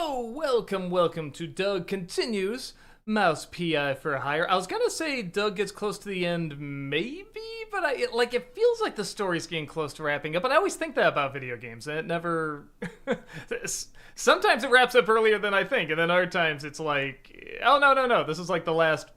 Welcome to Doug Continues, Mouse PI for Hire. I was gonna say Doug gets close to the end, maybe, but it feels like the story's getting close to wrapping up, but I always think that about video games, and it never... Sometimes it wraps up earlier than I think, and then other times it's like, oh, no, this is like the last,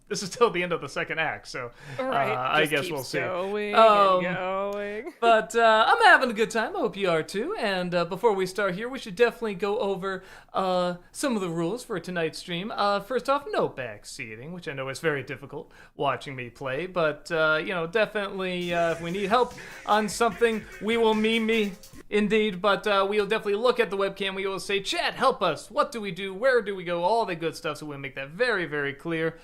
this is till the end of the second act, so I guess we'll see. Going and going. But I'm having a good time. I hope you are too. And before we start here, we should definitely go over some of the rules for tonight's stream. First off, no backseating, which I know is very difficult watching me play. But, definitely if we need help on something, we will meme me. Indeed, but we'll definitely look at the webcam. We will say, chat, help us. What do we do? Where do we go? All the good stuff, so we'll make that very, very clear.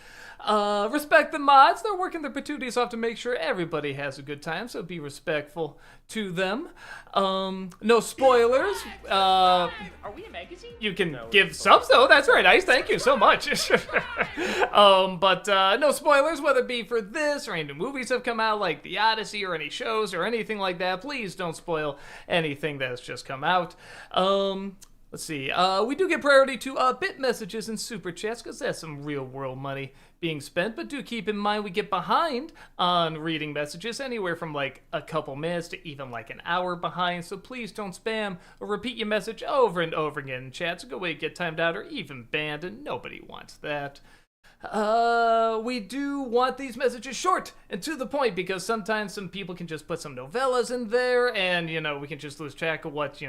Respect the mods. They're working their patooties off to make sure everybody has a good time, so be respectful to them. No spoilers. Are we a magazine? You can give subs, though. That's right, Ice. Thank you so much. But no spoilers, whether it be for this or any new movies have come out, like The Odyssey, or any shows or anything like that. Please don't spoil anything that's just come out. Let's see. We do get priority to bit messages and super chats because that's some real world money being spent. But do keep in mind we get behind on reading messages anywhere from like a couple minutes to even like an hour behind. So please don't spam or repeat your message over and over again in chat. So go away, get timed out, or even banned, and nobody wants that. We do want these messages short and to the point because sometimes some people can just put some novellas in there and, we can just lose track of what,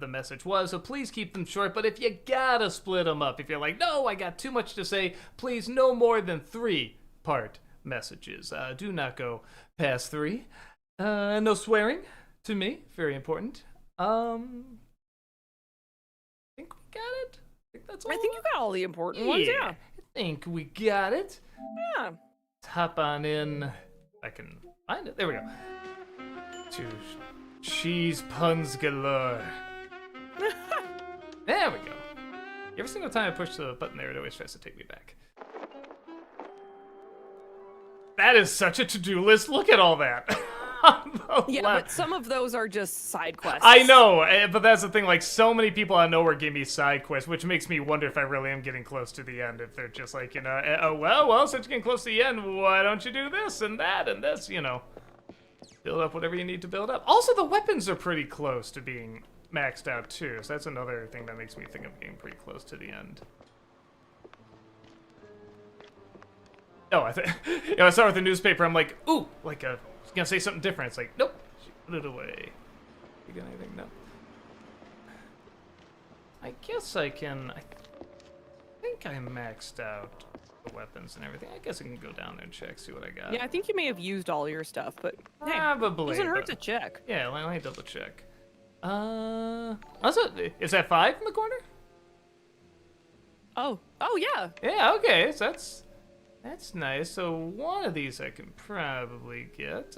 the message was, so please keep them short. But if you gotta split them up, if you're like, no, I got too much to say, please no more than 3-part messages. Do not go past 3. No swearing to me, very important. I think we got it. I think you got all the important ones, yeah. I think we got it. Yeah. Let's hop on in. I can find it. There we go. To cheese puns galore. There we go. Every single time I push the button there, it always tries to take me back. That is such a to-do list. Look at all that. Yeah, but some of those are just side quests. I know, but that's the thing. Like, so many people I know give me side quests, which makes me wonder if I really am getting close to the end. If they're just like, oh, well, since you're getting close to the end, why don't you do this and that and this, Build up whatever you need to build up. Also, the weapons are pretty close to being maxed out, too. So that's another thing that makes me think I'm getting pretty close to the end. Oh, I saw with the newspaper, I'm like, ooh, I was gonna say something different. It's like, nope, she put it away. You got anything? No. I guess I can, I think I maxed out the weapons and everything. I guess I can go down there and check, see what I got. Yeah, I think you may have used all your stuff, but hey, probably doesn't hurt to check. Yeah, let me double check. Is that 5 in the corner? Oh yeah. Yeah, okay, so that's nice. So one of these I can probably get.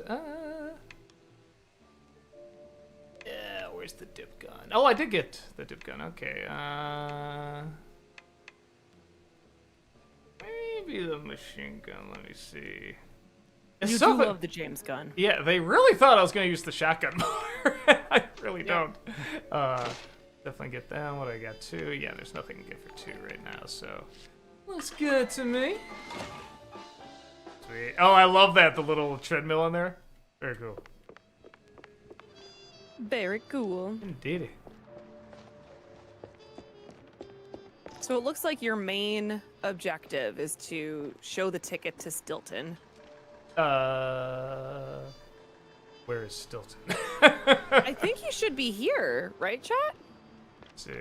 Yeah, where's the dip gun? Oh, I did get the dip gun. Okay. Maybe the machine gun. Let me see. You do love the James gun. Yeah, they really thought I was going to use the shotgun more. I really don't. Definitely get that. What do I got? 2? Yeah, there's nothing to get for 2 right now, so looks good to me. Sweet. Oh, I love that, the little treadmill in there. Very cool. Very cool. Indeed. So it looks like your main objective is to show the ticket to Stilton. Where is Stilton? I think he should be here, right, chat? Let's see.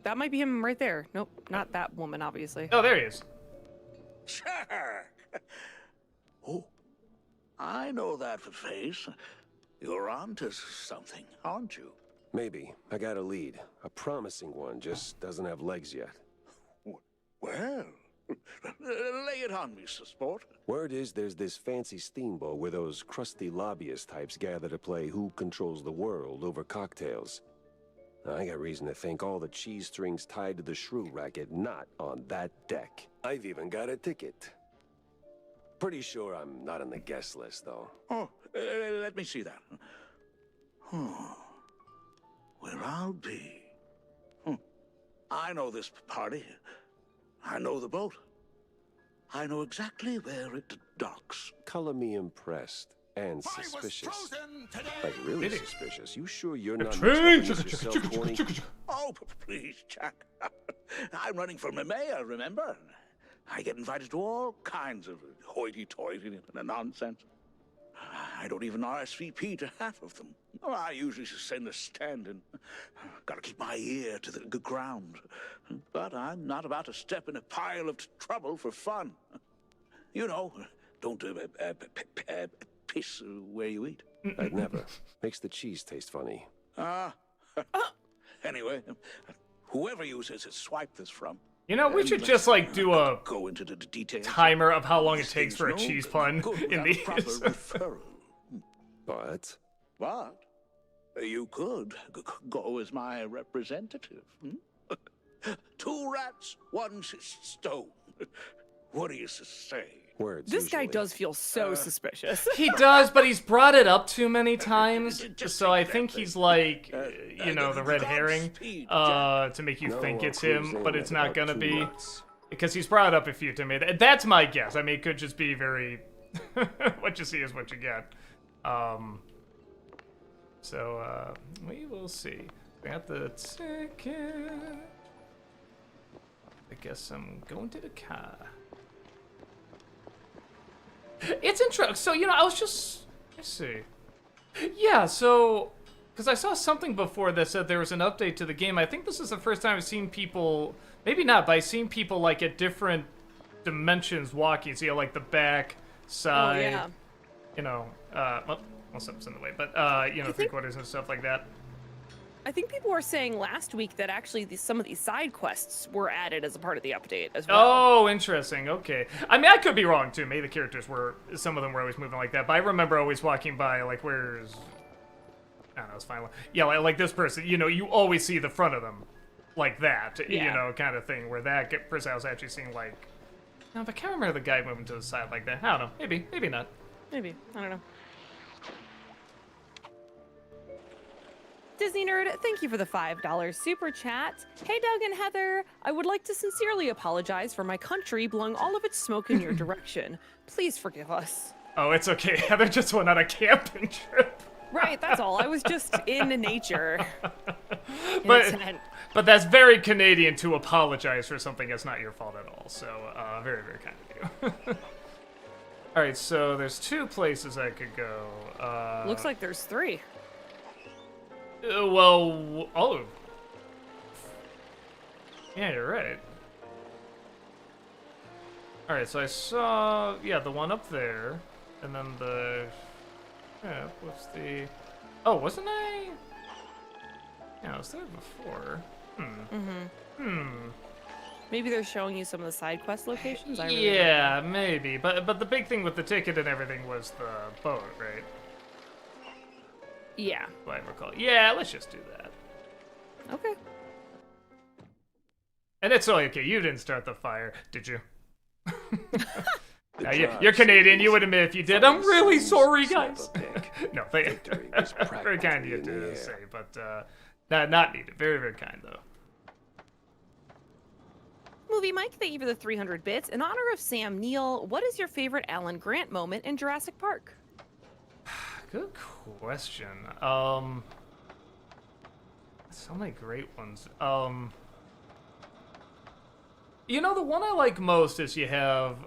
That might be him right there. Nope, not that woman, obviously. Oh, there he is. Sure. Oh, I know that face. You're onto something, aren't you? Maybe. I got a lead. A promising one, just doesn't have legs yet. Well, lay it on me, Sport. Word is there's this fancy steamboat where those crusty lobbyist types gather to play Who Controls the World over cocktails. I got reason to think all the cheese strings tied to the shrew racket not on that deck. I've even got a ticket. Pretty sure I'm not on the guest list, though. Oh, let me see that. Oh, where I'll be. I know this party. I know the boat. I know exactly where it docks. Color me impressed and suspicious. Like really suspicious. You sure you're not mixed up in this yourself, Horny? Oh, please, Jack. I'm running for mayor, remember? I get invited to all kinds of hoity-toity nonsense. I don't even RSVP to half of them. I usually send a stand-in. Gotta keep my ear to the ground. But I'm not about to step in a pile of trouble for fun. You know, don't piss where you eat. I'd never. Makes the cheese taste funny. Anyway, whoever you swipe this from. You know, we should just, like, do a go into the details. timer of how long it takes for a cheese pun in these. But you could go as my representative. 2 rats, 1 stone. What do you say? Words. This guy usually. does feel so suspicious. He does, but he's brought it up too many times, so I think he's like, you know, the red herring, to make you think it's him, but it's not gonna be, because he's brought it up a few to me. That's my guess. I mean, it could just be very, what you see is what you get. So, we will see. We got the ticket. I guess I'm going to the car. It's interesting. So, you know, I was just... Let's see. Yeah, so... Because I saw something before that said there was an update to the game. I think this is the first time I've seen people... Maybe not, but I've seen people, like, at different dimensions walking. So, you know, like, the back, side... Oh, yeah. You know, well, stuff's in the way. But, you know, 3/4 and stuff like that. I think people were saying last week that actually some of these side quests were added as a part of the update as well. Oh, interesting. Okay. I mean, I could be wrong, too. Maybe the characters were... Some of them were always moving like that. But I remember always walking by, like, where's... I don't know, it's fine. Yeah, like this person, you know, you always see the front of them like that, you know, kind of thing. Where that person I was actually seeing, like... No, but I can't remember the guy moving to the side like that. I don't know. Maybe not. Maybe. I don't know. Disney Nerd, thank you for the $5 super chat. Hey, Doug and Heather, I would like to sincerely apologize for my country blowing all of its smoke in your direction. Please forgive us. Oh, it's okay. Heather just went on a camping trip. Right, that's all. I was just in nature. But that's very Canadian to apologize for something that's not your fault at all. So, very, very kind of you. All right, so there's 2 places I could go. Looks like there's 3. Well, oh. Yeah, you're right. Alright, so I saw, yeah, the one up there, and then the, yeah, what's the, oh, wasn't I? Yeah, I was there before. Maybe they're showing you some of the side quest locations? I really Yeah, maybe, but the big thing with the ticket and everything was the boat, right? Yeah. Do I recall? Yeah, let's just do that. Okay. And it's only okay. You didn't start the fire, did you? You're Canadian. You would admit if you did. I'm really sorry, guys. No, very kind of you to say, but not needed. Very, very kind though. Movie Mike, thank you for the 300 bits. In honor of Sam Neill, what is your favorite Alan Grant moment in Jurassic Park? Good question. So many great ones. You know, the one I like most is you have...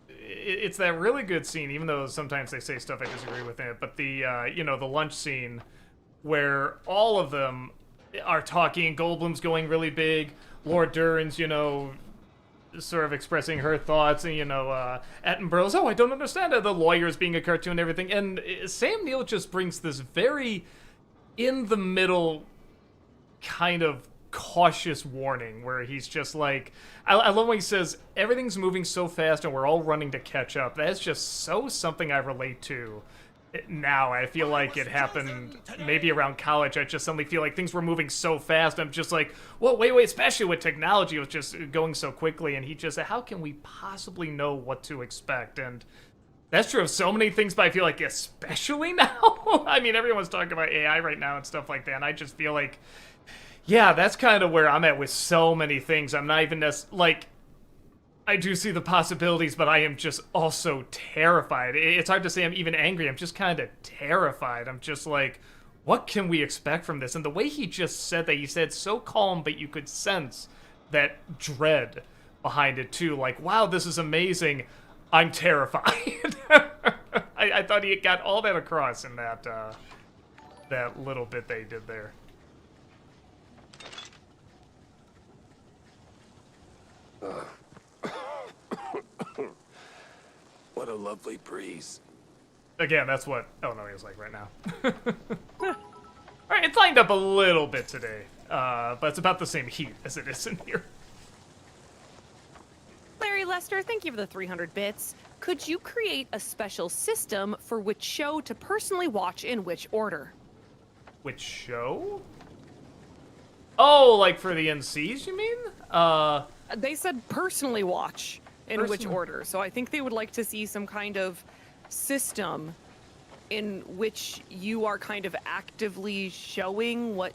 It's that really good scene, even though sometimes they say stuff I disagree with it, but the, you know, the lunch scene where all of them are talking, Goldblum's going really big, Laura Dern's, you know, sort of expressing her thoughts, and, you know, Attenborough's, oh, I don't understand it, the lawyers being a cartoon and everything, and Sam Neill just brings this very in-the-middle kind of cautious warning where he's just like, I love when he says, everything's moving so fast and we're all running to catch up. That's just so something I relate to now. I feel like it happened maybe around college. I just suddenly feel like things were moving so fast. I'm just like, whoa, wait, especially with technology, it was just going so quickly. And he just said, how can we possibly know what to expect? And that's true of so many things, but I feel like especially now. I mean, everyone's talking about AI right now and stuff like that. And I just feel like, yeah, that's kind of where I'm at with so many things. I'm not even like, I do see the possibilities, but I am just also terrified. It's hard to say I'm even angry. I'm just kind of terrified. I'm just like, what can we expect from this? And the way he just said that, he said so calm, but you could sense that dread behind it too. Like, wow, this is amazing. I'm terrified. I thought he got all that across in that that little bit they did there. What a lovely breeze. Again, that's what Illinois is like right now. Alright, it's lined up a little bit today, but it's about the same heat as it is in here. Larry Lester, thank you for the 300 bits. Could you create a special system for which show to personally watch in which order? Which show? Oh, like for the NCs, you mean? They said personally watch in which Personal- order. So I think they would like to see some kind of system in which you are kind of actively showing what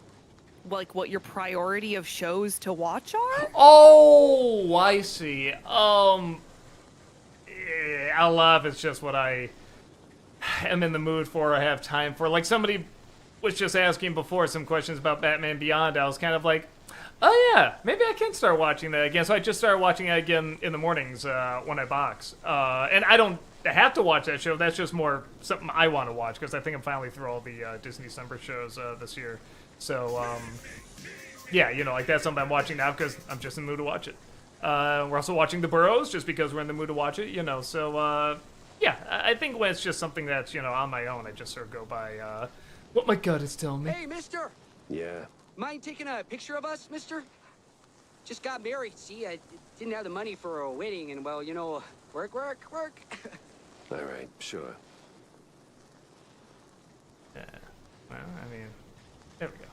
your priority of shows to watch are. Oh, I see. I love it's just what I am in the mood for, I have time for. Like somebody was just asking before some questions about Batman Beyond. I was kind of like, oh yeah, maybe I can start watching that again. So I just started watching it again in the mornings when I box. And I don't have to watch that show. That's just more something I want to watch because I think I'm finally through all the Disney summer shows this year. So yeah, you know, like that's something I'm watching now because I'm just in the mood to watch it. We're also watching The Burrows just because we're in the mood to watch it, you know. So yeah, I think when it's just something that's, you know, on my own, I just sort of go by what my gut is telling me. Hey, mister! Yeah. Mind taking a picture of us, mister? Just got married, see? I didn't have the money for a wedding, and, well, you know, work. All right, sure. Yeah. Well, I mean, there we go.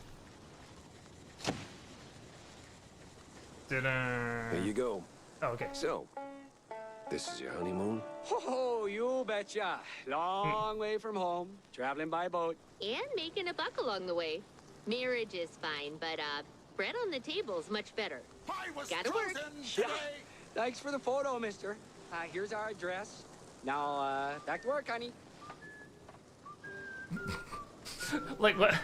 Here you go. Oh, okay. So, this is your honeymoon? Oh, you betcha. Long way from home, traveling by boat. And making a buck along the way. Marriage is fine, but bread on the table's much better. Gotta work. Yeah. Thanks for the photo, mister. Here's our address. Now, back to work, honey. Like what?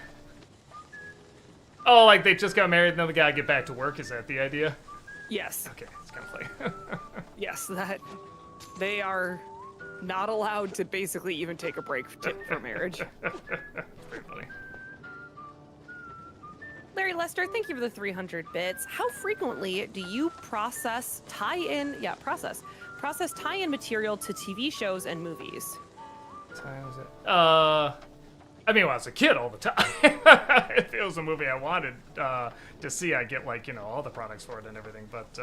Oh, like they just got married and then they gotta get back to work? Is that the idea? Yes. Okay, it's kind of funny. Yes, that they are not allowed to basically even take a break for marriage. Very funny. Larry Lester, thank you for the 300 bits. How frequently do you process tie-in material to TV shows and movies? Time is it? I mean, when I was a kid, all the time. If it was a movie I wanted to see, I'd get, like, you know, all the products for it and everything. But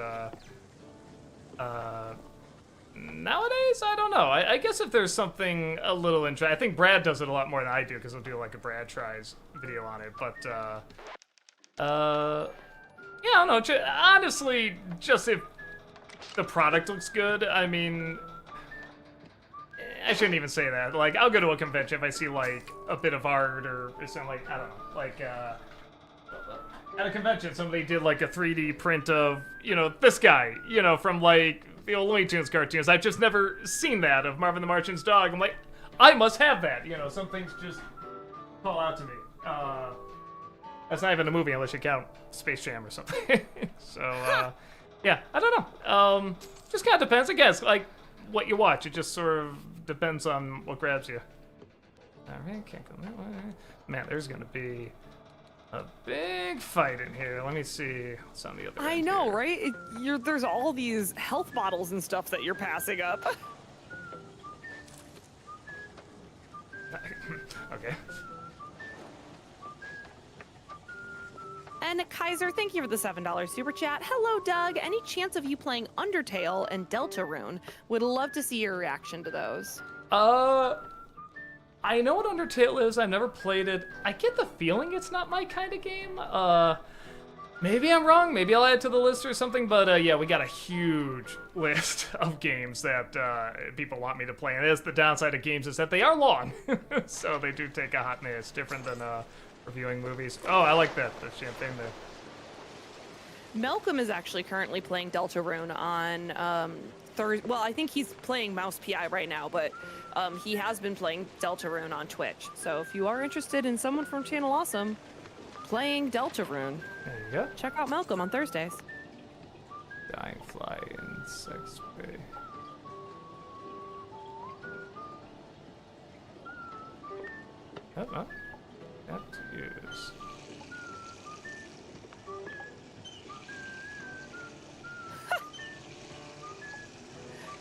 nowadays, I don't know. I guess if there's something a little interesting, I think Brad does it a lot more than I do because he'll do like a Brad tries video on it. But yeah, I don't know. Honestly, just if the product looks good, I mean, I shouldn't even say that. Like, I'll go to a convention if I see, like, a bit of art or something, like, I don't know, like, at a convention, somebody did, like, a 3D print of, you know, this guy, you know, from, like, the old Looney Tunes cartoons. I've just never seen that of Marvin the Martian's dog. I'm like, I must have that, you know, some things just call out to me. That's not even a movie unless you count Space Jam or something. So, yeah, I don't know. Just kind of depends, I guess, like, what you watch. It just sort of depends on what grabs you. Alright, can't go that way. Man, there's gonna be a big fight in here. Let me see what's on the other I end know, here. right? There's all these health bottles and stuff that you're passing up. Okay. And Kaiser, thank you for the $7 super chat. Hello, Doug. Any chance of you playing Undertale and Deltarune? Would love to see your reaction to those. I know what Undertale is. I've never played it. I get the feeling it's not my kind of game. Maybe I'm wrong. Maybe I'll add it to the list or something. But yeah, we got a huge list of games that people want me to play. And that's the downside of games, is that they are long. So they do take a hot minute. It's different than reviewing movies. Oh, I like that. The champagne there. Malcolm is actually currently playing Deltarune on Thursday. Well, I think he's playing Mouse PI right now, but he has been playing Deltarune on Twitch. So if you are interested in someone from Channel Awesome playing Deltarune, There you go. check out Malcolm on Thursdays. Dying Fly in Sex Bay. Oh, that is.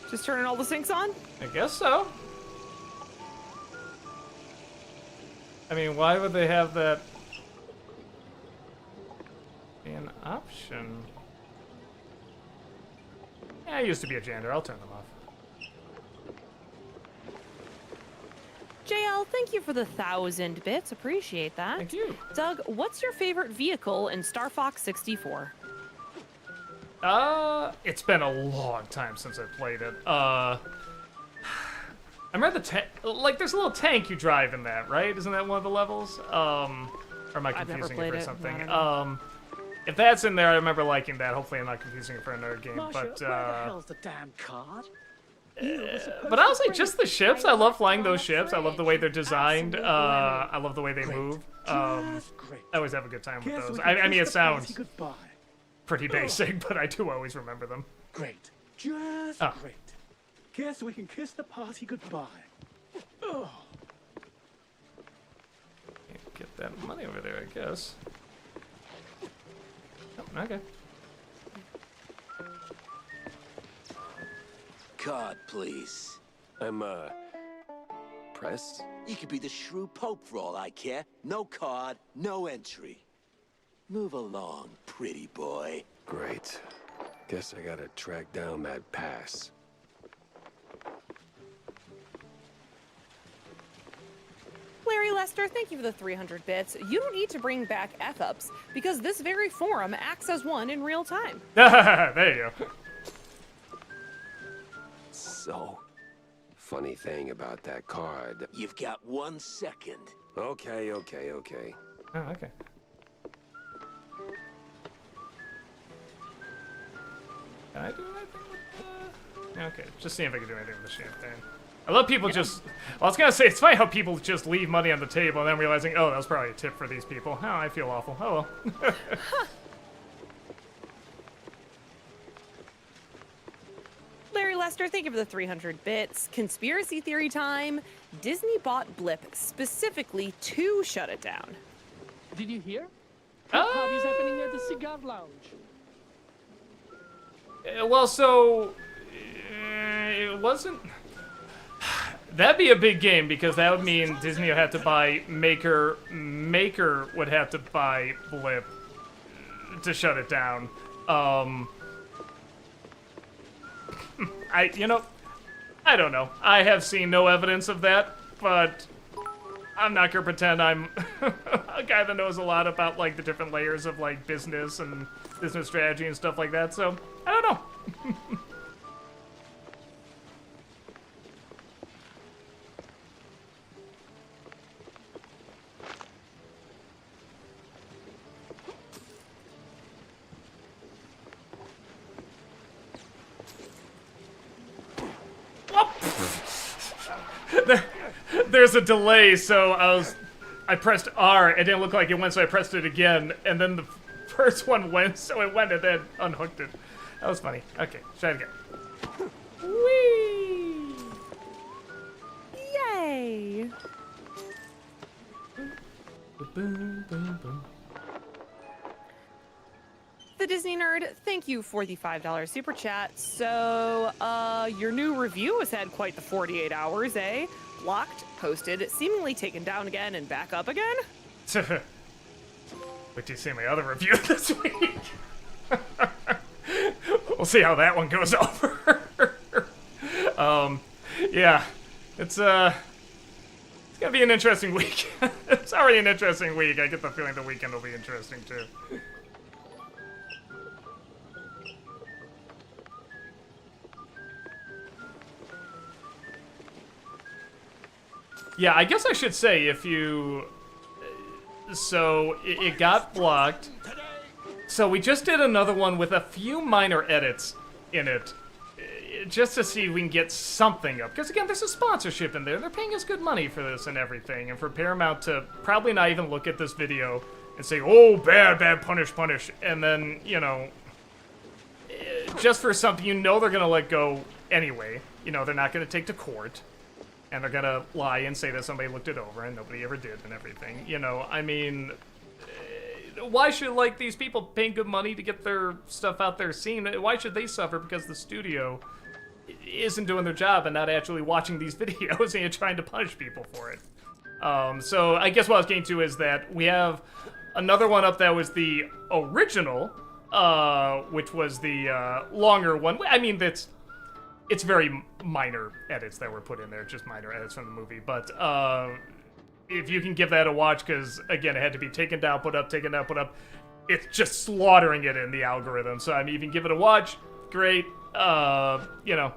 Just turning all the syncs on? I guess so. I mean, why would they have that be an option? Yeah, I used to be a janitor. I'll turn them off. JL, thank you for the 1,000 bits. Appreciate that. Thank you. Doug, what's your favorite vehicle in Star Fox 64? It's been a long time since I played it. I remember the tank. Like, there's a little tank you drive in that, right? Isn't that one of the levels? Or am I I've never confusing played it for it. something? I don't know. If that's in there, I remember liking that. Hopefully, I'm not confusing it for another game. Marsha, But where the hell's the damn card? but honestly, just the ships. I love flying those ships. I love the way they're designed. I love the way they move. I always have a good time with those. I mean, it sounds Goodbye. pretty basic, but I do always remember them. Great. Just Oh. great. Guess we can kiss the party goodbye. Oh. Get that money over there, I guess. Oh, okay. Card, please. I'm, press? You could be the shrew pope for all I care. No card, no entry. Move along, pretty boy. Great. Guess I gotta track down that pass. Larry Lester, thank you for the 300 bits. You don't need to bring back F-ups because this very forum acts as one in real time. There you go. So, funny thing about that card. You've got 1 second. Okay. Oh, okay. Can I do anything with the... Okay, just seeing if I can do anything with the champagne. I love people just... Well, I was gonna say, it's funny how people just leave money on the table and then realizing, oh, that was probably a tip for these people. Oh, I feel awful. Oh, well. Larry Lester, thank you for the 300 bits. Conspiracy theory time. Disney bought Blip specifically to shut it down. Did you hear? The party's happening at the cigar lounge. Well, so... it wasn't... That'd be a big game, because that would mean Disney would have to buy Maker. Maker would have to buy Blip to shut it down. I don't know. I have seen no evidence of that, but I'm not gonna pretend I'm a guy that knows a lot about, like, the different layers of, like, business and business strategy and stuff like that, so I don't know. There's a delay, so I pressed R, it didn't look like it went, so I pressed it again, and then the first one went, so it went and then unhooked it. That was funny. Okay, try it again. Whee! Yay! Boom, boom, boom. The Disney Nerd, thank you for the $5 super chat. So, your new review has had quite the 48 hours, eh? Blocked, posted, seemingly taken down again and back up again? Wait till you see my other review this week. We'll see how that one goes over. Yeah, it's It's gonna be an interesting week. It's already an interesting week. I get the feeling the weekend will be interesting too. Yeah, I guess I should say if you... So, it got blocked. So we just did another one with a few minor edits in it. Just to see if we can get something up. Because again, there's a sponsorship in there. They're paying us good money for this and everything. And for Paramount to probably not even look at this video and say, oh, bad, bad, punish, punish. And then, you know, just for something you know they're going to let go anyway. You know, they're not going to take to court. And they're gonna lie and say that somebody looked it over and nobody ever did and everything. You know, I mean, why should, like, these people paying good money to get their stuff out there seen, why should they suffer because the studio isn't doing their job and not actually watching these videos and trying to punish people for it? So I guess what I was getting to is that we have another one up that was the original, which was the longer one. I mean, it's very minor edits that were put in there, just minor edits from the movie. But if you can give that a watch, because, again, it had to be taken down, put up, taken down, put up. It's just slaughtering it in the algorithm. So, I mean, if you can give it a watch, great. You know,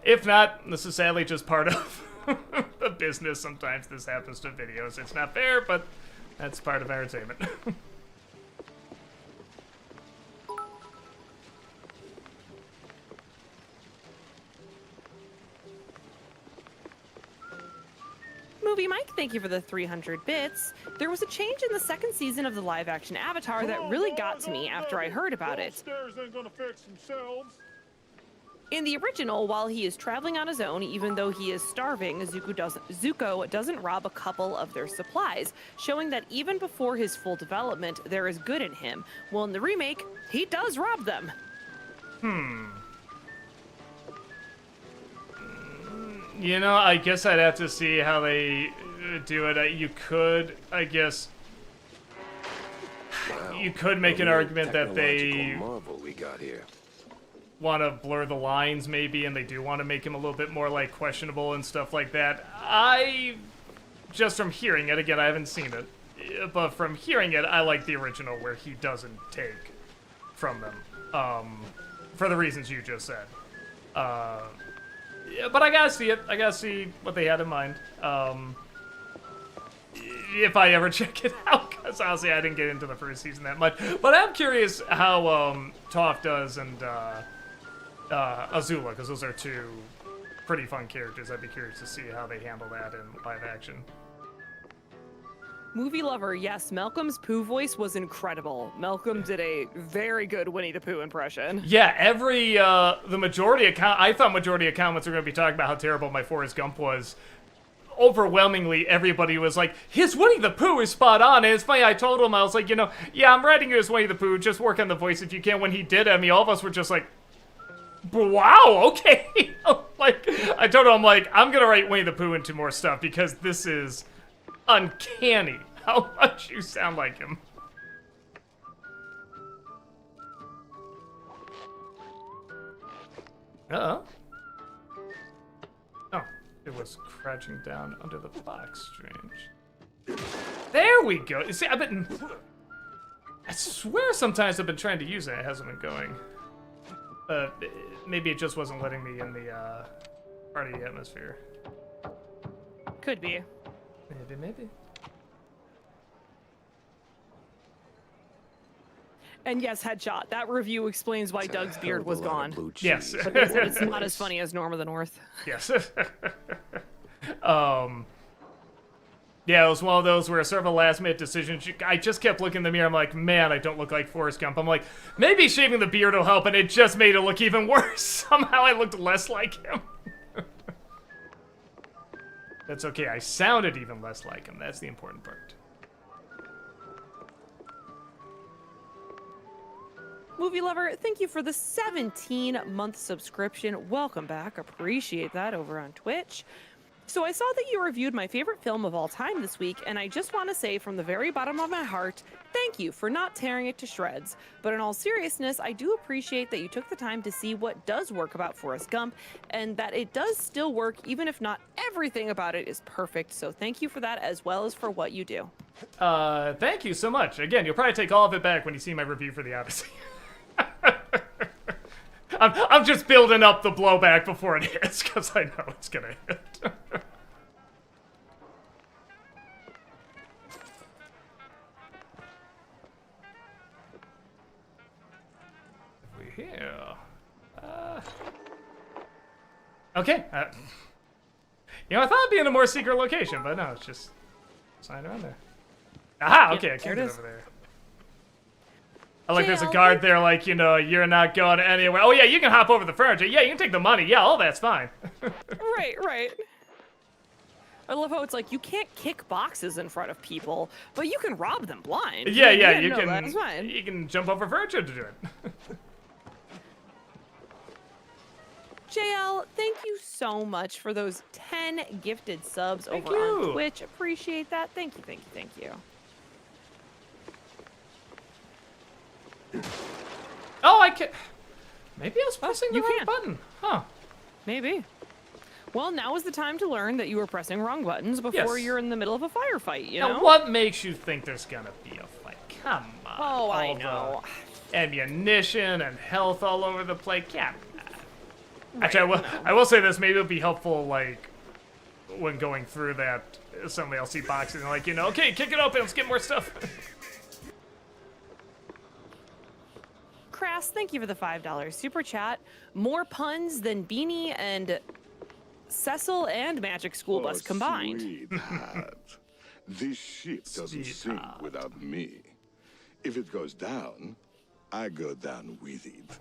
if not, this is sadly just part of the business. Sometimes this happens to videos. It's not fair, but that's part of entertainment. Movie Mike, thank you for the 300 bits. There was a change in the second season of the live-action Avatar that really got to me after I heard about it. In the original, while he is traveling on his own, even though he is starving, Zuko doesn't rob a couple of their supplies, showing that even before his full development, there is good in him. Well, in the remake, he does rob them. You know, I guess I'd have to see how they do it. You could, I guess, you could make an argument that they marvel we got here. want to blur the lines, maybe, and they do want to make him a little bit more, like, questionable and stuff like that. Just from hearing it, again, I haven't seen it, but from hearing it, I like the original where he doesn't take from them, for the reasons you just said. Yeah, but I gotta see it. I gotta see what they had in mind. If I ever check it out, because honestly, I didn't get into the first season that much. But I'm curious how Toph does and Azula, because those are two pretty fun characters. I'd be curious to see how they handle that in live action. Movie lover, yes, Malcolm's Pooh voice was incredible. Malcolm did a very good Winnie the Pooh impression. Yeah, the majority of I thought majority of comments were going to be talking about how terrible my Forrest Gump was. Overwhelmingly, everybody was like, his Winnie the Pooh is spot on. And it's funny, I told him, I was like, you know, yeah, I'm writing you as Winnie the Pooh, just work on the voice if you can. When he did, I mean, all of us were just like, wow, okay. Like, I told him, I'm like, I'm going to write Winnie the Pooh into more stuff because this is uncanny how much you sound like him. Uh-oh. Oh, it was crouching down under the box. Strange. There we go. See, I swear sometimes I've been trying to use it. It hasn't been going. Maybe it just wasn't letting me in the party atmosphere. Could be. Maybe. And yes, headshot. That review explains why Doug's beard was gone. Yes. But it's not as funny as Norm of the North. Yes. Yeah, it was one of those where sort of a last-minute decision. I just kept looking in the mirror. I'm like, man, I don't look like Forrest Gump. I'm like, maybe shaving the beard will help, and it just made it look even worse. Somehow I looked less like him. That's okay. I sounded even less like him. That's the important part. Movie lover, thank you for the 17-month subscription. Welcome back. Appreciate that over on Twitch. So I saw that you reviewed my favorite film of all time this week, and I just want to say from the very bottom of my heart, thank you for not tearing it to shreds. But in all seriousness, I do appreciate that you took the time to see what does work about Forrest Gump, and that it does still work even if not everything about it is perfect. So thank you for that as well as for what you do. Thank you so much. Again, you'll probably take all of it back when you see my review for The Odyssey. I'm just building up the blowback before it hits, because I know it's gonna hit. Here. Okay. You know, I thought it'd be in a more secret location, but no, it's just sign around there. Aha! Okay, I can't get over there. Oh, like there's a guard there, like, you know, you're not going anywhere. Oh yeah, you can hop over the furniture. Yeah, you can take the money. Yeah, all that's fine. Right. I love how it's like, you can't kick boxes in front of people, but you can rob them blind. Yeah, you can. That's fine. You can jump over furniture to do it. JL, thank you so much for those 10 gifted subs Thank over you. on Twitch. Appreciate that. Thank you. Oh, I can. Maybe I was pressing the you wrong can. button. Huh. Maybe. Well, now is the time to learn that you were pressing wrong buttons before Yes. you're in the middle of a firefight, you Now, know? what makes you think there's gonna be a fight? Come on. Oh, I All the know. ammunition and health all over the place. Yeah. Actually, I will say this. Maybe it'll be helpful, like, when going through that, suddenly I'll see boxes and like, you know, okay, kick it open, let's get more stuff. Crass, thank you for the $5 super chat. More puns than Beanie and Cecil and Magic School Bus combined. Sweetheart. This ship doesn't sink without me. If it goes down, I go down with it.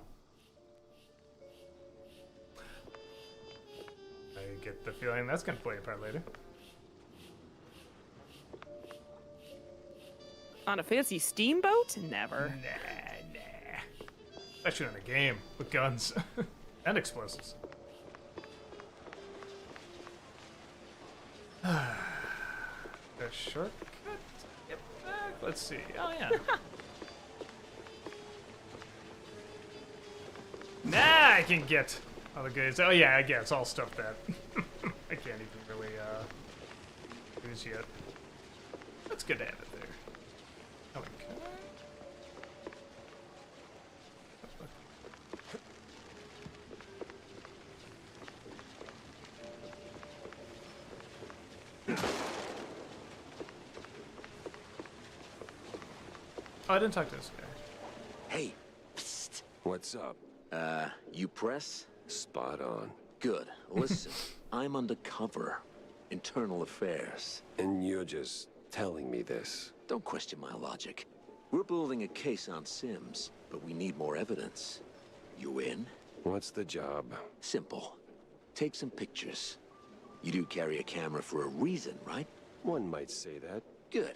I get the feeling that's gonna play a part later. On a fancy steamboat? Never. Nah. Especially in a game with guns and explosives. The shortcut to get back? Let's see. Oh, yeah. Nah, I can get other goods. Oh, yeah, I guess. All stuff that I can't even really use yet. That's good to have it there. Okay. Oh, I didn't talk to this guy. Hey, psst. What's up? You press? Spot on. Good. Listen, I'm undercover. Internal affairs. And you're just telling me this. Don't question my logic. We're building a case on Sims, but we need more evidence. You in? What's the job? Simple. Take some pictures. You do carry a camera for a reason, right? One might say that. Good.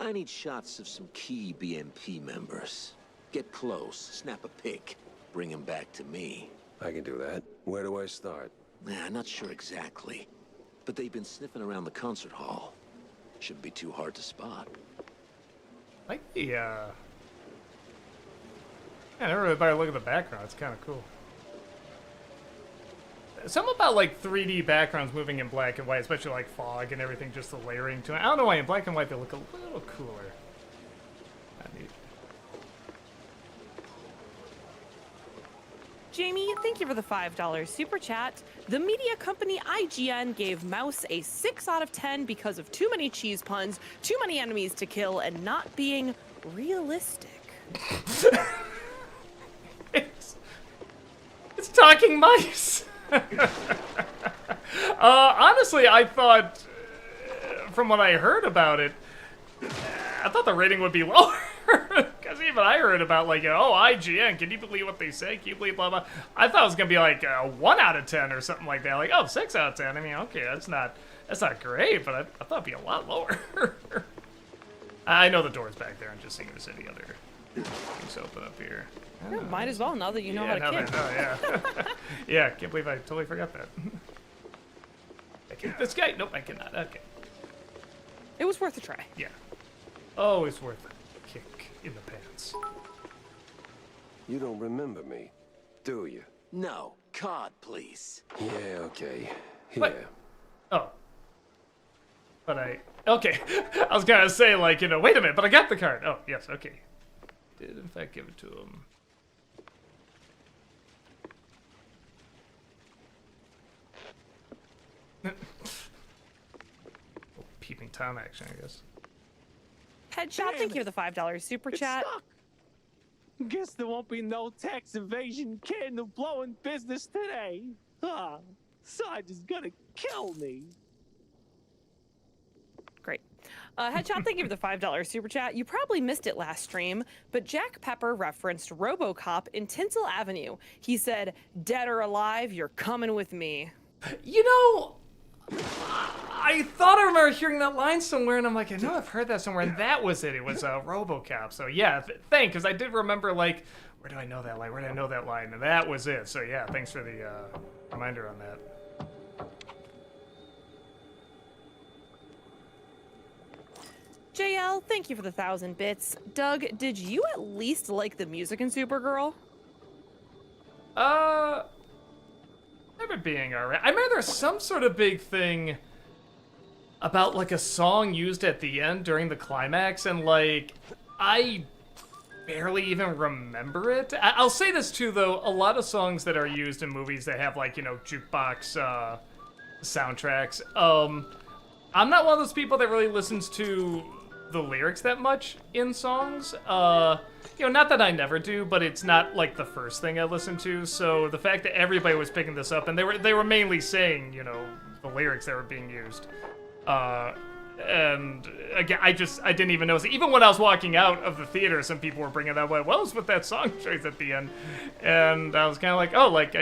I need shots of some key BMP members. Get close, snap a pic, bring them back to me. I can do that. Where do I start? Nah, not sure exactly. But they've been sniffing around the concert hall. Shouldn't be too hard to spot. Like the, yeah, I never really better look at the background. It's kind of cool. Something about, like, 3D backgrounds moving in black and white, especially, like, fog and everything, just the layering to it. I don't know why in black and white they look a little cooler. Not neat. Jamie, thank you for the $5 super chat. The media company IGN gave Mouse a 6 out of 10 because of too many cheese puns, too many enemies to kill, and not being realistic. It's talking mice! Honestly, I thought, from what I heard about it, I thought the rating would be lower. Because even I heard about, like, oh, IGN, can you believe what they say? Can you believe blah, blah? I thought it was going to be like a 1 out of 10 or something like that. Like, oh, 6 out of 10. I mean, okay, that's not great, but I thought it'd be a lot lower. I know the door's back there. I'm just seeing if there's any other things open up here. Yeah, might as well, now that you know how to kick. Yeah. Yeah, can't believe I totally forgot that. kick this guy? Nope, I cannot. Okay. It was worth a try. Yeah. Always worth a kick in the pants. You don't remember me, do you? No. Card, please. Yeah, okay. Here. What? Oh. But okay. I was gonna say, like, you know, wait a minute, but I got the card. Oh, yes, okay. Did, in fact, give it to him. Peeping Tom action, I guess. Headshot, thank you for the $5 super chat. Guess there won't be no tax evasion candle blowing business today. Sarge is gonna kill me. Great. Headshot, thank you for the $5 super chat. You probably missed it last stream, but Jack Pepper referenced RoboCop in Tinsel Avenue. He said, "Dead or alive, you're coming with me." You know, I thought I remember hearing that line somewhere, and I'm like, I know I've heard that somewhere, and that was it. It was RoboCop. So yeah, thanks, because I did remember, like, where do I know that line? Where did I know that line? And that was it. So yeah, thanks for the reminder on that. JL, thank you for the 1,000 bits. Doug, did you at least like the music in Supergirl? Remember being alright. I remember there's some sort of big thing about, like, a song used at the end during the climax, and, like, I barely even remember it. I'll say this, too, though. A lot of songs that are used in movies that have, like, you know, jukebox soundtracks, I'm not one of those people that really listens to the lyrics that much in songs. You know, not that I never do, but it's not like the first thing I listen to. So the fact that everybody was picking this up, and they were mainly saying, you know, the lyrics that were being used. And again, I didn't even notice it. Even when I was walking out of the theater, some people were bringing that up. Well, it's with that song choice at the end, and I was kind of like, oh, like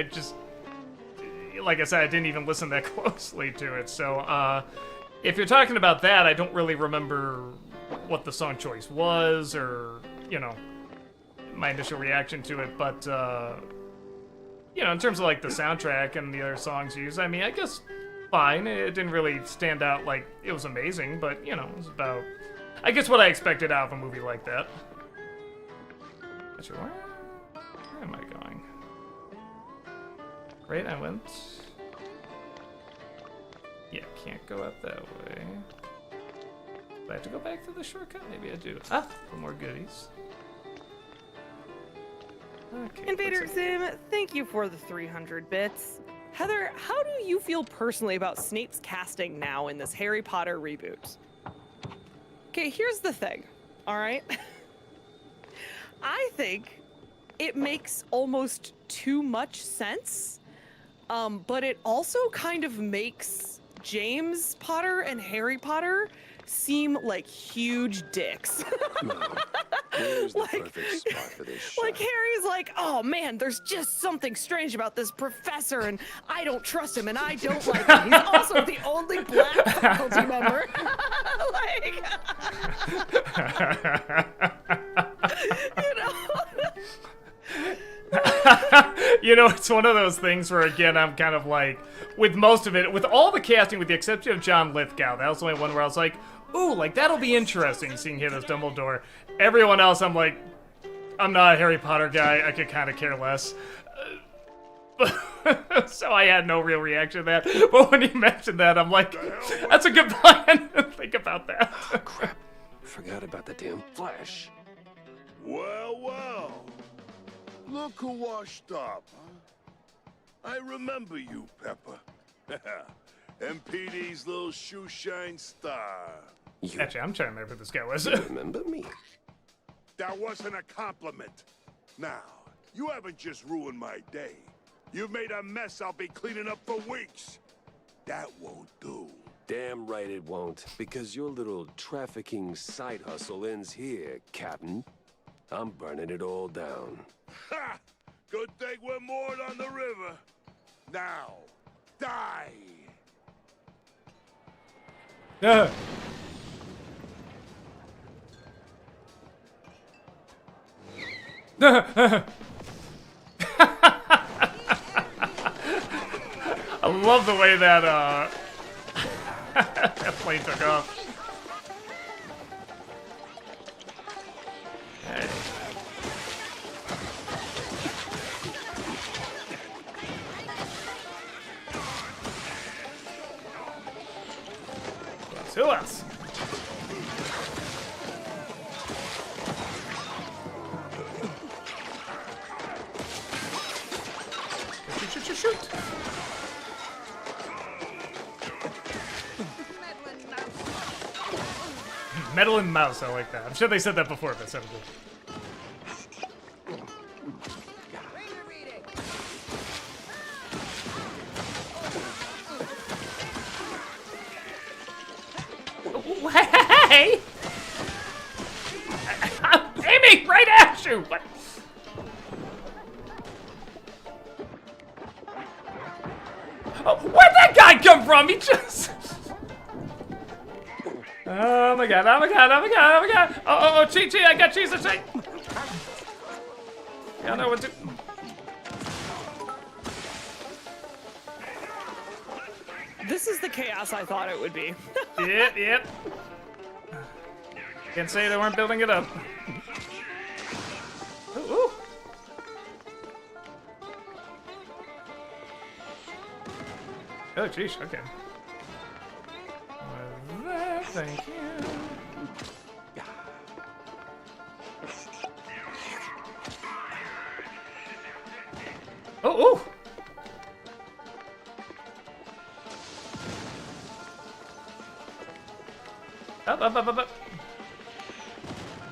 like I said, I didn't even listen that closely to it. So if you're talking about that, I don't really remember what the song choice was, or, you know, my initial reaction to it, but, you know, in terms of, like, the soundtrack and the other songs used, I mean, I guess fine. It didn't really stand out like it was amazing, but, you know, it was about, I guess, what I expected out of a movie like that. Actually, where am I going? Right, I went... Yeah, can't go up that way. Do I have to go back to the shortcut? Maybe I do. Ah, for more goodies. Okay, Invader Sim, thank you for the 300 bits. Heather, how do you feel personally about Snape's casting now in this Harry Potter reboot? Okay, here's the thing, all right? I think it makes almost too much sense, but it also kind of makes James Potter and Harry Potter seem like huge dicks. No, where's the perfect spot for this shot? Like, Harry's like, oh man, there's just something strange about this professor, and I don't trust him, and I don't like him. He's also the only black faculty member. Like, you know. You know, it's one of those things where, again, I'm kind of like, with most of it, with all the casting, with the exception of John Lithgow, that was the only one where I was like, ooh, like, that'll be interesting, seeing him as Dumbledore. Everyone else, I'm like, I'm not a Harry Potter guy, I could kind of care less. So I had no real reaction to that. But when he mentioned that, I'm like, that's a good plan. Think about that. Oh, crap. Forgot about the damn Flash. Well, well. Look who washed up, huh? I remember you, Pepper. MPD's little shoeshine star. You Actually, I'm trying to remember who this guy was. remember me? That wasn't a compliment. Now, you haven't just ruined my day. You've made a mess I'll be cleaning up for weeks. That won't do. Damn right it won't, because your little trafficking side hustle ends here, Captain. I'm burning it all down. Ha! Good thing we're moored on the river. Now, die! I love the way that That plane took off. Hey. Who else? Shoot. Meddling mouse, I like that. I'm sure they said that before, but it sounded good. Hey! I'm aiming right at you! What? Oh, where'd that guy come from? He just... Oh my god, oh my god, oh my god, oh my god! Oh, cheat, I got cheese to cheat! Yeah, I know what to... This is the chaos I thought it would be. Yep. Can't say they weren't building it up. Ooh. Oh, jeez, okay. Thank you. Oh. Up.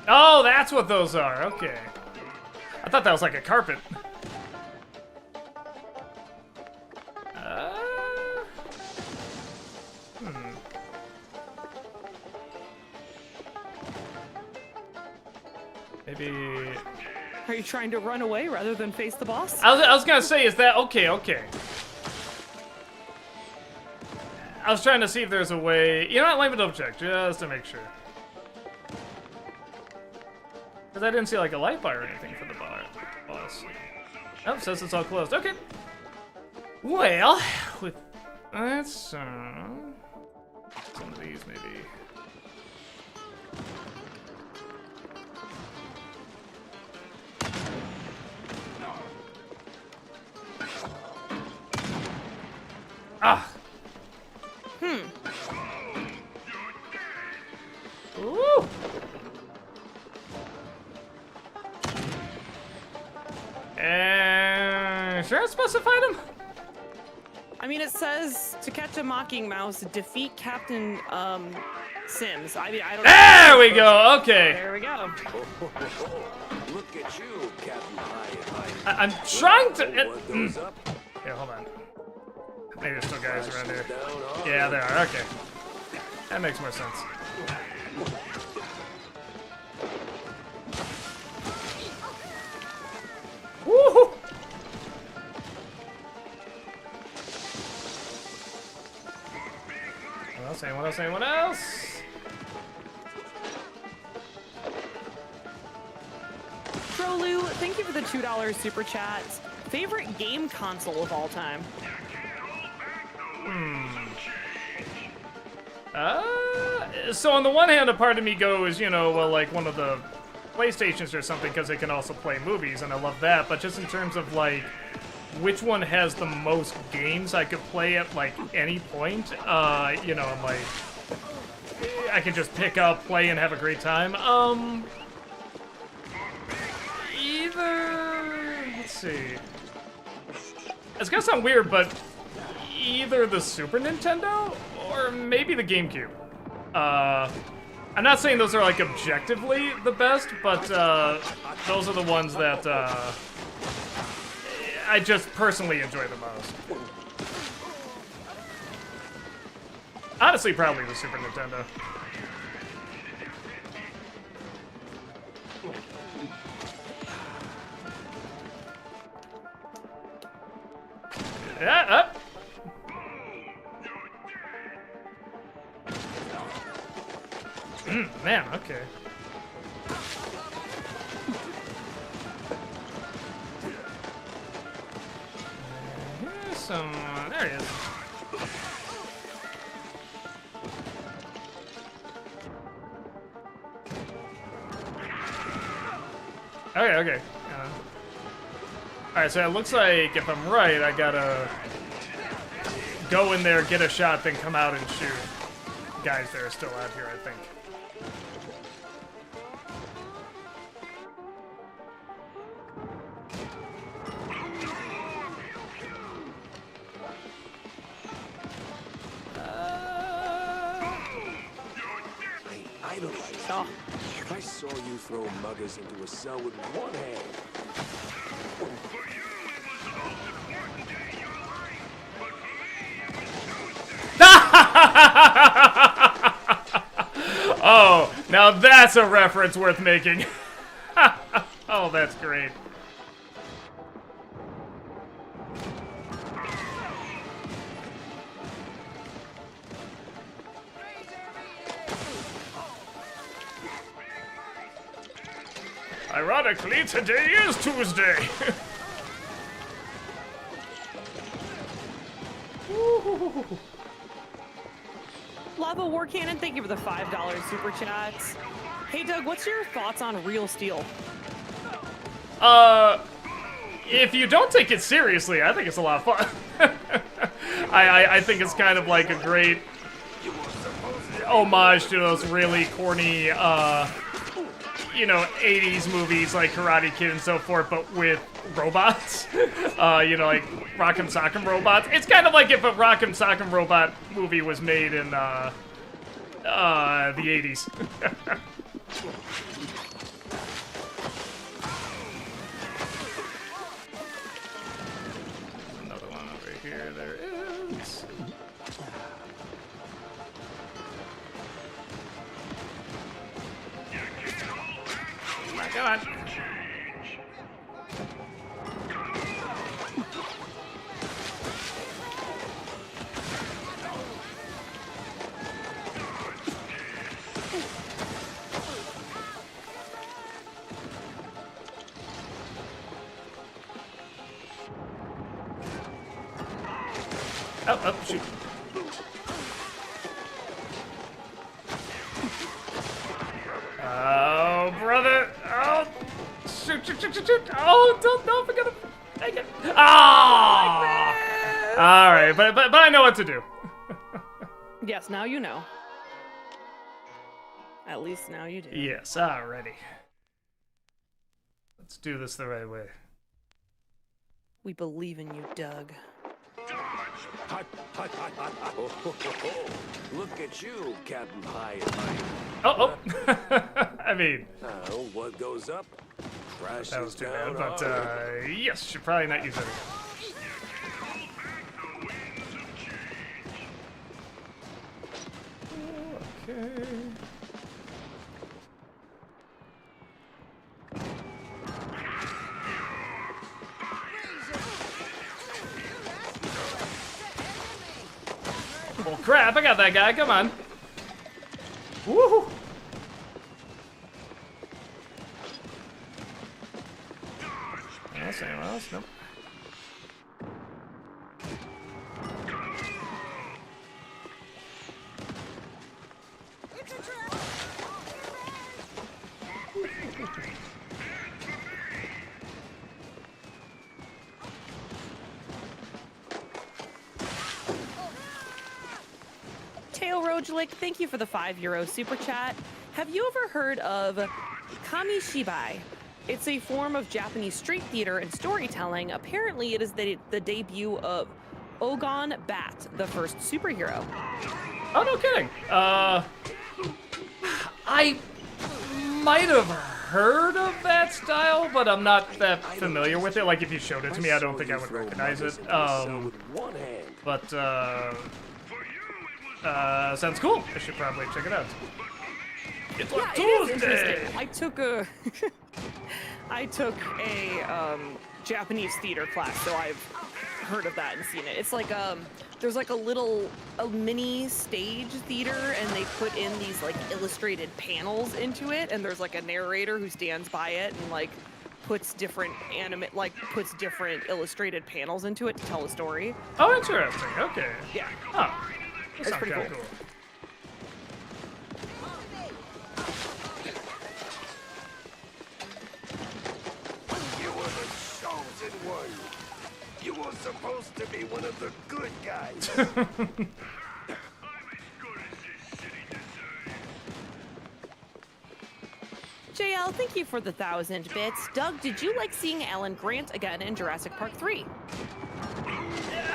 Oh, that's what those are. Okay. I thought that was like a carpet. Maybe... Are you trying to run away rather than face the boss? I was gonna say, is that... Okay. I was trying to see if there's a way... You know what? Let me double check, just to make sure. Because I didn't see like a light bar or anything for the boss. Oh, says it's all closed. Okay. Well, with... Let's... some of these, maybe... Ah! Ooh! Sure I specified him? I mean, it says to catch a mocking mouse, defeat Captain Sims. I mean, I don't know. There we go. Okay. There we go. Look at you, Captain High. I'm trying to. Yeah, hold on. Maybe there's still guys around here. Yeah, there are. Okay. That makes more sense. Woohoo! What else? Trolu, thank you for the $2 super chat. Favorite game console of all time? So on the one hand, a part of me goes, you know, well, like one of the PlayStations or something, because it can also play movies, and I love that. But just in terms of like, which one has the most games I could play at like any point, you know, I'm like, I can just pick up, play, and have a great time. Let's see. It's gonna sound weird, but either the Super Nintendo or maybe the GameCube. I'm not saying those are like objectively the best, but those are the ones that I just personally enjoy the most. Honestly, probably the Super Nintendo. Yeah, up. Man, okay. Here's some... there he is. Okay. Alright, so it looks like, if I'm right, I gotta go in there, get a shot, then come out and shoot guys that are still out here, I think. I idolize Oh. you. I saw you throw muggers into a cell with one hand. Oh, now that's a reference worth making. Oh, that's great. Ironically, today is Tuesday. Lava War Cannon, thank you for the $5 super chats. Hey Doug, what's your thoughts on Real Steel? If you don't take it seriously, I think it's a lot of fun. I think it's kind of like a great homage to those really corny, you know, 80s movies like Karate Kid and so forth, but with robots. You know, like Rock'em Sock'em Robots. It's kind of like if a Rock'em Sock'em Robot movie was made in, the 80s. Another one over here, there is. Come on. Oh, shoot. Oh, brother. Oh, shoot. Oh, don't forget to make it. Ah! All right, but I know what to do. Yes, now you know. At least now you do. Yes, alrighty. Let's do this the right way. We believe in you, Doug. Hot. Look at you, Captain High and Mighty. Oh. I mean, What goes up crashes that was too down bad, but hard. yes, should probably not use it. Okay. Well, crap, I got that guy, come on. Woohoo! Anyone else? Nope. Tail Rojlik, thank you for the €5 super chat. Have you ever heard of Kamishibai? It's a form of Japanese street theater and storytelling. Apparently, it is the debut of Ogon Bat, the first superhero. Oh, no kidding. I might have heard of that style, but I'm not that familiar with it. Like, if you showed it to me, I don't think I would recognize it. But, sounds cool. I should probably check it out. It's Yeah, a it is Tuesday! interesting. I took a Japanese theater class, so I've heard of that and seen it. It's like there's like a mini stage theater, and they put in these like illustrated panels into it, and there's like a narrator who stands by it and like puts different illustrated panels into it to tell a story. Oh, interesting. Okay. Yeah. Oh, It's sounds pretty kinda cool. supposed to be one of the good guys. JL, thank you for the 1,000 bits. Doug, did you like seeing Alan Grant again in Jurassic Park 3?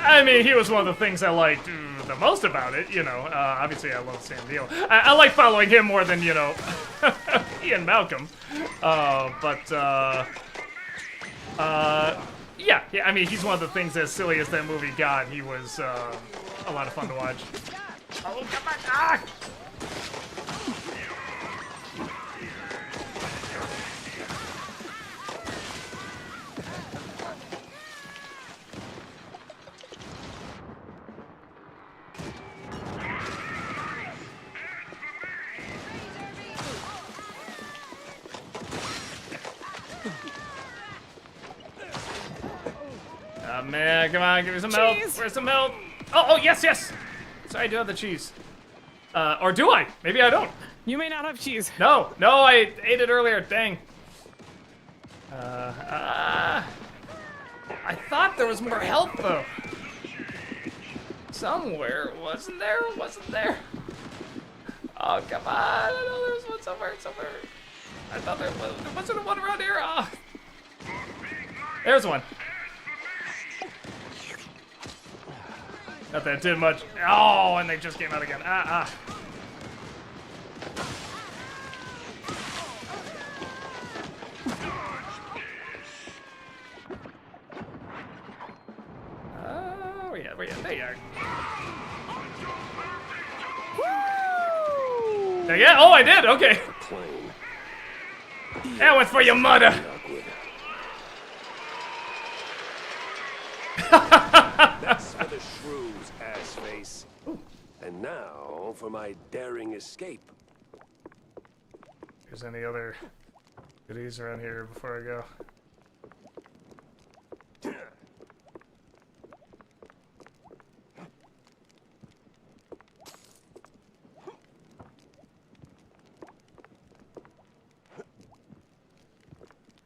I mean, he was one of the things I liked the most about it, you know. Obviously, I love Sam Neill. I like following him more than, you know, Ian Malcolm. Yeah, I mean, he's one of the things, as silly as that movie got, he was a lot of fun to watch. Oh, come back! Ah! Oh, man, come on, give me some milk. Where's some milk? Oh, yes, yes! Sorry, I do have the cheese. Or do I? Maybe I don't. You may not have cheese. No, I ate it earlier, dang. I thought there was more health, though. Somewhere, wasn't there? Oh, come on, I know there was one somewhere. I thought there wasn't one around here. Oh. There's one. Not that it did much. Oh, and they just came out again. Where you at? There you are. Woo! Yeah, oh, I did, okay. That one's for your mother. That's for the shrews, ass face. And now for my daring escape. There's any other goodies around here before I go?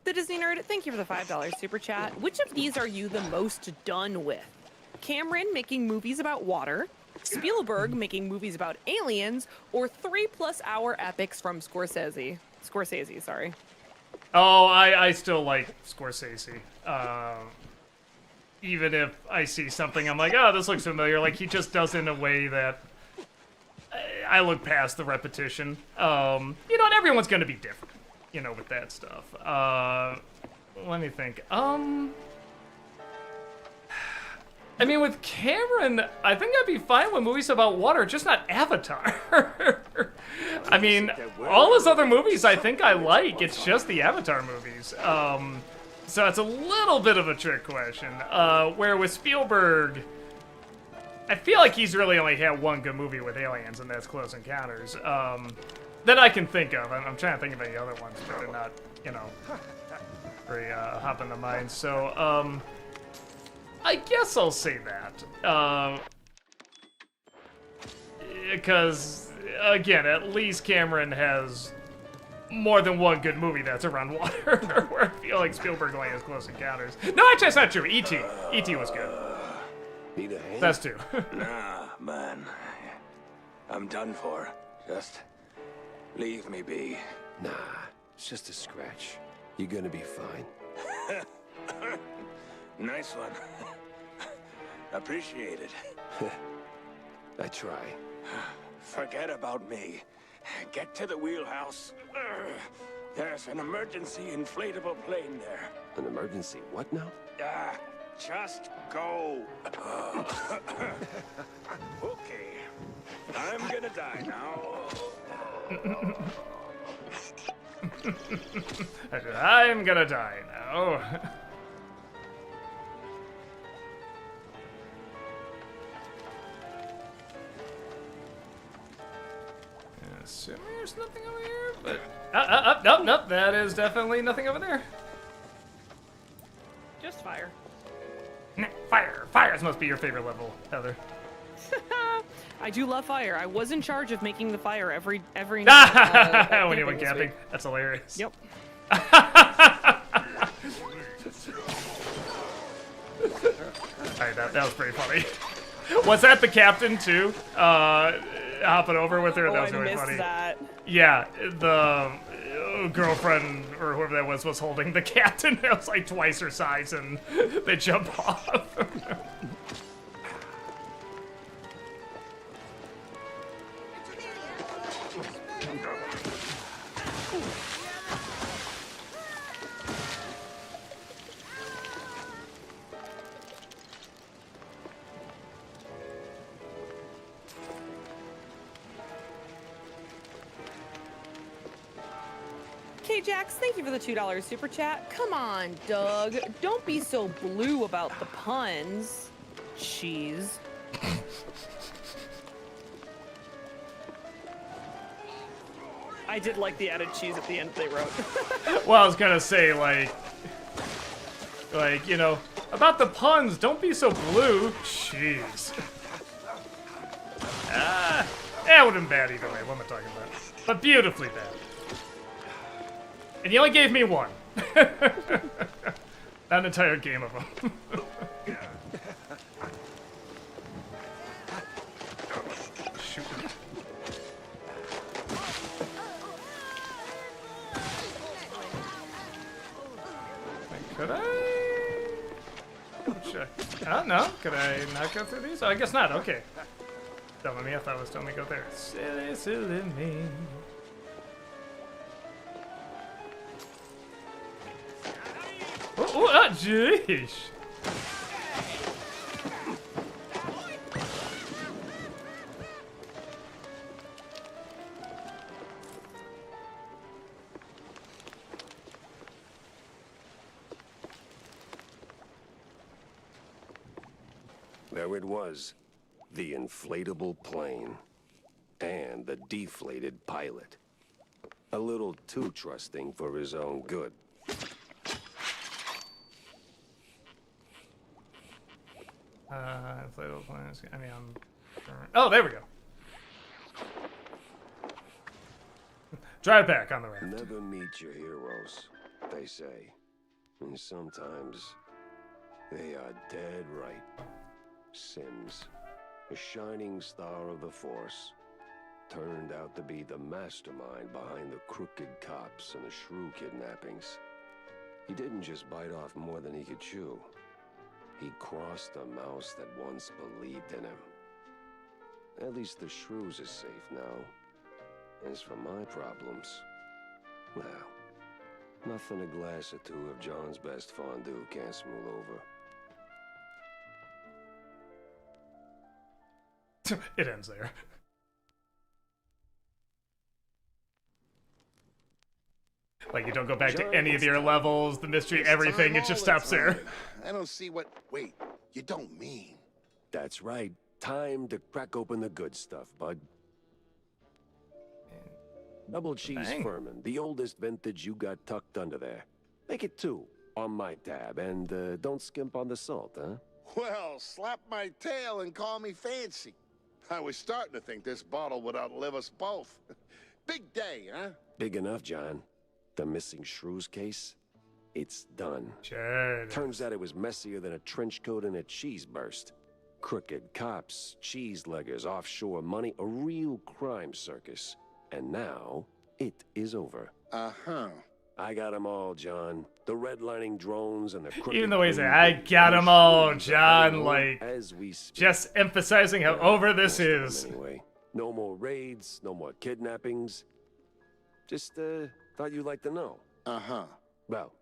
The Disney Nerd, thank you for the $5 super chat. Which of these are you the most done with? Cameron making movies about water, Spielberg making movies about aliens, or 3+ hour epics from Scorsese? Scorsese, sorry. Oh, I still like Scorsese. Even if I see something, I'm like, oh, this looks familiar. Like, he just does it in a way that I look past the repetition. You know, and everyone's gonna be different, you know, with that stuff. Let me think. I mean, with Cameron, I think I'd be fine with movies about water, just not Avatar. I mean, all his other movies I think I like, it's just the Avatar movies. So it's a little bit of a trick question. Where with Spielberg, I feel like he's really only had one good movie with aliens, and that's Close Encounters. That I can think of. I'm trying to think of any other ones, but they're not, you know, very hop in the mind. So, I guess I'll say that. Because, again, at least Cameron has more than one good movie that's around water, where I feel like Spielberg only has Close Encounters. No, actually, that's not true. E.T. E.T. was good. Need a hand? That's two. Nah, man. I'm done for. Just leave me be. Nah, it's just a scratch. You're gonna be fine. Nice one. Appreciate it. I try. Forget about me. Get to the wheelhouse. There's an emergency inflatable plane there. An emergency what now? Just go. Okay. I'm gonna die now. I'm gonna die now. Assuming there's nothing over here, but nope, that is definitely nothing over there. Just fire. Fires must be your favorite level, Heather. I do love fire. I was in charge of making the fire every when you went camping. That's hilarious. Yep. behind that. That was pretty funny. Was that the captain too? Hopping over with her. Oh, that was I really missed funny. that. Yeah, the girlfriend or whoever that was holding the captain. That was like twice her size, and they jump off. K-Jax, thank you for the $2 super chat. Come on, Doug. Don't be so blue about the puns. Cheese. I did like the added cheese at the end they wrote. Well, I was gonna say, like, you know, about the puns, don't be so blue. Jeez. It would've been bad either way, what am I talking about? But beautifully bad. And you only gave me one. Not an entire game of them. Shoot. Could I? Check. Oh, no. Could I not go through these? Oh, I guess not. Okay. Dumb of me. I thought it was telling me to go there. Silly, silly me. Oh, jeez. There it was. The inflatable plane. And the deflated pilot. A little too trusting for his own good. Inflatable planes. I mean, oh, there we go. Drive back on the raft. Never meet your heroes, they say. And sometimes they are dead right. Sims, a shining star of the Force, turned out to be the mastermind behind the crooked cops and the shrew kidnappings. He didn't just bite off more than he could chew. He crossed a mouse that once believed in him. At least the shrews are safe now. As for my problems, well, nothing a glass or two of John's best fondue can't smooth over. It ends there. Like, you don't go back to any of your levels, the mystery, everything, it just stops there. I don't see what... Wait, you don't mean... That's right. Time to crack open the good stuff, bud. Double cheese Furman, the oldest vintage you got tucked under there. Make it 2 on my tab, and don't skimp on the salt, huh? Well, slap my tail and call me fancy. I was starting to think this bottle would outlive us both. Big day, huh? Big enough, John. The missing shrews case? It's done. Sure. Turns out it was messier than a trench coat in a cheese burst. Crooked cops, cheese leggers, offshore money, a real crime circus. And now, it is over. Uh-huh. I got them all, John. The redlining drones and the crooked... Even the way he said, I got them all, John, like, as we speak. just emphasizing how over this is. Anyway, no more raids, no more kidnappings. Just, thought you'd like to know. Uh-huh. Well,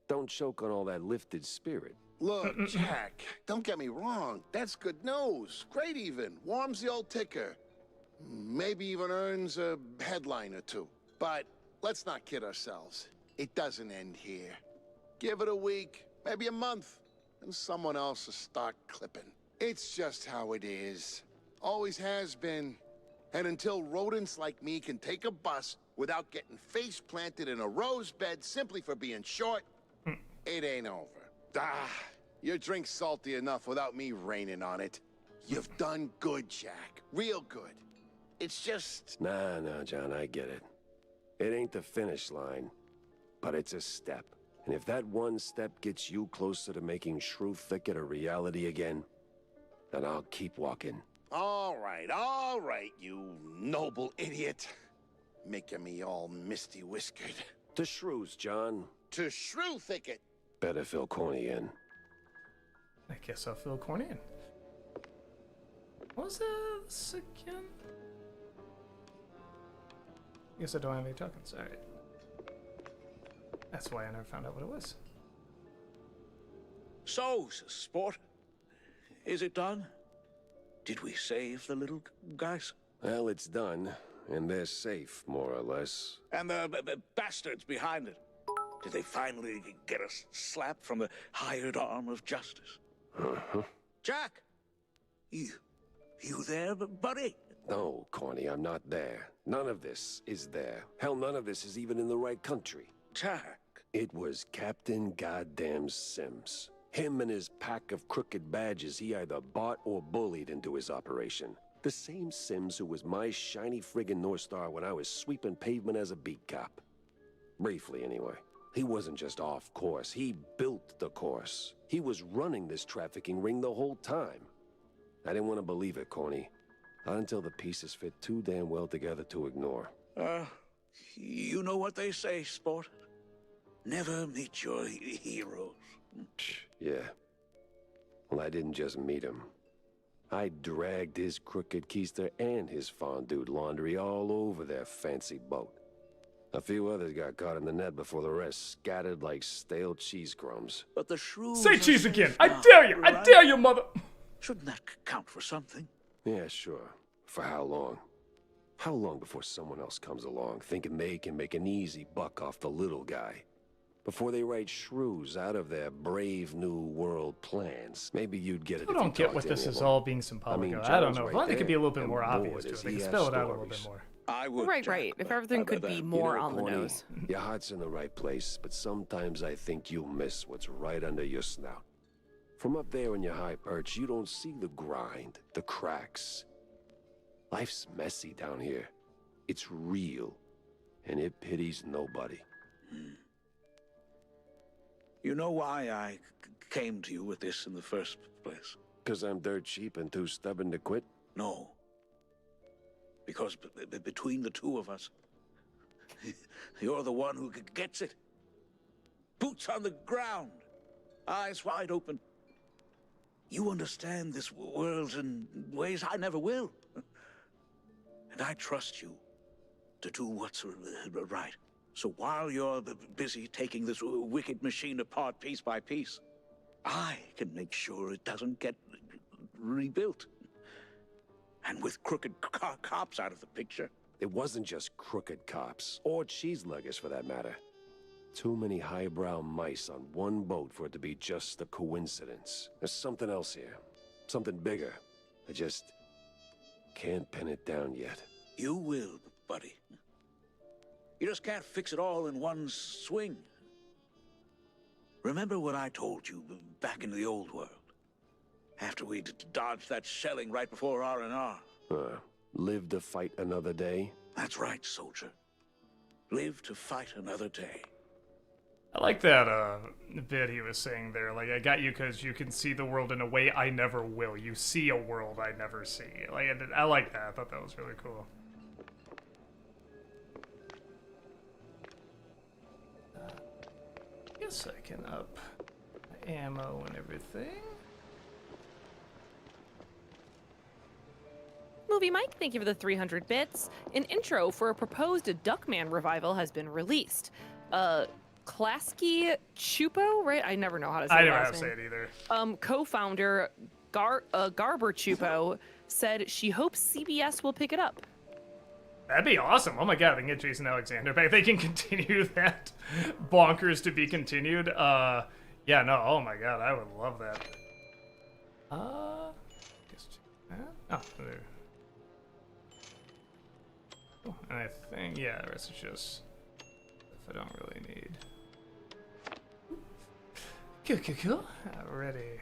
don't choke on all that lifted spirit. Look, Jack, don't get me wrong. That's good news. Great even. Warms the old ticker. Maybe even earns a headline or 2. But let's not kid ourselves. It doesn't end here. Give it a week, maybe a month, and someone else will start clipping. It's just how it is. Always has been. And until rodents like me can take a bus without getting face planted in a rose bed simply for being short, it ain't over. Ah, your drink's salty enough without me raining on it. You've done good, Jack. Real good. It's just... Nah, John, I get it. It ain't the finish line, but it's a step. And if that one step gets you closer to making Shrew Thicket a reality again, then I'll keep walking. All right, you noble idiot. Making me all misty-whiskered. To Shrews, John. To Shrew Thicket. Better fill Corny in. I guess I'll fill Corny in. What was this again? I guess I don't have any tokens. Alright. That's why I never found out what it was. So, sport, is it done? Did we save the little guys? Well, it's done, and they're safe, more or less. And the bastards behind it? Did they finally get a slap from the hired arm of justice? Uh-huh. Jack! You there, buddy? No, Corny, I'm not there. None of this is there. Hell, none of this is even in the right country. Jack! It was Captain Goddamn Sims. Him and his pack of crooked badges he either bought or bullied into his operation. The same Sims who was my shiny friggin' North Star when I was sweeping pavement as a beat cop. Briefly, anyway. He wasn't just off course, he built the course. He was running this trafficking ring the whole time. I didn't want to believe it, Corny. Not until the pieces fit too damn well together to ignore. You know what they say, sport? Never meet your heroes. Yeah. Well, I didn't just meet him. I dragged his crooked keister and his fondue laundry all over their fancy boat. A few others got caught in the net before the rest scattered like stale cheese crumbs. But the shrews... Say cheese again! I dare you! I dare you, mother! Shouldn't that count for something? Yeah, sure. For how long? How long before someone else comes along, thinking they can make an easy buck off the little guy? Before they write shrews out of their brave new world plans. Maybe you'd get it. I don't get what this is all being symbolic of. I don't know. If only it could be a little bit more obvious to it. They could spell it out a little bit more. I would. Right. If everything could be more on the Corny, nose. Your heart's in the right place, but sometimes I think you miss what's right under your snout. From up there in your high perch, you don't see the grind, the cracks. Life's messy down here. It's real, and it pities nobody. You know why I came to you with this in the first place? 'Cause I'm dirt cheap and too stubborn to quit? No. Because between the two of us, you're the one who gets it. Boots on the ground, eyes wide open. You understand this world in ways I never will. And I trust you to do what's right. So while you're busy taking this wicked machine apart piece by piece, I can make sure it doesn't get rebuilt. And with crooked cops out of the picture. It wasn't just crooked cops, or cheeseluggers for that matter. Too many highbrow mice on one boat for it to be just a coincidence. There's something else here. Something bigger. I just can't pin it down yet. You will, buddy. You just can't fix it all in one swing. Remember what I told you back in the old world? After we dodged that shelling right before R&R. Live to fight another day? That's right, soldier. Live to fight another day. I like that bit he was saying there. Like, I got you because you can see the world in a way I never will. You see a world I never see. Like, I like that. I thought that was really cool. Guess I can up my ammo and everything. Movie Mike, thank you for the 300 bits. An intro for a proposed Duckman revival has been released. Klasky Chupo, right? I never know how to say it. I never know how to say it either. Co-founder Garber Chupo said she hopes CBS will pick it up. That'd be awesome. Oh my god, they can get Jason Alexander back. They can continue that bonkers to be continued. Yeah, no, oh my god, I would love that. Just check that. Oh, there. And I think, yeah, the rest is just stuff I don't really need. Cool. Alrighty.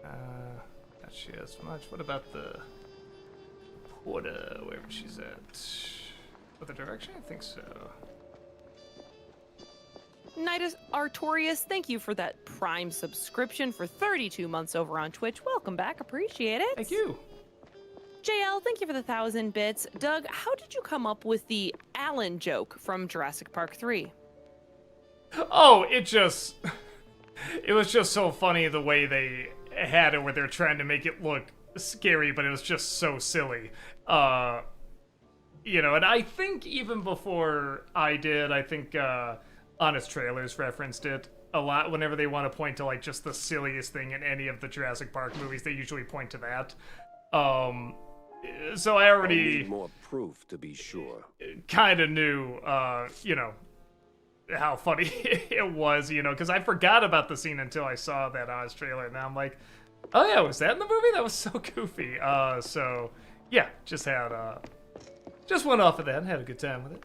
Not she has much. What about the Porta, wherever she's at? With the direction? I think so. Nidus Artorius, thank you for that Prime subscription for 32 months over on Twitch. Welcome back. Appreciate it. Thank you. JL, thank you for the 1,000 bits. Doug, how did you come up with the Alan joke from Jurassic Park 3? Oh, it was just so funny the way they had it where they're trying to make it look scary, but it was just so silly. You know, and I think even before I did, I think Honest Trailers referenced it a lot whenever they want to point to like just the silliest thing in any of the Jurassic Park movies. They usually point to that. So I already need more proof to be sure. Kind of knew, you know, how funny it was, you know, because I forgot about the scene until I saw that Oz trailer, and now I'm like, oh yeah, was that in the movie? That was so goofy. So yeah, just went off of that and had a good time with it.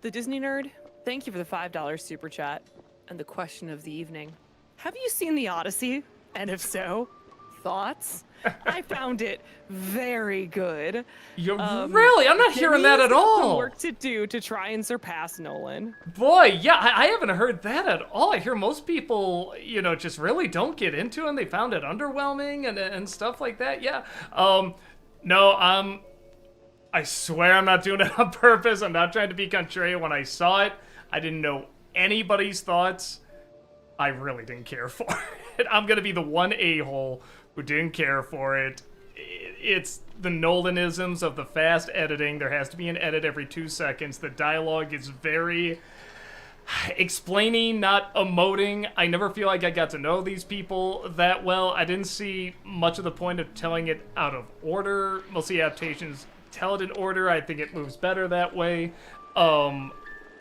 The Disney Nerd, thank you for the $5 super chat. And the question of the evening, have you seen The Odyssey? And if so, thoughts? I found it very good. Really? I'm not hearing that at all. Some work to do to try and surpass Nolan. Boy, yeah, I haven't heard that at all. I hear most people, you know, just really don't get into it, and they found it underwhelming and stuff like that. Yeah. No, I swear I'm not doing it on purpose. I'm not trying to be contrarian. When I saw it, I didn't know anybody's thoughts. I really didn't care for it. I'm gonna be the one a-hole who didn't care for it. It's the Nolanisms of the fast editing. There has to be an edit every 2 seconds. The dialogue is very explaining, not emoting. I never feel like I got to know these people that well. I didn't see much of the point of telling it out of order. Most of the adaptations tell it in order. I think it moves better that way.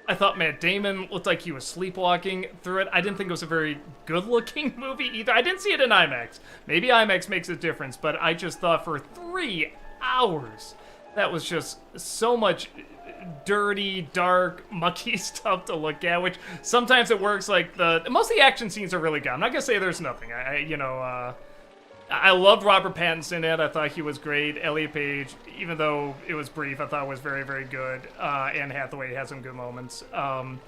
I thought Matt Damon looked like he was sleepwalking through it. I didn't think it was a very good-looking movie either. I didn't see it in IMAX. Maybe IMAX makes a difference, but I just thought for 3 hours, that was just so much dirty, dark, mucky stuff to look at, which sometimes it works. Like, most of the action scenes are really good. I'm not gonna say there's nothing. I loved Robert Pattinson in it. I thought he was great. Elliot Page, even though it was brief, I thought was very, very good. Anne Hathaway had some good moments. But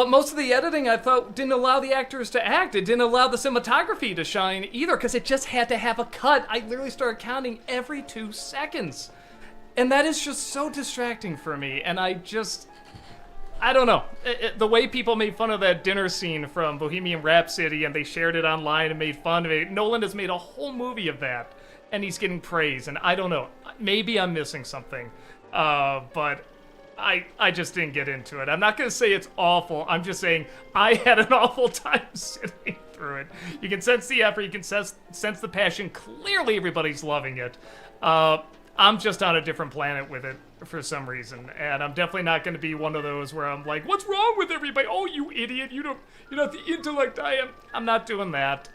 most of the editing, I thought, didn't allow the actors to act. It didn't allow the cinematography to shine either, because it just had to have a cut. I literally started counting every 2 seconds. And that is just so distracting for me. And I don't know. The way people made fun of that dinner scene from Bohemian Rhapsody and they shared it online and made fun of it. Nolan has made a whole movie of that and he's getting praise. And I don't know. Maybe I'm missing something. But I just didn't get into it. I'm not going to say it's awful. I'm just saying I had an awful time sitting through it. You can sense the effort. You can sense the passion. Clearly everybody's loving it. I'm just on a different planet with it for some reason, and I'm definitely not going to be one of those where I'm like, what's wrong with everybody? Oh, you idiot, you're not the intellect I am. I'm not doing that.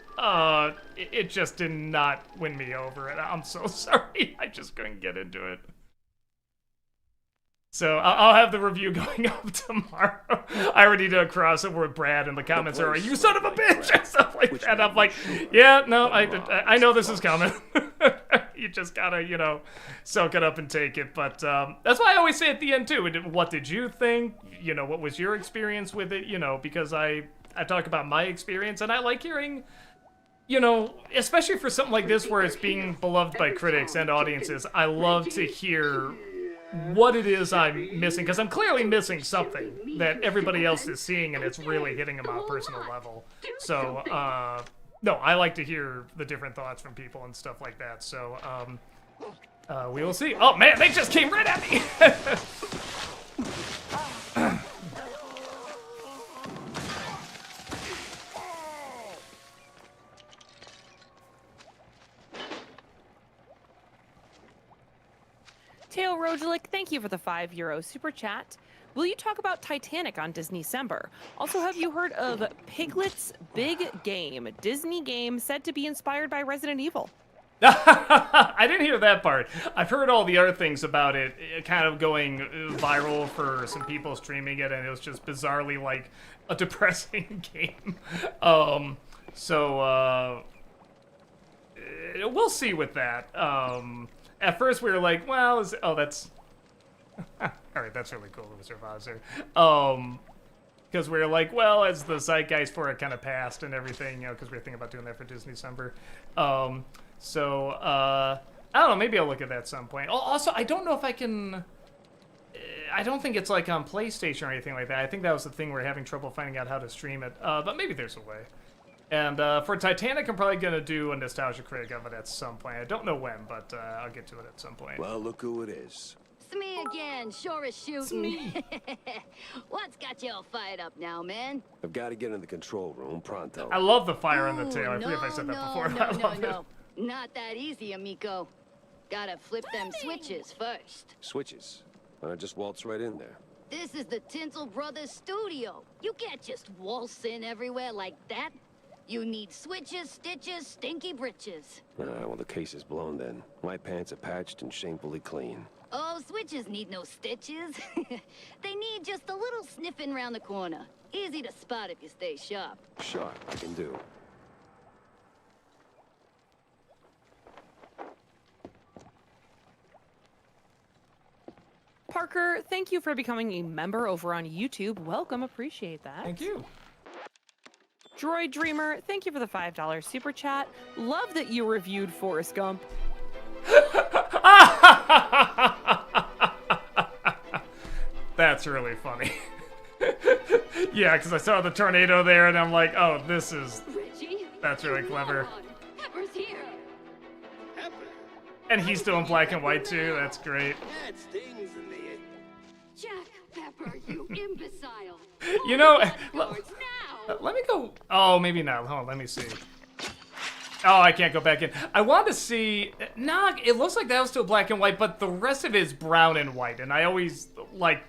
It just did not win me over, and I'm so sorry. I just couldn't get into it. So I'll have the review going up tomorrow. I already did a crossover with Brad, and the comments are like, you son of a bitch, and stuff like that. I'm like, yeah, no, I know this is coming. You just gotta, soak it up and take it. But that's why I always say at the end, too, what did you think? What was your experience with it? Because I talk about my experience, and I like hearing, especially for something like this where it's being beloved by critics and audiences, I love to hear what it is I'm missing, because I'm clearly missing something that everybody else is seeing, and it's really hitting them on a personal level. So, no, I like to hear the different thoughts from people and stuff like that. So, we will see. Oh, man, they just came right at me! Teo Rojalik, thank you for the €5 super chat. Will you talk about Titanic on Disney-cember? Also, have you heard of Piglet's Big Game, Disney game said to be inspired by Resident Evil? I didn't hear that part. I've heard all the other things about it kind of going viral for some people streaming it, and it was just bizarrely like a depressing game. So we'll see with that. At first we were like, well, that's All right, that's really cool, Mr. Foster. Because we were like, well, as the zeitgeist for it kind of passed and everything, you know, because we were thinking about doing that for Disney December. I don't know, maybe I'll look at that at some point. Also, I don't know if I can... I don't think it's like on PlayStation or anything like that. I think that was the thing we're having trouble finding out how to stream it. But maybe there's a way. And for Titanic, I'm probably going to do a Nostalgia Critic of it at some point. I don't know when, but I'll get to it at some point. Well, look who it is. It's me again, sure as shooting. It's me. What's got you all fired up now, man? I've got to get in the control room pronto. I love the fire on the tail. I Ooh, forget if I said that before. No, I love it. Not that easy, amigo. Gotta flip them switches first. Switches. Why not just waltz right in there? This is the Tinsel Brothers studio. You can't just waltz in everywhere like that. You need switches, stitches, stinky britches. Well, the case is blown then. My pants are patched and shamefully clean. Oh, switches need no stitches. They need just a little sniffing round the corner. Easy to spot if you stay sharp. Sharp, I can do. Parker, thank you for becoming a member over on YouTube. Welcome, appreciate that. Thank you. Droid Dreamer, thank you for the $5 super chat. Love that you reviewed Forrest Gump. That's really funny. Yeah, because I saw the tornado there, and I'm like, oh, this is... Reggie? That's really clever. Pepper's here. Pepper. And he's still in black and white, too. That's great. That stings in the air. Jack Pepper, you imbecile. You know... Guards now. Let me go... Oh, maybe not. Hold on, let me see. Oh, I can't go back in. I want to see... Nah, it looks like that was still black and white, but the rest of it is brown and white. And I always, like...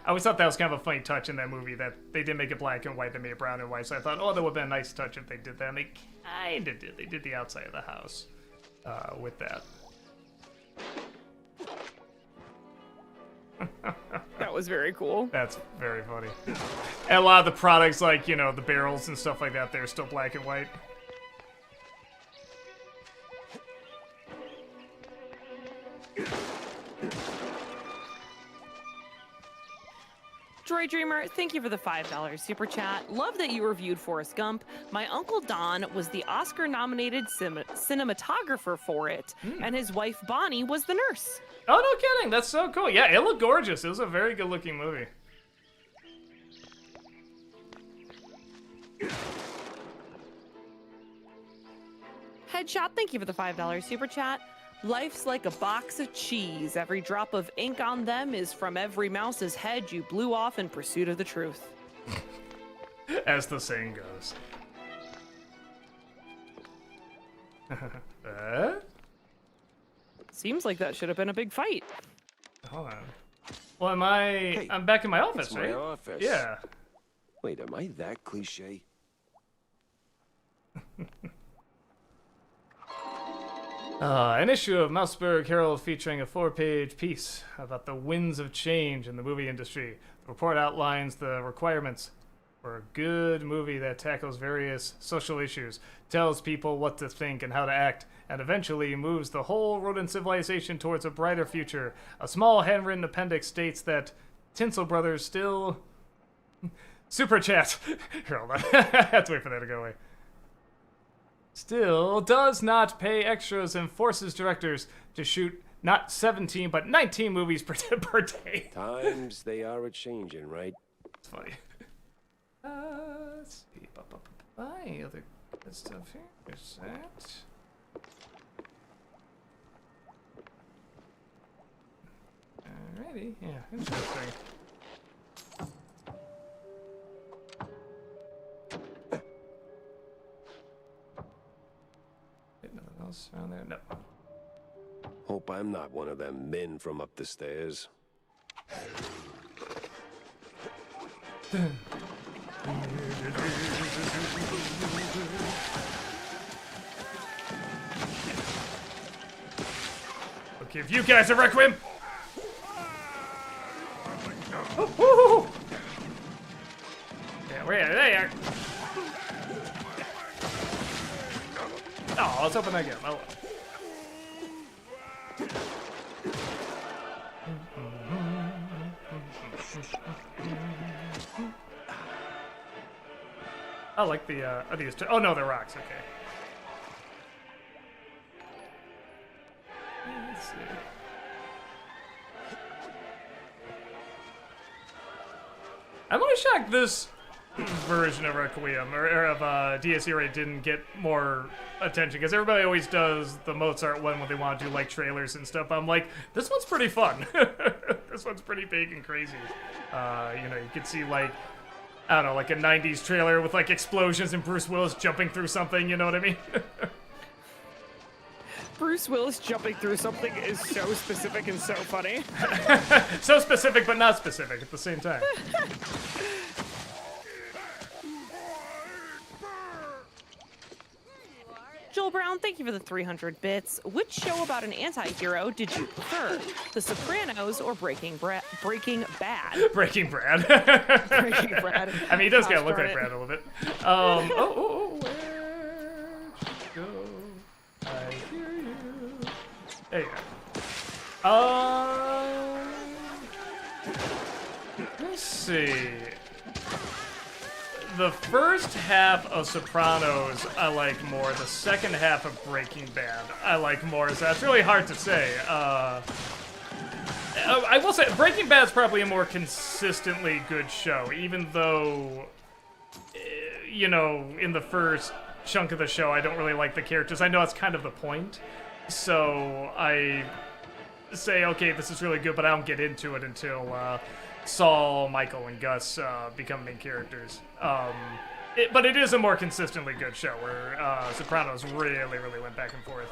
I always thought that was kind of a funny touch in that movie, that they didn't make it black and white, they made it brown and white. So I thought, oh, that would have been a nice touch if they did that. And they kind of did. They did the outside of the house with that. That was very cool. That's very funny. And a lot of the products, like, you know, the barrels and stuff like that, they're still black and white. Droid Dreamer, thank you for the $5 super chat. Love that you reviewed Forrest Gump. My uncle Don was the Oscar-nominated cinematographer for it, and his wife Bonnie was the nurse. Oh, no kidding. That's so cool. Yeah, it looked gorgeous. It was a very good-looking movie. Headshot, thank you for the $5 super chat. Life's like a box of cheese. Every drop of ink on them is from every mouse's head you blew off in pursuit of the truth. As the saying goes. Seems like that should have been a big fight. Hold on. Well, am I... Hey, I'm back in my office, It's right? my office. Yeah. Wait, am I that cliche? An issue of Mouseburg Herald featuring a 4-page piece about the winds of change in the movie industry. The report outlines the requirements for a good movie that tackles various social issues, tells people what to think and how to act, and eventually moves the whole rodent civilization towards a brighter future. A small handwritten appendix states that Tinsel Brothers still... Super chat! Here, hold on. I have to wait for that to go away. Still does not pay extras and forces directors to shoot not 17 but 19 movies per day. Times they are a-changing, right? It's funny. Let's see. Any other good stuff here? There's that. Alrighty. Yeah, interesting. Nothing else around there? No. Hope I'm not one of them men from up the stairs. Okay, if you guys are Requiem. Oh, yeah, where are they? Oh, let's open that again. Oh, well. I like the, are these, oh no, they're rocks, okay. Let's see. I'm always shocked this version of Requiem, or of Dies Irae didn't get more attention, because everybody always does the Mozart one when they want to do, like, trailers and stuff. I'm like, this one's pretty fun. This one's pretty big and crazy. You know, you could see, like, I don't know, like a 90s trailer with, like, explosions and Bruce Willis jumping through something, you know what I mean? Bruce Willis jumping through something is so specific and so funny. So specific, but not specific at the same time. Joel Brown, thank you for the 300 bits. Which show about an anti-hero did you prefer? The Sopranos or Breaking Bad? Breaking Brad. Breaking Brad. I mean, he does kind of look like Brad a little bit. Where'd you go? I hear you. There you go. Let's see. The first half of Sopranos I like more. The second half of Breaking Bad I like more. So that's really hard to say. I will say Breaking Bad's probably a more consistently good show, even though, you know, in the first chunk of the show I don't really like the characters. I know that's kind of the point. So I say, okay, this is really good, but I don't get into it until Saul, Michael, and Gus become main characters. But it is a more consistently good show, where Sopranos really went back and forth.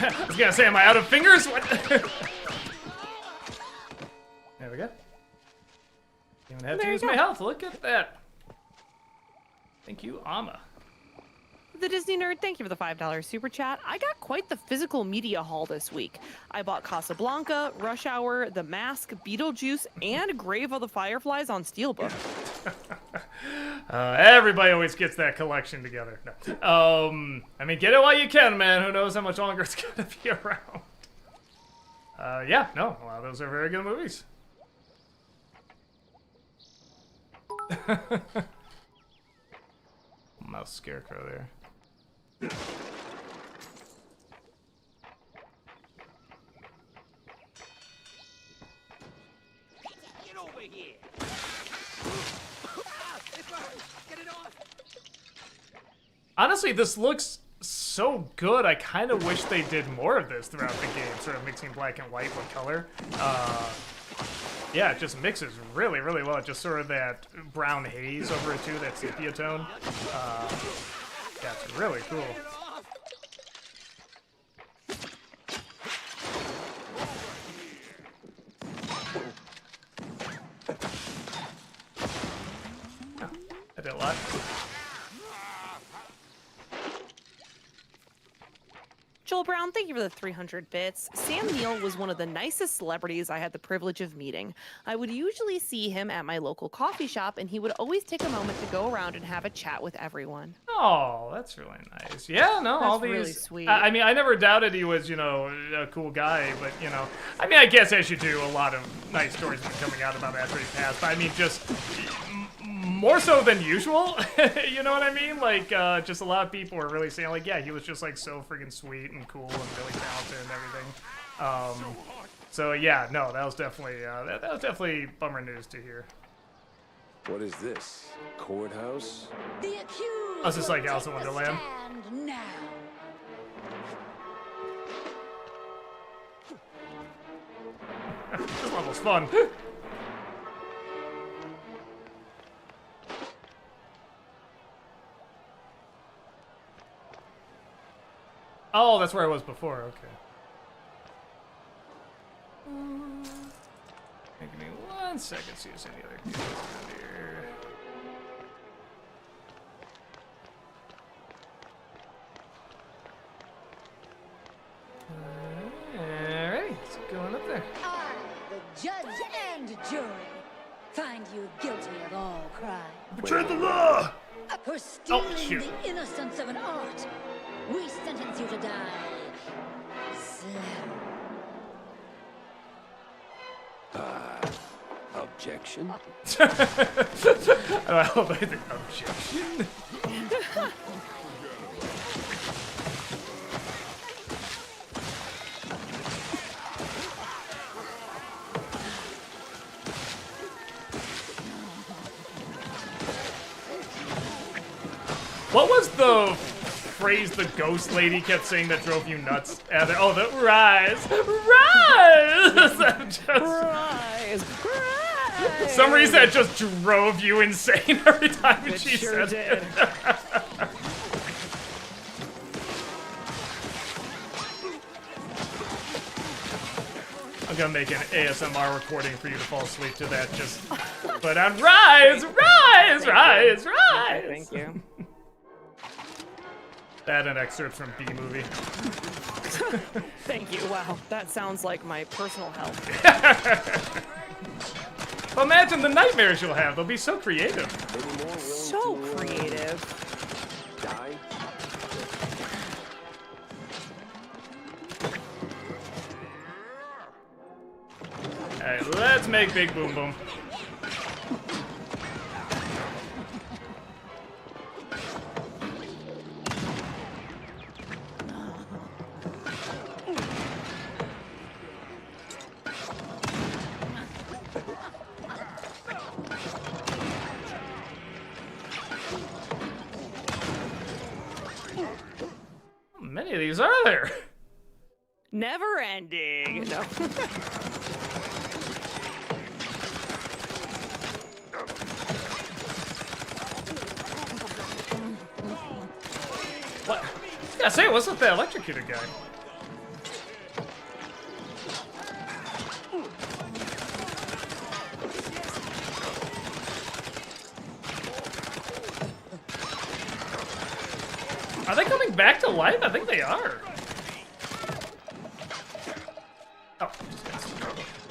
I was gonna say, am I out of fingers? What? There we go. Even have to use my health. Look at that. Thank you, Amma. The Disney Nerd, thank you for the $5 super chat. I got quite the physical media haul this week. I bought Casablanca, Rush Hour, The Mask, Beetlejuice, and Grave of the Fireflies on Steelbook. Everybody always gets that collection together. No. I mean, get it while you can, man. Who knows how much longer it's gonna be around. Yeah, no, a lot of those are very good movies. Mouse Scarecrow there. Get over here! Get it off! Honestly, this looks so good. I kind of wish they did more of this throughout the game, sort of mixing black and white with color. Yeah, it just mixes really well. Just sort of that brown haze over it too, that sepia tone. Yeah, it's really cool. Oh, I did a lot. Joel Brown, thank you for the 300 bits. Sam Neill was one of the nicest celebrities I had the privilege of meeting. I would usually see him at my local coffee shop, and he would always take a moment to go around and have a chat with everyone. Oh, that's really nice. Yeah, no, That's all these. really sweet. I mean, I never doubted he was, you know, a cool guy, but, you know, I mean, I guess as you do, a lot of nice stories have been coming out about after he passed, but I mean, just more so than usual, you know what I mean? Like, just a lot of people were really saying, like, yeah, he was just, like, so freaking sweet and cool and really talented and everything. So, yeah, no, that was definitely, that was definitely bummer news to hear. What is this? Courthouse? The accused. That's just like will Alice in take the Wonderland. stand now. This level's fun. Oh, that's where I was before, okay. Give me 1 second, see if there's any other kids around here. Alright, let's go on up there. I, the judge and jury, find you guilty of all crime. Betrayed the law! For stealing shoot. the innocence of an art, we sentence you to die. Objection? I hope I think objection. What was the phrase the ghost lady kept saying that drove you nuts? Oh, the rise! Rise! Rise! For some reason, that just drove you insane every time she sure said it. did. I'm gonna make an ASMR recording for you to fall asleep to that. Just put on rise, rise, rise, rise. Thank you. That and excerpts from B movie. Thank you. Wow, that sounds like my personal health. Imagine the nightmares you'll have. They'll be so creative. So creative. Die? Alright, let's make Big Boom Boom. How many of these are there? Never ending. No. What? Yeah, say, what's with the electrocuted guy? Are they coming back to life? I think they are. Oh,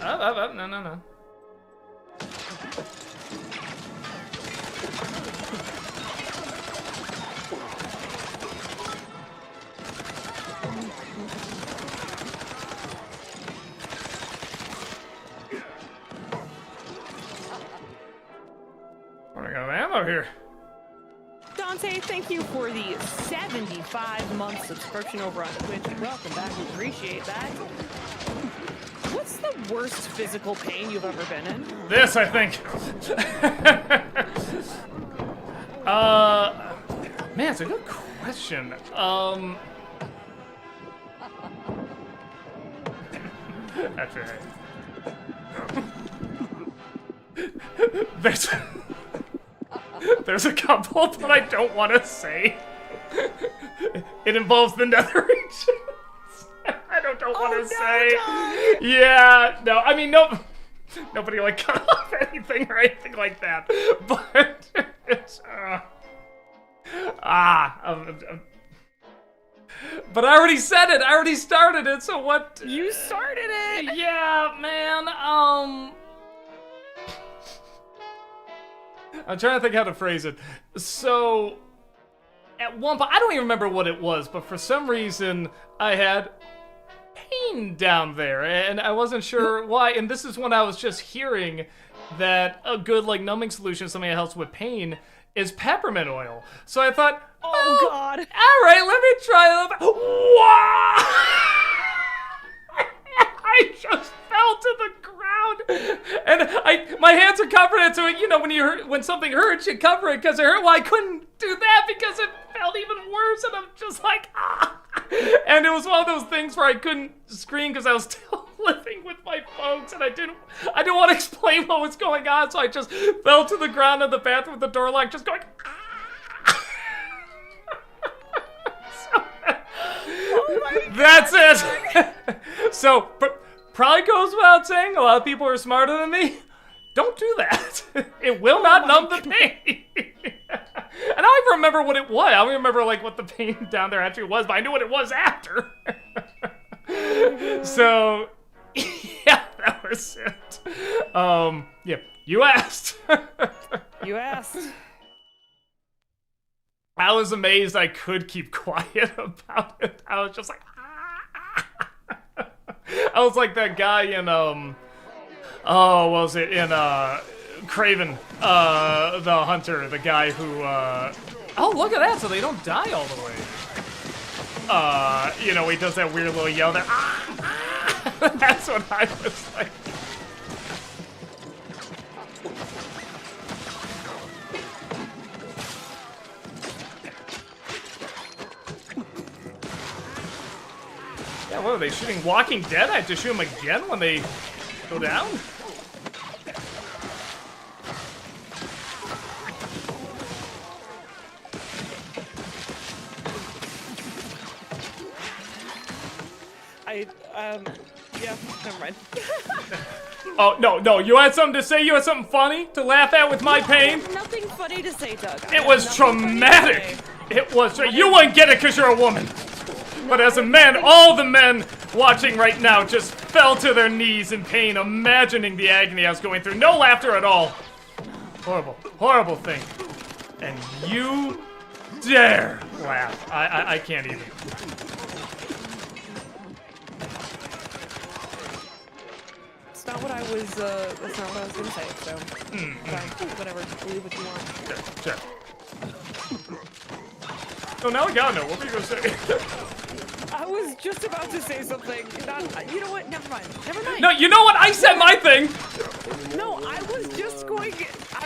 up, no. Running out of ammo here. Dante, thank you for the 75-month subscription over on Twitch. Welcome back. We appreciate that. What's the worst physical pain you've ever been in? This, I think. Man, it's a good question. That's right. There's a couple, but I don't want to say. It involves the nether regions. I don't want to say. Dante! Yeah, no, I mean, nobody like cut off anything or anything like that. But it's but I already said it. I already started it. So what? You started it. Yeah, man. I'm trying to think how to phrase it. So, at one point, I don't even remember what it was, but for some reason, I had pain down there, and I wasn't sure why. And this is when I was just hearing that a good, like, numbing solution, something that helps with pain, is peppermint oil. So I thought, oh God. All right, let me try it. Wow! I just fell to the ground, and my hands are covered it. So you know when something hurts, you cover it because it hurt. Well, I couldn't do that because it felt even worse, and I'm just like And it was one of those things where I couldn't scream because I was still living with my folks, and I didn't want to explain what was going on, so I just fell to the ground in the bathroom with the door locked, just going. That's it. So, probably goes without saying, a lot of people are smarter than me. Don't do that. It will not numb the pain. And I don't even remember what it was. I don't remember like what the pain down there actually was, but I knew what it was after. So, yeah, that was it. Yeah, you asked. You asked. I was amazed I could keep quiet about it. I was just like, I was like that guy in, what was it, in, Craven, the hunter, the guy who, oh, look at that, so they don't die all the way. You know, he does that weird little yell that, that's what I was like. Yeah, what are they shooting? Walking Dead? I have to shoot them again when they go down? Yeah, never mind. Oh, no, you had something to say? You had something funny to laugh at with my pain? Nothing funny to say, Doug. It was traumatic. It was. You wouldn't get it because you're a woman. But as a man, all the men watching right now just fell to their knees in pain, imagining the agony I was going through. No laughter at all. Horrible, horrible thing. And you dare laugh. I can't even. That's not what I was gonna say, so. Fine, whatever, believe what you want. Sure. So now I gotta know, what were you gonna say? I was just about to say something. You know what? Never mind. No, you know what? I said my thing. No, I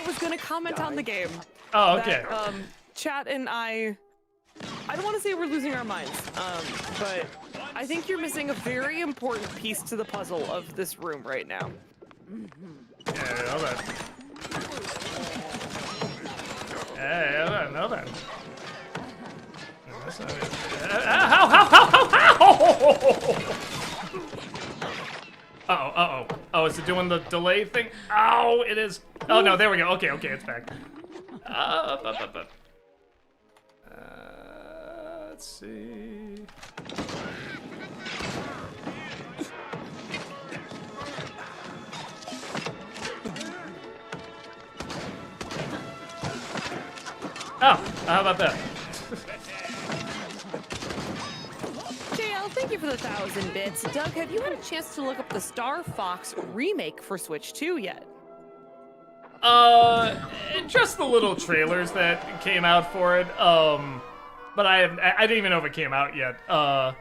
was gonna comment on the game. Oh, okay. That, chat and I don't want to say we're losing our minds, but I think you're missing a very important piece to the puzzle of this room right now. Yeah, I know that. Yeah, I know that. That's not it. Uh-oh. Oh, is it doing the delay thing? Ow, it is. Oh, no, there we go. Okay, it's back. Let's see. Oh, how about that? JL, thank you for the 1,000 bits. Doug, have you had a chance to look up the Star Fox remake for Switch 2 yet? Just the little trailers that came out for it. But I didn't even know if it came out yet. I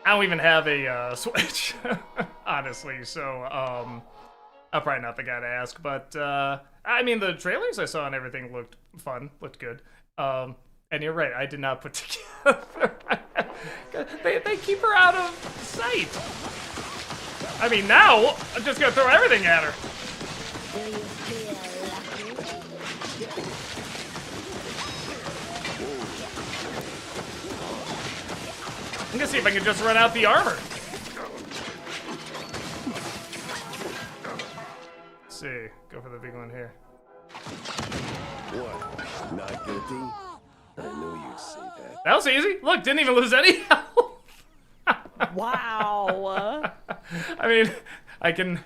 don't even have a Switch, honestly. So I'm probably not the guy to ask. But I mean, the trailers I saw and everything looked fun, looked good. And you're right, I did not put together. they keep her out of sight. I mean, now I'm just gonna throw everything at her. I'm gonna see if I can just run out the armor. Let's see, go for the big one here. What? Not guilty? I knew you'd say that. That was easy. Look, didn't even lose any health. Wow. I mean, I can.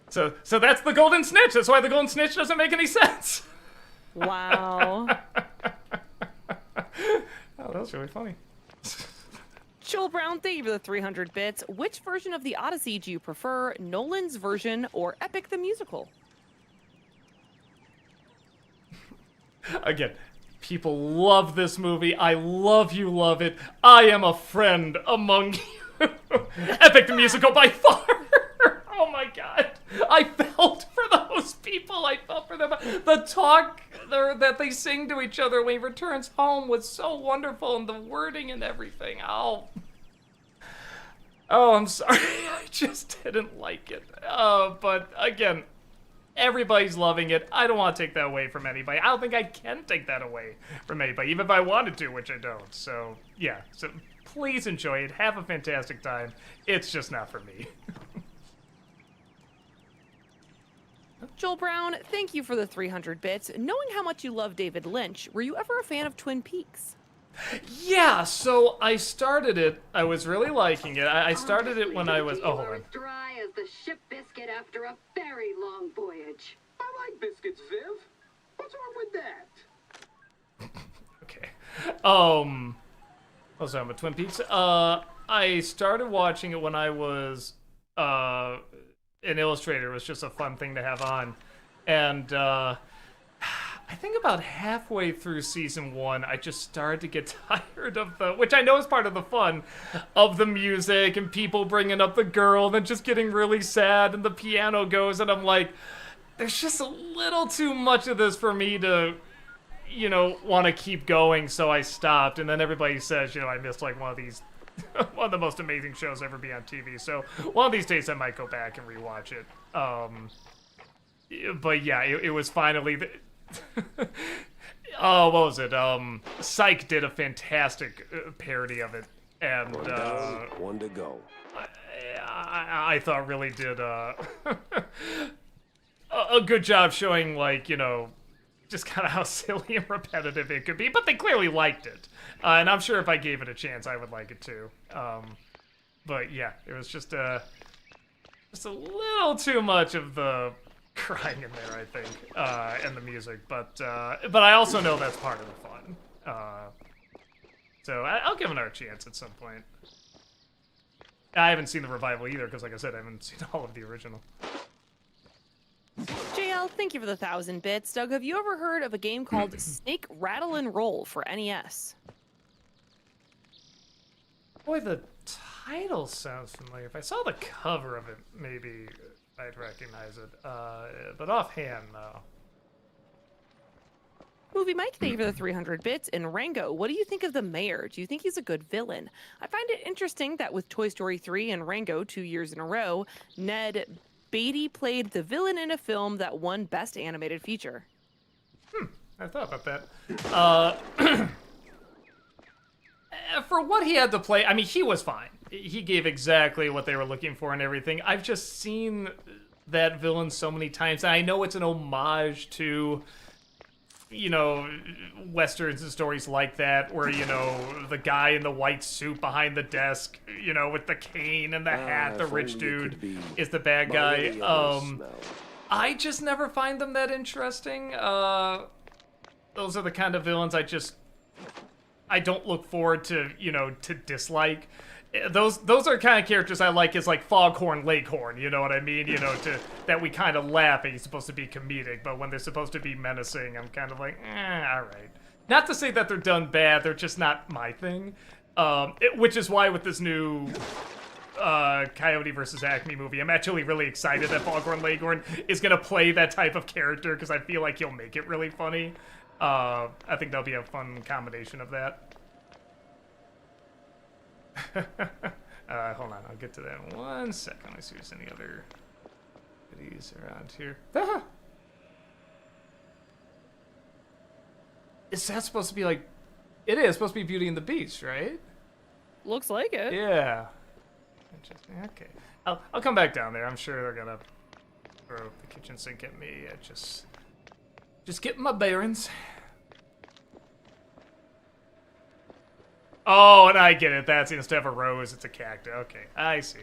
So that's the golden snitch. That's why the golden snitch doesn't make any sense. Wow. Oh, that was really funny. Chill Brown, thank you for the 300 bits. Which version of the Odyssey do you prefer, Nolan's version or Epic the Musical? Again, people love this movie. I love you, love it. I am a friend among you. Epic the Musical by far. Oh my god. I felt for those people. I felt for them. The talk that they sing to each other when he returns home was so wonderful, and the wording and everything. Oh, I'm sorry. I just didn't like it. But again, everybody's loving it. I don't want to take that away from anybody. I don't think I can take that away from anybody, even if I wanted to, which I don't. So, yeah. So, please enjoy it. Have a fantastic time. It's just not for me. Joel Brown, thank you for the 300 bits. Knowing how much you love David Lynch, were you ever a fan of Twin Peaks? Yeah, so I started it. I was really liking it. I started it when I was. Oh, hold on. Dry as the ship biscuit after a very long voyage. I like biscuits, Viv. What's wrong with that? Okay. What's wrong with Twin Peaks? I started watching it when I was an illustrator. It was just a fun thing to have on, and I think about halfway through season 1, I just started to get tired of which I know is part of the fun, of the music and people bringing up the girl and then just getting really sad and the piano goes and I'm like, there's just a little too much of this for me to, want to keep going, so I stopped. And then everybody says, I missed like one of these, one of the most amazing shows ever be on TV. So one of these days I might go back and rewatch it. But yeah, it was finally... Oh, what was it? Psych did a fantastic parody of it, and one to go. I thought really did a good job showing, like, just kind of how silly and repetitive it could be. But they clearly liked it, and I'm sure if I gave it a chance, I would like it too. But yeah, it was just a little too much of the crying in there, I think, and the music, but I also know that's part of the fun. So I'll give another chance at some point. I haven't seen the revival either, because like I said, I haven't seen all of the original. JL, thank you for the 1,000 bits. Doug, have you ever heard of a game called Snake Rattle and Roll for NES? Boy, the title sounds familiar. If I saw the cover of it, maybe I'd recognize it, but offhand, no. Movie Mike, thank you for the 300 bits. And Rango, what do you think of the mayor? Do you think he's a good villain? I find it interesting that with Toy Story 3 and Rango 2 years in a row, Ned Beatty played the villain in a film that won Best Animated Feature. I thought about that. For what he had to play, I mean, he was fine. He gave exactly what they were looking for and everything. I've just seen that villain so many times. And I know it's an homage to, westerns and stories like that, where, the guy in the white suit behind the desk, with the cane and the hat, the rich dude, is the bad guy. I just never find them that interesting. Those are the kind of villains I don't look forward to, to dislike. Those are kind of characters I like as like Foghorn Leghorn, you know what I mean? That we kind of laugh at. He's supposed to be comedic, but when they're supposed to be menacing, I'm kind of like, all right. Not to say that they're done bad, they're just not my thing. Which is why with this new Coyote versus Acme movie, I'm actually really excited that Foghorn Leghorn is going to play that type of character, because I feel like he'll make it really funny. I think that'll be a fun combination of that. Hold on, I'll get to that in 1 second. Let me see if there's any other goodies around here. Is that supposed to be like... It is supposed to be Beauty and the Beast, right? Looks like it. Yeah. Interesting, okay. I'll come back down there. I'm sure they're gonna throw the kitchen sink at me. Just getting my bearings. Oh, and I get it. That's instead of a rose, it's a cactus. Okay, I see.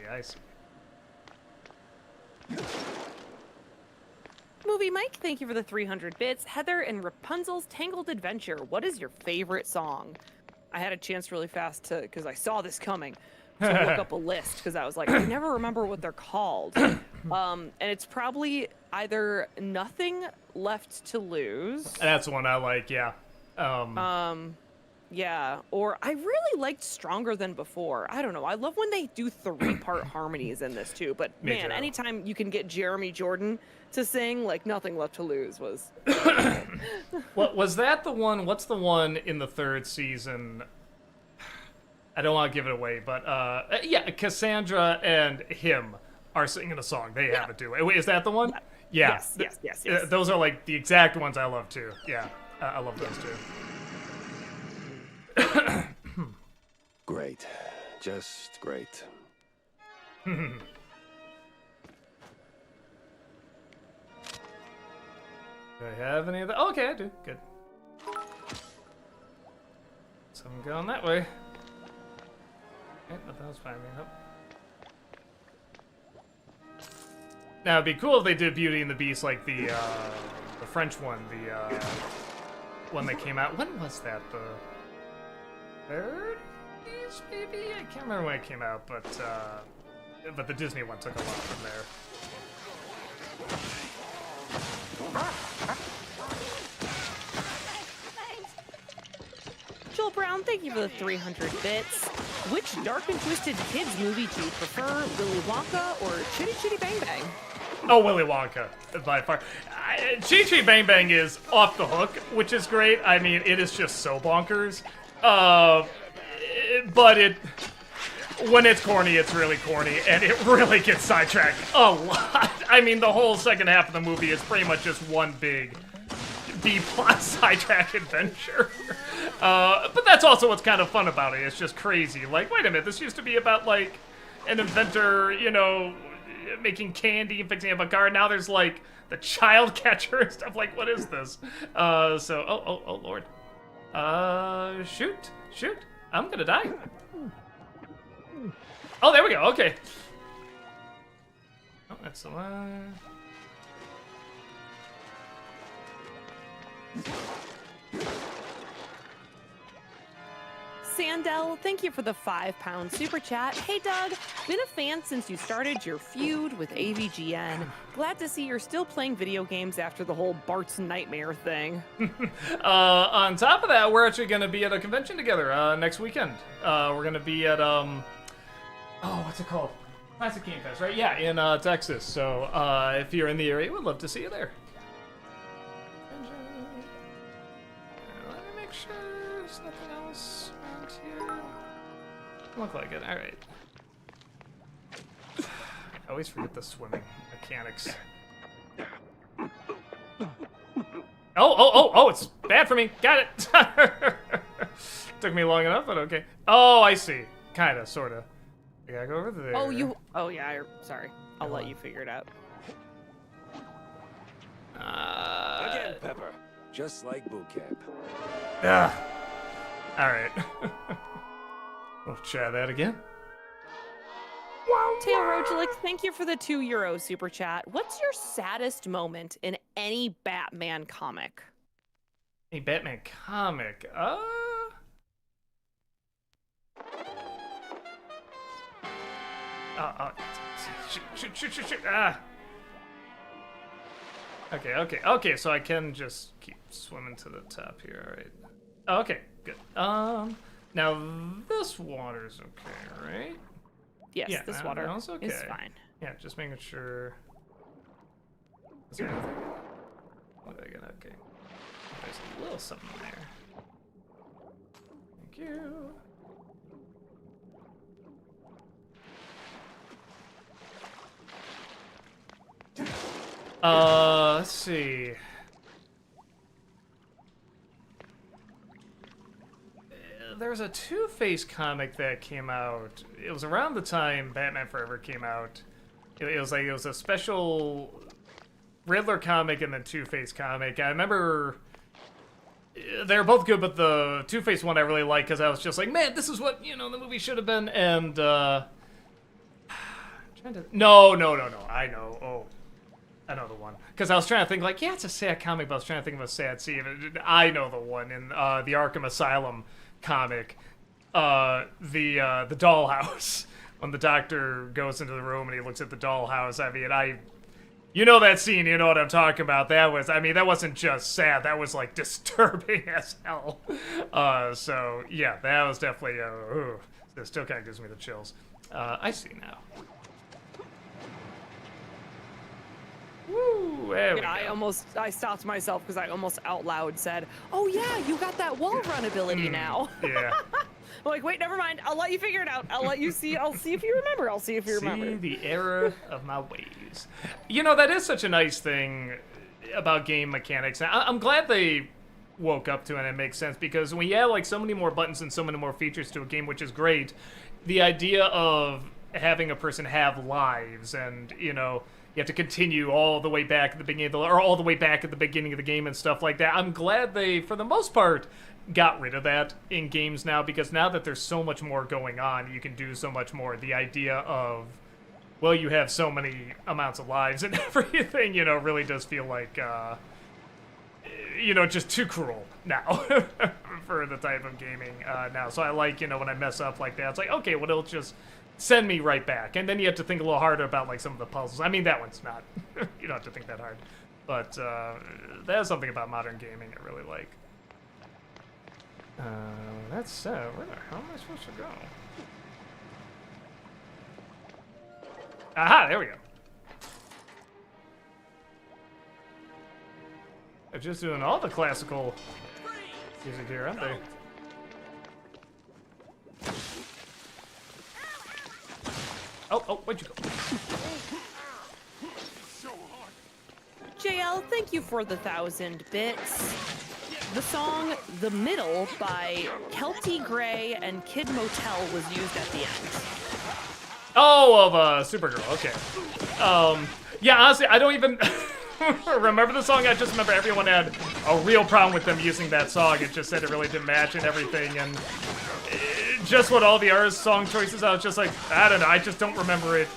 Movie Mike, thank you for the 300 bits. Heather and Rapunzel's Tangled Adventure. What is your favorite song? I had a chance really fast because I saw this coming, to look up a list, because I was like, I never remember what they're called. And it's probably either Nothing Left to Lose. That's one I like, yeah. Yeah, or I really liked Stronger Than Before. I don't know. I love when they do 3-part harmonies in this too. But man, anytime you can get Jeremy Jordan to sing, like Nothing Left to Lose was. What was that the one? What's the one in the 3rd season? I don't want to give it away, but yeah, Cassandra and him are singing a song. They have it too. Is that the one? Yeah. Yes. Those are like the exact ones I love too. Yeah, I love those too. Great. Just great. Do I have any of that? Oh, okay, I do. Good. So I'm going that way. Okay, nothing else behind me. Nope. Now it'd be cool if they did Beauty and the Beast like the French one, the one that came out. When was that? The 30s, maybe? I can't remember when it came out, but the Disney one took a lot from there. Joel Brown, thank you for the 300 bits. Which dark and twisted kids movie do you prefer, Willy Wonka or Chitty Chitty Bang Bang? Oh, Willy Wonka, by far. Chitty Chitty Bang Bang is off the hook, which is great. I mean, it is just so bonkers. But when it's corny, it's really corny, and it really gets sidetracked a lot. I mean, the whole second half of the movie is pretty much just one big B-plot sidetrack adventure. But that's also what's kind of fun about it. It's just crazy. Like, wait a minute, this used to be about, like, an inventor, you know, making candy and fixing up a car. Now there's, like, the child catcher and stuff. Like, what is this? Oh, Lord. Shoot. I'm gonna die. Oh, there we go. Okay. Oh, that's the one. Sandell, thank you for the £5 super chat. Hey Doug, been a fan since you started your feud with AVGN. Glad to see you're still playing video games after the whole Bart's Nightmare thing. On top of that, we're actually going to be at a convention together next weekend. We're going to be at, what's it called? Classic Game Fest, right? Yeah, in Texas. So if you're in the area, we'd love to see you there. Let me make sure there's nothing else around here. Look like it. All right. I always forget the swimming mechanics. Oh, it's bad for me. Got it. Took me long enough, but okay. Oh, I see. Kinda, sorta. I gotta go over there. Oh yeah, sorry. I'll let you figure it out. Again, Pepper. Just like boot camp. Alright. We'll try that again. Tail Rojalik, thank you for the €2 super chat. What's your saddest moment in any Batman comic? A Batman comic? Shoot. Okay, so I can just keep swimming to the top here, alright. Oh, okay, good. Now this water's okay, right? Yes, yeah, this water okay. is fine. Yeah, just making sure. Is there anything? What did I get? Okay. There's a little something there. Thank you. Let's see. There's a Two-Face comic that came out. It was around the time Batman Forever came out. It was a special Riddler comic and then Two-Face comic. I remember they were both good, but the Two-Face one I really liked because I was just like, man, this is what, the movie should have been. And no, I know. Oh, I know the one. Because I was trying to think, like, yeah, it's a sad comic, but I was trying to think of a sad scene. I know the one in the Arkham Asylum comic, the dollhouse, when the doctor goes into the room and he looks at the dollhouse. I mean, you know that scene, you know what I'm talking about. That wasn't just sad, that was like disturbing as hell. So yeah, that was definitely it still kind of gives me the chills. I see now. Woo, there we go. I stopped myself because I almost out loud said, oh yeah, you got that wall run ability now. Yeah. I'm like, wait, never mind. I'll let you figure it out. I'll see if you remember. See the error of my ways. That is such a nice thing about game mechanics. I'm glad they woke up to it and it makes sense, because when you add like so many more buttons and so many more features to a game, which is great, the idea of having a person have lives and, you have to continue all the way back at the beginning of the, or all the way back at the beginning of the game and stuff like that. I'm glad they, for the most part, got rid of that in games now, because now that there's so much more going on, you can do so much more. The idea of, well, you have so many amounts of lives and everything, you know, really does feel like, you know, just too cruel now for the type of gaming now. So I like, you know, when I mess up like that, it's like, okay, well, it'll just send me right back. And then you have to think a little harder about, like, some of the puzzles. I mean, that one's not. You don't have to think that hard. But there's something about modern gaming I really like. That's, where the hell am I supposed to go? Aha, there we go. They're just doing all the classical music here, aren't they? Oh, where'd you go? JL, thank you for the 1,000 bits. The song The Middle by Kelty Gray and Kid Motel was used at the end. Oh, of Supergirl, okay. Yeah, honestly, I don't even remember the song. I just remember everyone had a real problem with them using that song. It just said it really didn't match and everything, and just what all the artist song choices, I was just like, I don't know, I just don't remember it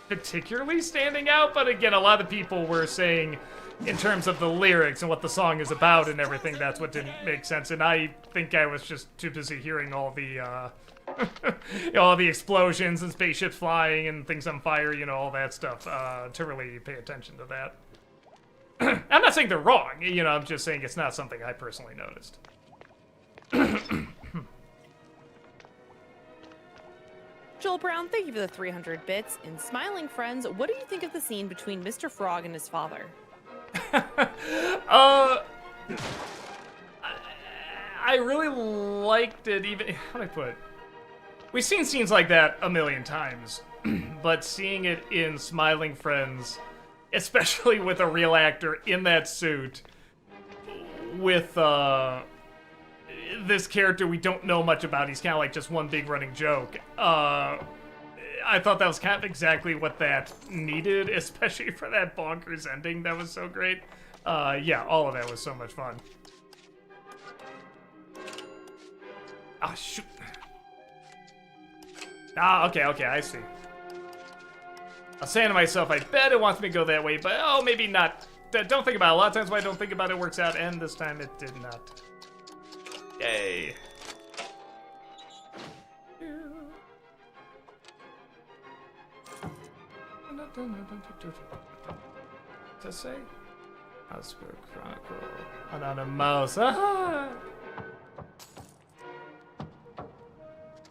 particularly standing out. But again, a lot of the people were saying, in terms of the lyrics and what the song is about and everything, that's what didn't make sense. And I think I was just too busy hearing all the all the explosions and spaceships flying and things on fire, you know, all that stuff, to really pay attention to that. I'm not saying they're wrong, you know, I'm just saying it's not something I personally noticed. Joel Brown, thank you for the 300 bits. In Smiling Friends, what do you think of the scene between Mr. Frog and his father? I really liked it, even, how do I put it? We've seen scenes like that a million times, but seeing it in Smiling Friends, especially with a real actor in that suit, with this character we don't know much about, he's kind of like just one big running joke, I thought that was kind of exactly what that needed, especially for that bonkers ending. That was so great. Yeah, all of that was so much fun. Ah, shoot. Ah, okay, I see. I was saying to myself, I bet it wants me to go that way, but oh, maybe not. Don't think about it. A lot of times when I don't think about it, it works out, and this time it did not. Yay. To say? Houseburg Chronicle. Anonymous. Ah!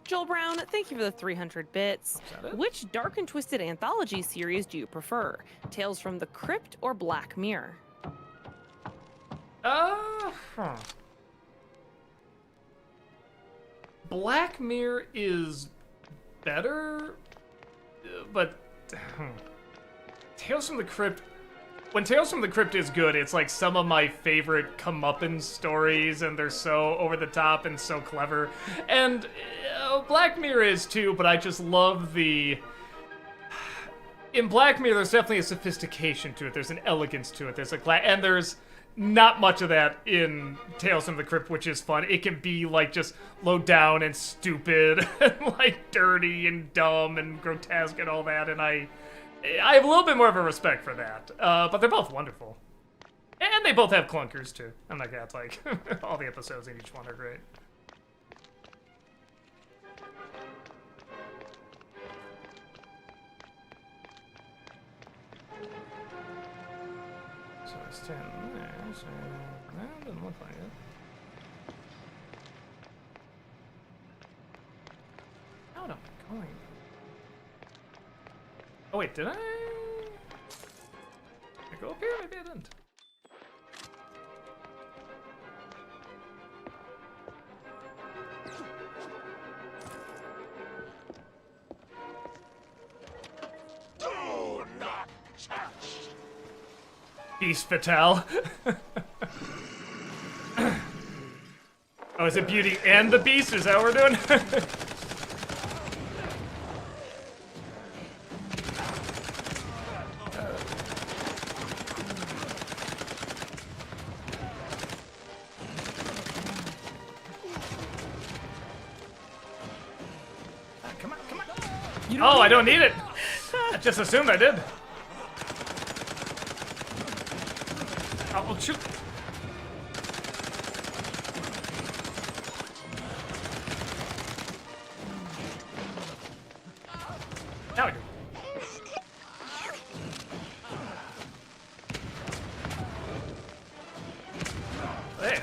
Joel Brown, thank you for the 300 bits. Which dark and twisted anthology series do you prefer? Tales from the Crypt or Black Mirror? Black Mirror is better, but Tales from the Crypt, when Tales from the Crypt is good, it's like some of my favorite comeuppance stories, and they're so over the top and so clever. And Black Mirror is too, but I just love the... In Black Mirror, there's definitely a sophistication to it. There's an elegance to it. There's a and there's not much of that in Tales from the Crypt, which is fun. It can be like just low down and stupid and like dirty and dumb and grotesque and all that, and I have a little bit more of a respect for that. But they're both wonderful. And they both have clunkers too. I'm not gonna act like all the episodes in each one are great. So it's 10 there, so that doesn't look like it. How am I going? Oh wait, did I go up here? Maybe I didn't. Do not touch. Beast Fatale. Oh, is it Beauty and the Beast? Is that what we're doing? Oh, I don't need it. I just assumed I did. Oh, shoot. Now we do. There.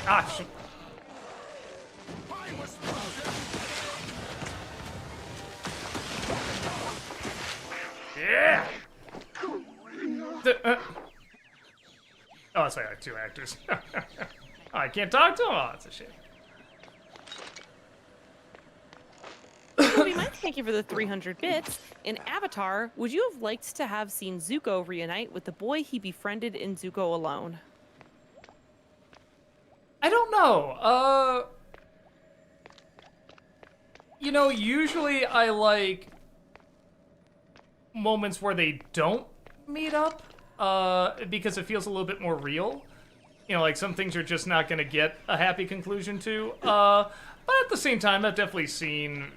Ah, shoot. Yeah! Oh, that's right, I have 2 actors. Oh, I can't talk to them? Oh, that's a shame. Movie Mike, thank you for the 300 bits. In Avatar, would you have liked to have seen Zuko reunite with the boy he befriended in Zuko Alone? I don't know. You know, usually I like moments where they don't meet up, because it feels a little bit more real. You know, like some things you're just not gonna get a happy conclusion to. But at the same time, I've definitely seen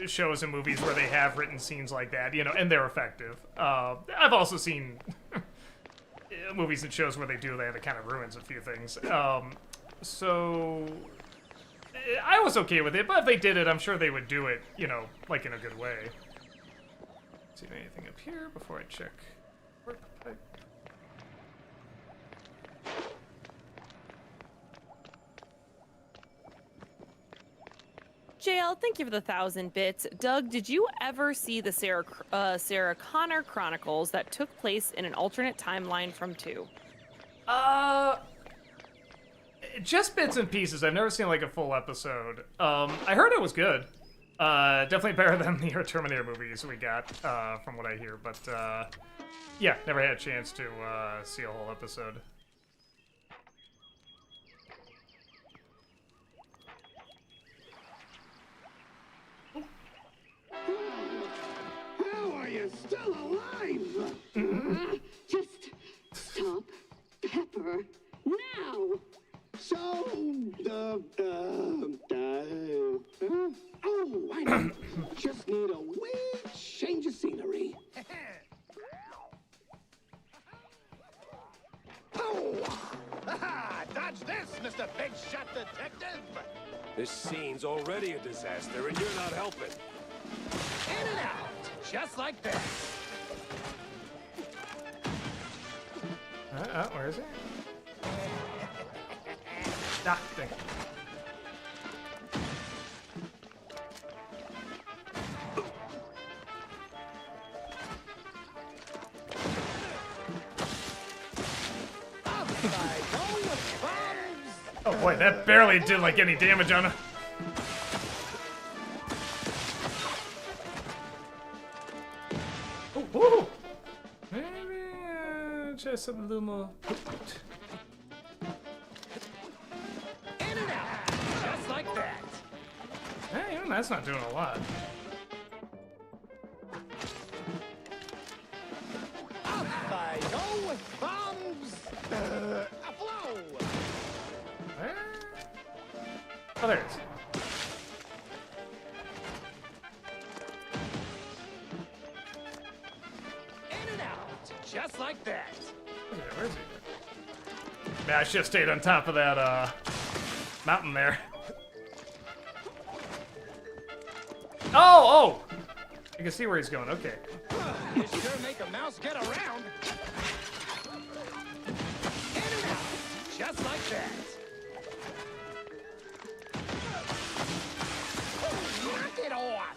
shows and movies where they have written scenes like that, you know, and they're effective. I've also seen movies and shows where they do that, it kind of ruins a few things. So I was okay with it, but if they did it, I'm sure they would do it, you know, like in a good way. See anything up here before I check? JL, thank you for the 1,000 bits. Doug, did you ever see the Sarah Connor Chronicles that took place in an alternate timeline from 2? Just bits and pieces. I've never seen like a full episode. I heard it was good. Definitely better than the Terminator movies we got, from what I hear. But yeah, never had a chance to see a whole episode. How are you still alive? Just stop, Pepper, now! So, oh, I know. Just need a wee change of scenery. Oh! Dodge this, Mr. Big Shot Detective! This scene's already a disaster, and you're not helping. In and out, just like that. Where is it? Ah, dang. Oh boy, that barely did like any damage on him. Oh, woo! Maybe try something a little more. In and out, just like that. Hey, even that's not doing a lot. Up I go, bombs, aflow. Oh, there it is. In and out, just like that. Where is he? Man, I should have stayed on top of that mountain there. Oh! I can see where he's going. Okay. You sure make a mouse get around. In and out, just like that. Knock it off!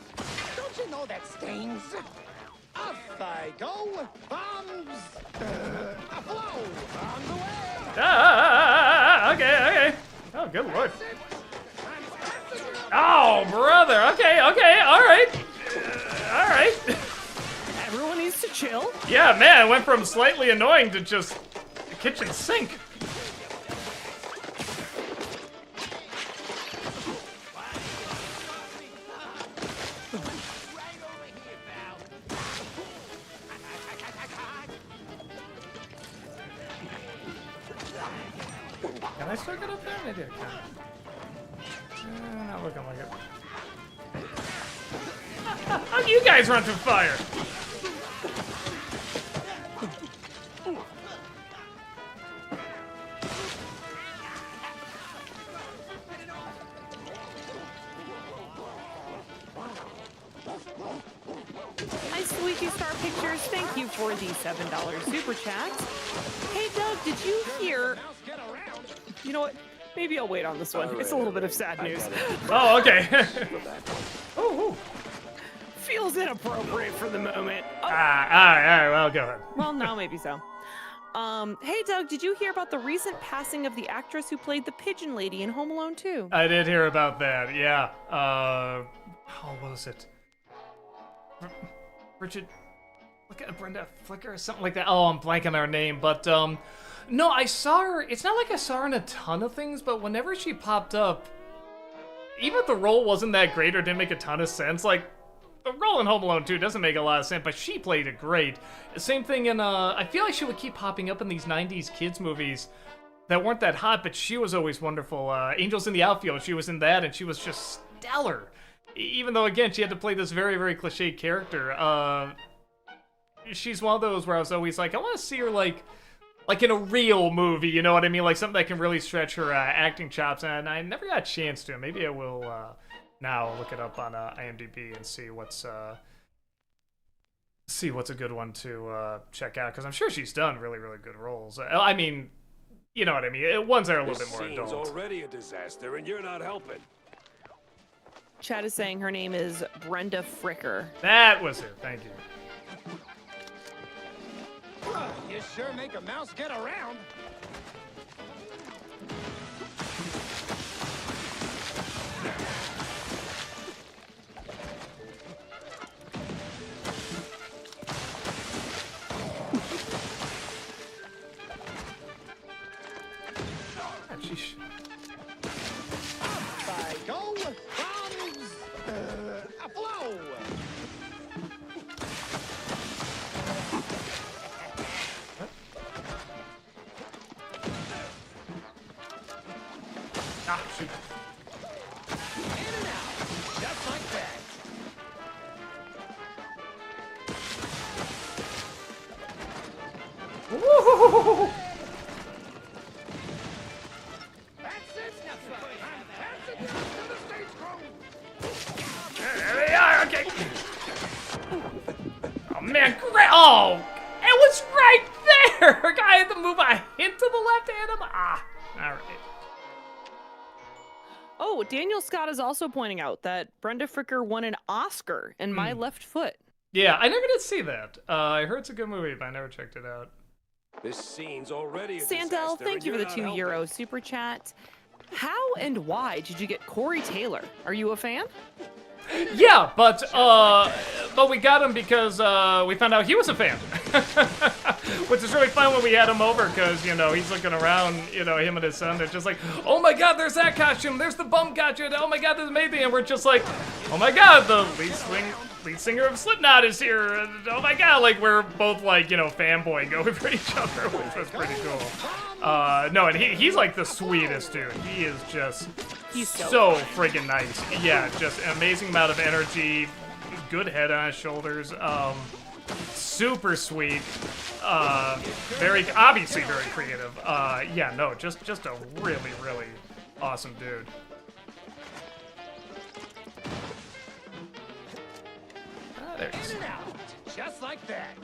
Don't you know that stings? Up I go, bombs, aflow, on the way. Okay. Oh, good lord. Oh, brother. Okay, all right. All right. Everyone needs to chill. Yeah, man, it went from slightly annoying to just the kitchen sink. Can I still get up there? Maybe I can. Not looking like it. How'd you guys run through fire? Hi, Squeaky Star Pictures. Thank you for the $7 super chat. Hey, Doug, did you hear? You know what? Maybe I'll wait on this one. It's a little bit of sad news. Oh, okay. Ooh. Feels inappropriate for the moment. Oh. All right, well, go ahead. Well, no, maybe so. Hey, Doug, did you hear about the recent passing of the actress who played the Pigeon Lady in Home Alone 2? I did hear about that, yeah. What was it? Richard, look at Brenda Flicker or something like that. Oh, I'm blanking on her name, but, no, I saw her. It's not like I saw her in a ton of things, but whenever she popped up, even if the role wasn't that great or didn't make a ton of sense, like, the role in Home Alone 2 doesn't make a lot of sense, but she played it great. Same thing in, I feel like she would keep popping up in these 90s kids movies that weren't that hot, but she was always wonderful. Angels in the Outfield, she was in that, and she was just stellar. Even though, again, she had to play this very, very cliched character. She's one of those where I was always like, I want to see her, like in a real movie, you know what I mean? Like something that can really stretch her acting chops, and I never got a chance to. Maybe I will now look it up on IMDb and see what's a good one to check out, because I'm sure she's done really, really good roles. I mean, you know what I mean? Ones that are a little bit more adult. This scene's already a disaster, and you're not helping. Chad is saying her name is Brenda Fricker. That was it. Thank you. You sure make a mouse get around. Sheesh. By go comes a flow. Ah, shoot. In and out, just like that. Woo-hoo-hoo-hoo-hoo. That's it. Pass it down to the stage crew. There they are, okay. Oh, man, great. Oh, it was right there. I had to move a hint to the left and him. Ah, all right. Oh, Daniel Scott is also pointing out that Brenda Fricker won an Oscar in My Left Foot. Yeah, I never did see that. I heard it's a good movie, but I never checked it out. This scene's already a Sandel, disaster, thank and you for you're the not €2 helping. super chat. How and why did you get Corey Taylor? Are you a fan? Yeah, but we got him because we found out he was a fan. Which is really fun when we had him over, because, you know, he's looking around, you know, him and his son, they're just like, oh my god, there's that costume, there's the bum costume, oh my god, there's maybe, and we're just like, oh my god, the lead singer of Slipknot is here, and oh my god, like, we're both like, you know, fanboying over each other, which was pretty cool. No, and he's like the sweetest dude. He is just so friggin' nice. Yeah, just an amazing amount of energy, good head on his shoulders, super sweet, obviously very creative. Yeah, no, just a really, really awesome dude. There he is. In and out, just like that.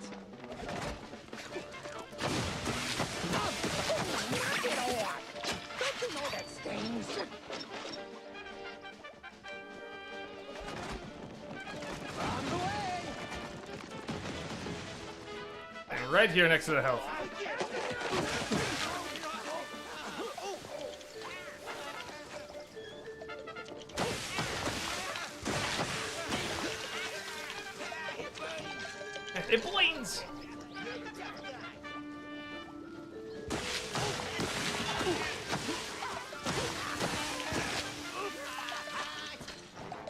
Get on. Don't you know that stings? On the way. And right here next to the health. It bleeds!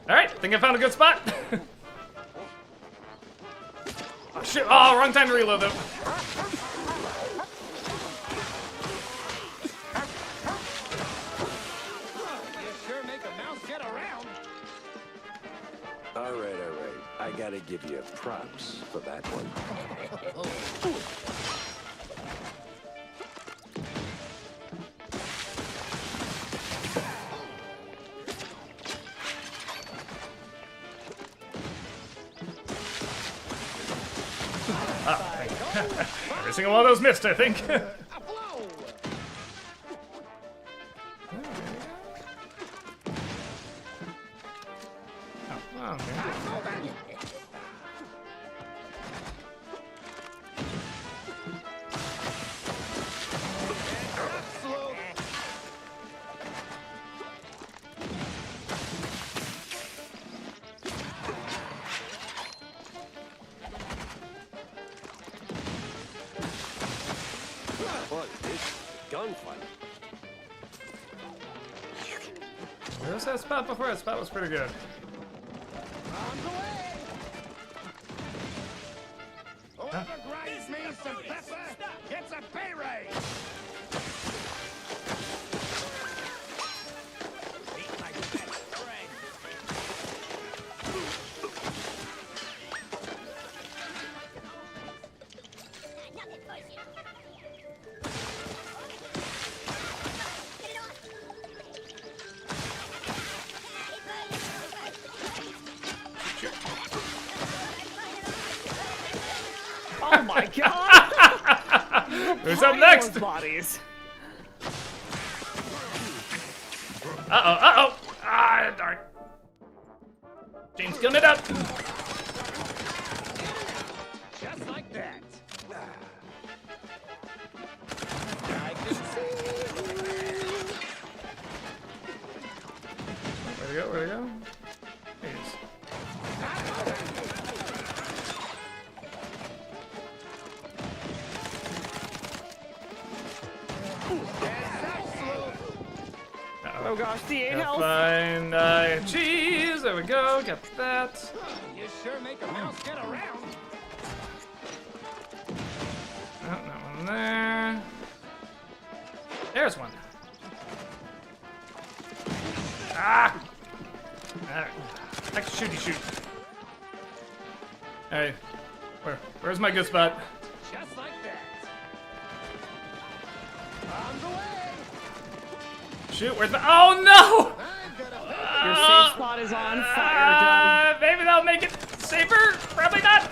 Alright, think I found a good spot. Oh shit, oh, wrong time to reload though. gotta give you props for that one. Every single one of those missed, I think. Where was that spot before? That spot was pretty good. Whoever grinds me some pepper gets a pay raise. Oh my god! Who's up next? Bodies. Uh-oh. Ah, darn. James killing it up. Just like that. I can see. Where'd he go? Where'd he go? There he is. Oh gosh, the 8 health. Fine, cheese. There we go. Got that. You sure make a mouse get around. Oh, that one there. There's one. Ah! Alright. Extra shooty shoot. Alright. Where's my good spot? Just like that. On the way. Shoot, where's my— oh no! Your safe spot is on fire, maybe that'll make it safer? Probably not.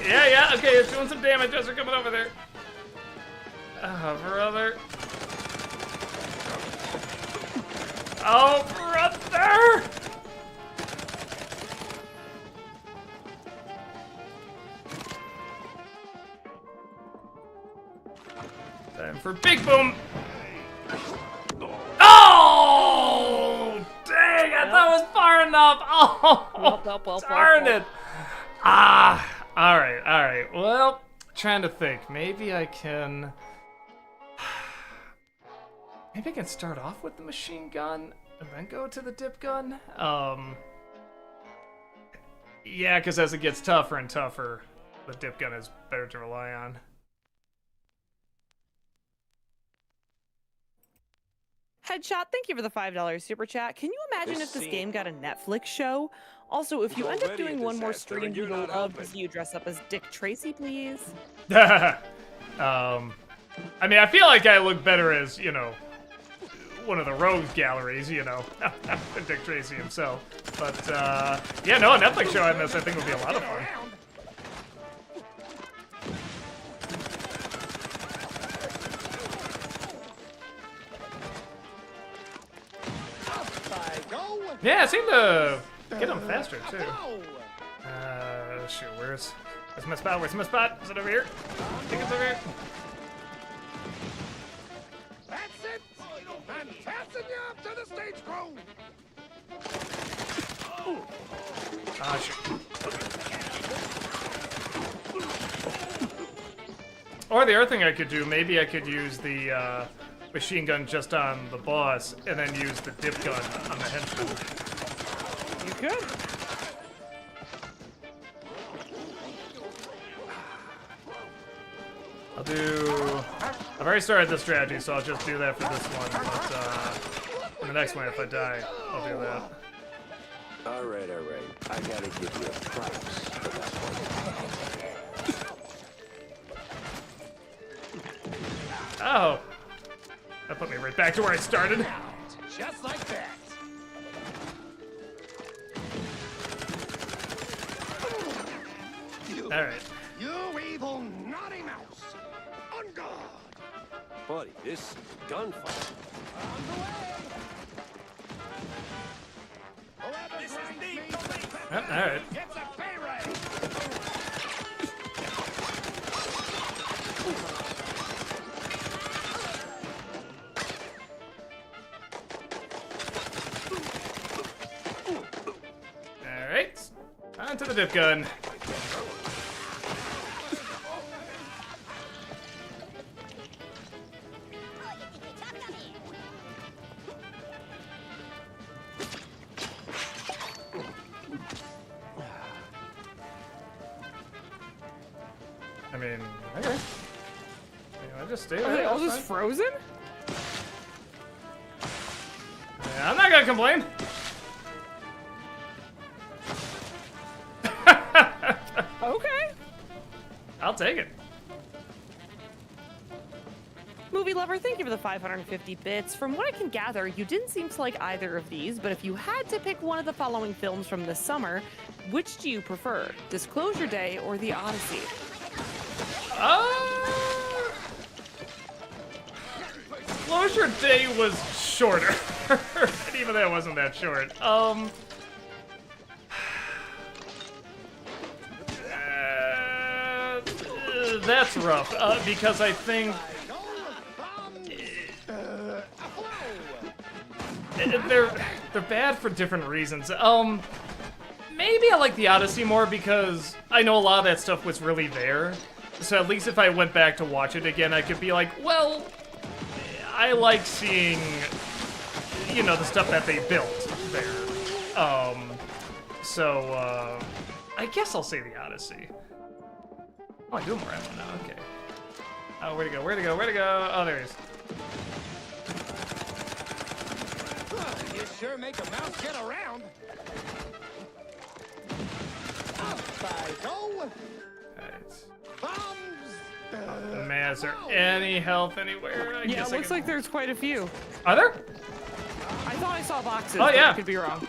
Yeah, okay, it's doing some damage as we're coming over there. Oh, brother. Oh, brother! Time for Big Boom! Oh! Dang, I thought it was far enough! Oh, darn it! Ah, alright. Well, trying to think. Maybe I can start off with the machine gun and then go to the dip gun. Yeah, because as it gets tougher and tougher, the dip gun is better to rely on. Headshot, thank you for the $5 super chat. Can you imagine if this game got a Netflix show? Also, if you end up doing one more stream, we would love to see you dress up as Dick Tracy, please. I mean, I feel like I look better as, you know, one of the rogues galleries, you know, than Dick Tracy himself. But, yeah, no, a Netflix show on this I think would be a lot of fun. Yeah, it seemed to get them faster, too. Shoot, where's my spot? Where's my spot? Is it over here? I think it's over here. That's it. I'm passing you up to the stage crew. Ah, shoot. Or the other thing I could do, maybe I could use the machine gun just on the boss, and then use the dip gun on the henchman. You could. I've already started this strategy, so I'll just do that for this one, but, the next one, if I die, I'll do that. All right. I gotta give you props for that one. Oh. That put me right back to where I started. Just like that. Alright. You evil naughty mouse. On guard. Buddy, this gunfight. This is the police. Alright. It's a pay raise. Alright. On to the dip gun. I mean, okay. I just stay there. Are they all that's just fine. frozen? Yeah, I'm not gonna complain. Okay. I'll take it. Movie lover, thank you for the 550 bits. From what I can gather, you didn't seem to like either of these, but if you had to pick one of the following films from this summer, which do you prefer? Disclosure Day or The Odyssey? Disclosure Day was shorter. And even that wasn't that short. That's rough, because I think they're bad for different reasons. Maybe I like The Odyssey more because I know a lot of that stuff was really there. So at least if I went back to watch it again, I could be like, well, I like seeing, you know, the stuff that they built there. So I guess I'll say The Odyssey. Oh, I do have more ammo now, okay. Oh, where'd it go, where'd it go, where'd it go? Oh, there he is. You sure make a mouse get around. Up I go. Oh, man, is there any health anywhere? I Yeah, guess it looks like there's quite a few. Are there? I thought I saw boxes. Oh, but yeah. I could be wrong.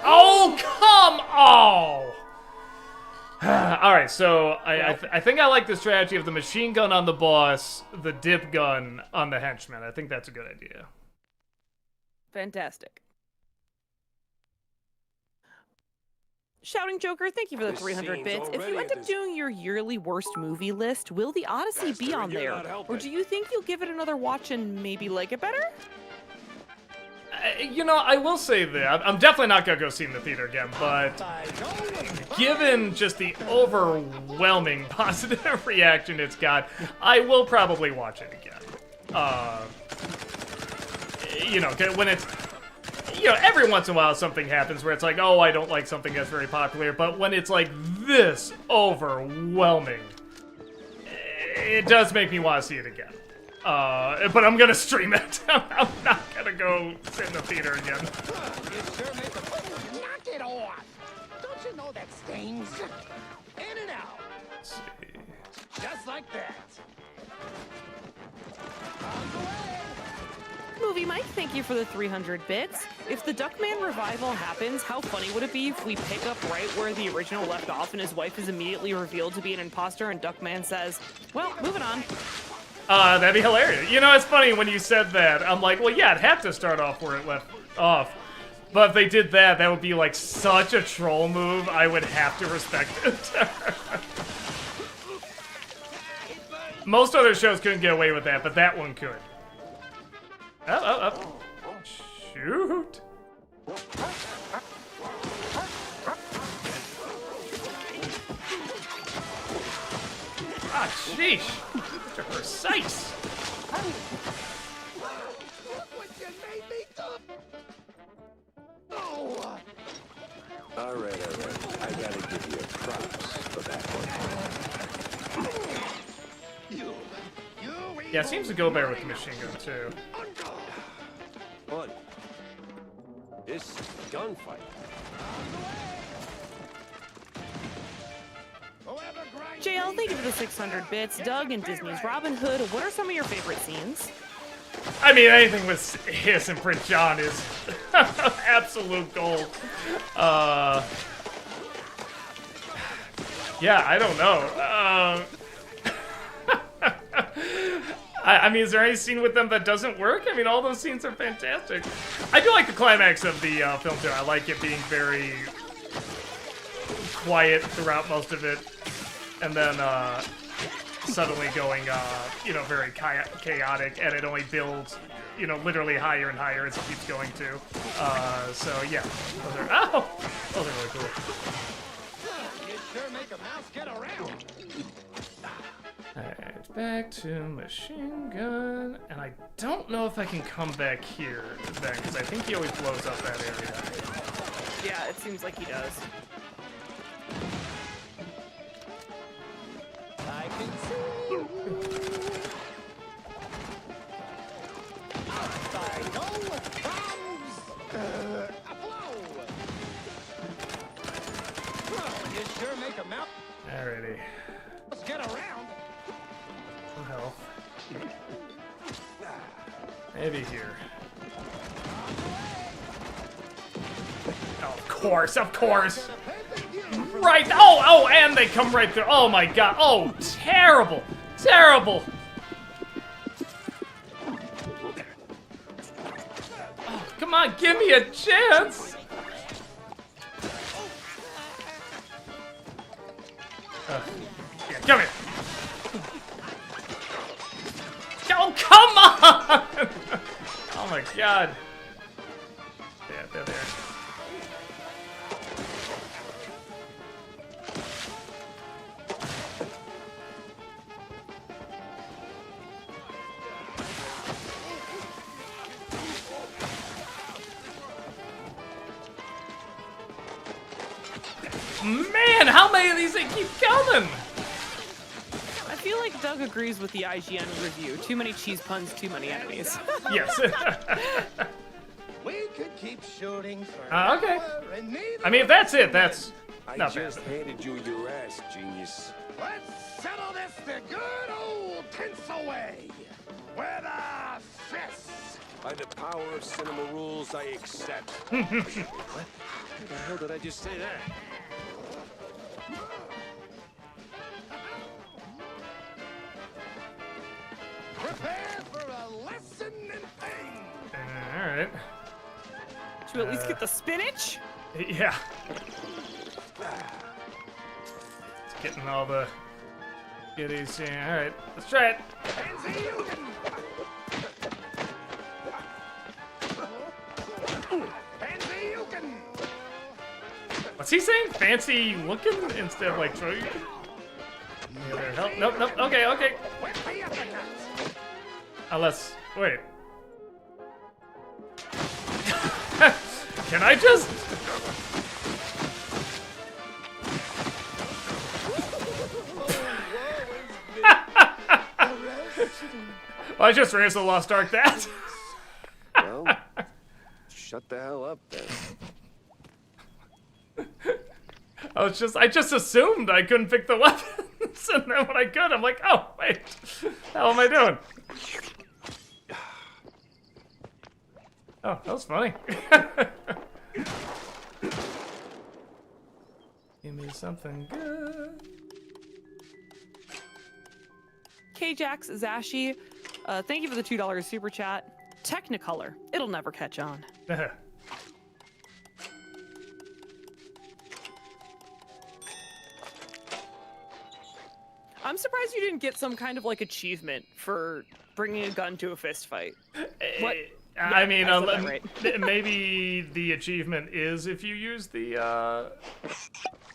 Oh, come on! Alright, so I think I like the strategy of the machine gun on the boss, the dip gun on the henchman. I think that's a good idea. Fantastic. Shouting Joker, thank you for the This 300 scene's bits. If you already end up doing your yearly worst movie list, will The Odyssey be on you're there? not helping. Or do you think you'll give it another watch and maybe like it better? You know, I will say that I'm definitely not gonna go see it in the theater again, but given just the overwhelming positive reaction it's got, I will probably watch it again. You know, when it's, you know, every once in a while something happens where it's like, oh, I don't like something that's very popular, but when it's like this overwhelming, it does make me want to see it again. But I'm gonna stream it. I'm not gonna go sit in the theater again. You sure make a knock it off. Don't you know that stings? In and out. Let's see. Just like that. Movie Mike, thank you for the 300 bits. If the Duckman revival happens, how funny would it be if we pick up right where the original left off and his wife is immediately revealed to be an imposter and Duckman says, well, moving on. That'd be hilarious. You know, it's funny when you said that. I'm like, well, yeah, it had to start off where it left off. But if they did that, that would be like such a troll move. I would have to respect it. Most other shows couldn't get away with that, but that one could. Oh. Shoot. Ah, sheesh. Such a precise. All right. I gotta give you props for that one. Yeah, it seems to go better with the machine gun, too. Buddy, gunfight. JL, thank you for the 600 bits. Doug and Disney's Robin Hood, what are some of your favorite scenes? I mean, anything with Hiss and Prince John is absolute gold. Yeah, I don't know. I mean, is there any scene with them that doesn't work? I mean, all those scenes are fantastic. I do like the climax of the film, too. I like it being very quiet throughout most of it. And then suddenly going, you know, very chaotic. And it only builds, you know, literally higher and higher as it keeps going, too. So, yeah. Those are really cool. You sure make a mouse get around. Alright, back to machine gun. And I don't know if I can come back here then, because I think he always blows up that area. Yeah, it seems like he does. I can see you. I know bombs. A blow. You sure make a mouse. Alrighty. Let's get around. Some health. Maybe here. Oh, of course, of course. Right. Oh, and they come right through. Oh my god. Oh, terrible. Terrible. Oh, come on, give me a chance. Yeah, come here. Oh, come on! Oh my god. Yeah, they're there. Man, how many of these they keep coming? I feel like Doug agrees with the IGN review. Too many cheese puns, too many enemies. Yes. We could keep shooting for Okay. I mean, if that's it, that's I not just bad. handed you your ass, genius. Let's settle this the good old pencil way. With a fist. By the power of cinema rules, I accept. What? How the hell did I just say that? Prepare for a lesson in pain. Alright. Should we at least get the spinach? Yeah. It's getting all the goodies here. Alright, let's try it. What's he saying? Fancy looking instead of like throwing? Help. Nope. Okay. Unless, wait. Can I just? Well, I just raised the Lost Ark that. Well, shut the hell up then. I just assumed I couldn't pick the weapons, and then when I could, I'm like, oh wait, how am I doing? Oh, that was funny. Give me something good. K-Jax Zashi, thank you for the $2 super chat. Technicolor, it'll never catch on. I'm surprised you didn't get some kind of like achievement for bringing a gun to a fist fight. What? I mean, right. maybe the achievement is if you use the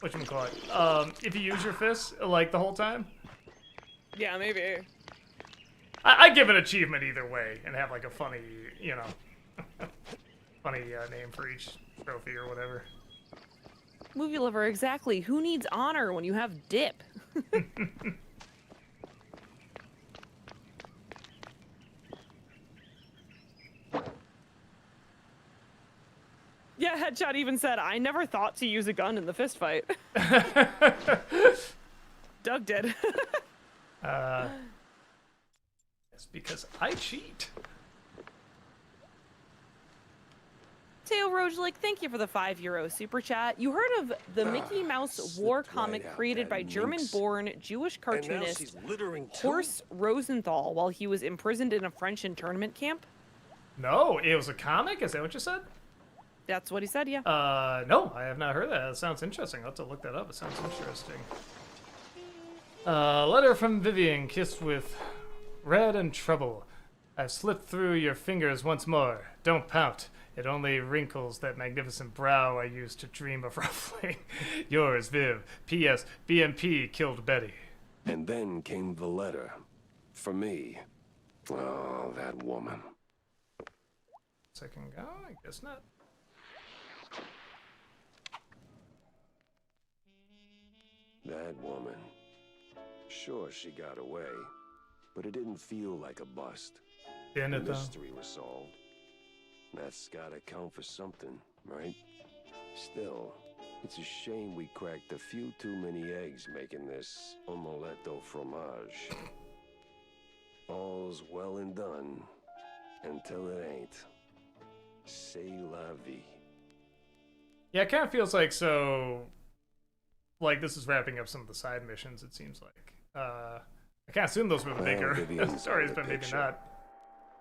whatchamacallit, if you use your fists like the whole time. Yeah, maybe. I'd give an achievement either way and have like a funny, you know, funny name for each trophy or whatever. Movie lover, exactly. Who needs honor when you have dip? Yeah, Yeah, Headshot even said, I never thought to use a gun in the fist fight. Doug did. It's because I cheat. Teo Rogelik, thank you for the €5 super chat. You heard of the Mickey Mouse war comic created by German-born Jewish cartoonist Horst Rosenthal while he was imprisoned in a French internment camp? No, it was a comic? Is that what you said? That's what he said, yeah. No, I have not heard that. That sounds interesting. I'll have to look that up. It sounds interesting. Letter from Vivian, kissed with red and trouble. I've slipped through your fingers once more. Don't pout. It only wrinkles that magnificent brow I used to dream of ruffling. Yours, Viv. P.S. BMP killed Betty. And then came the letter. For me. Oh, that woman. Second go? I guess not. That woman. Sure, she got away. But it didn't feel like a bust. The mystery was solved. That's gotta count for something, right? Still, it's a shame we cracked a few too many eggs making this omelette au fromage. All's well and done, until it ain't. C'est la vie. Yeah, it kind of feels like like this is wrapping up some of the side missions, it seems like. I can't assume those were the bigger stories, but maybe not.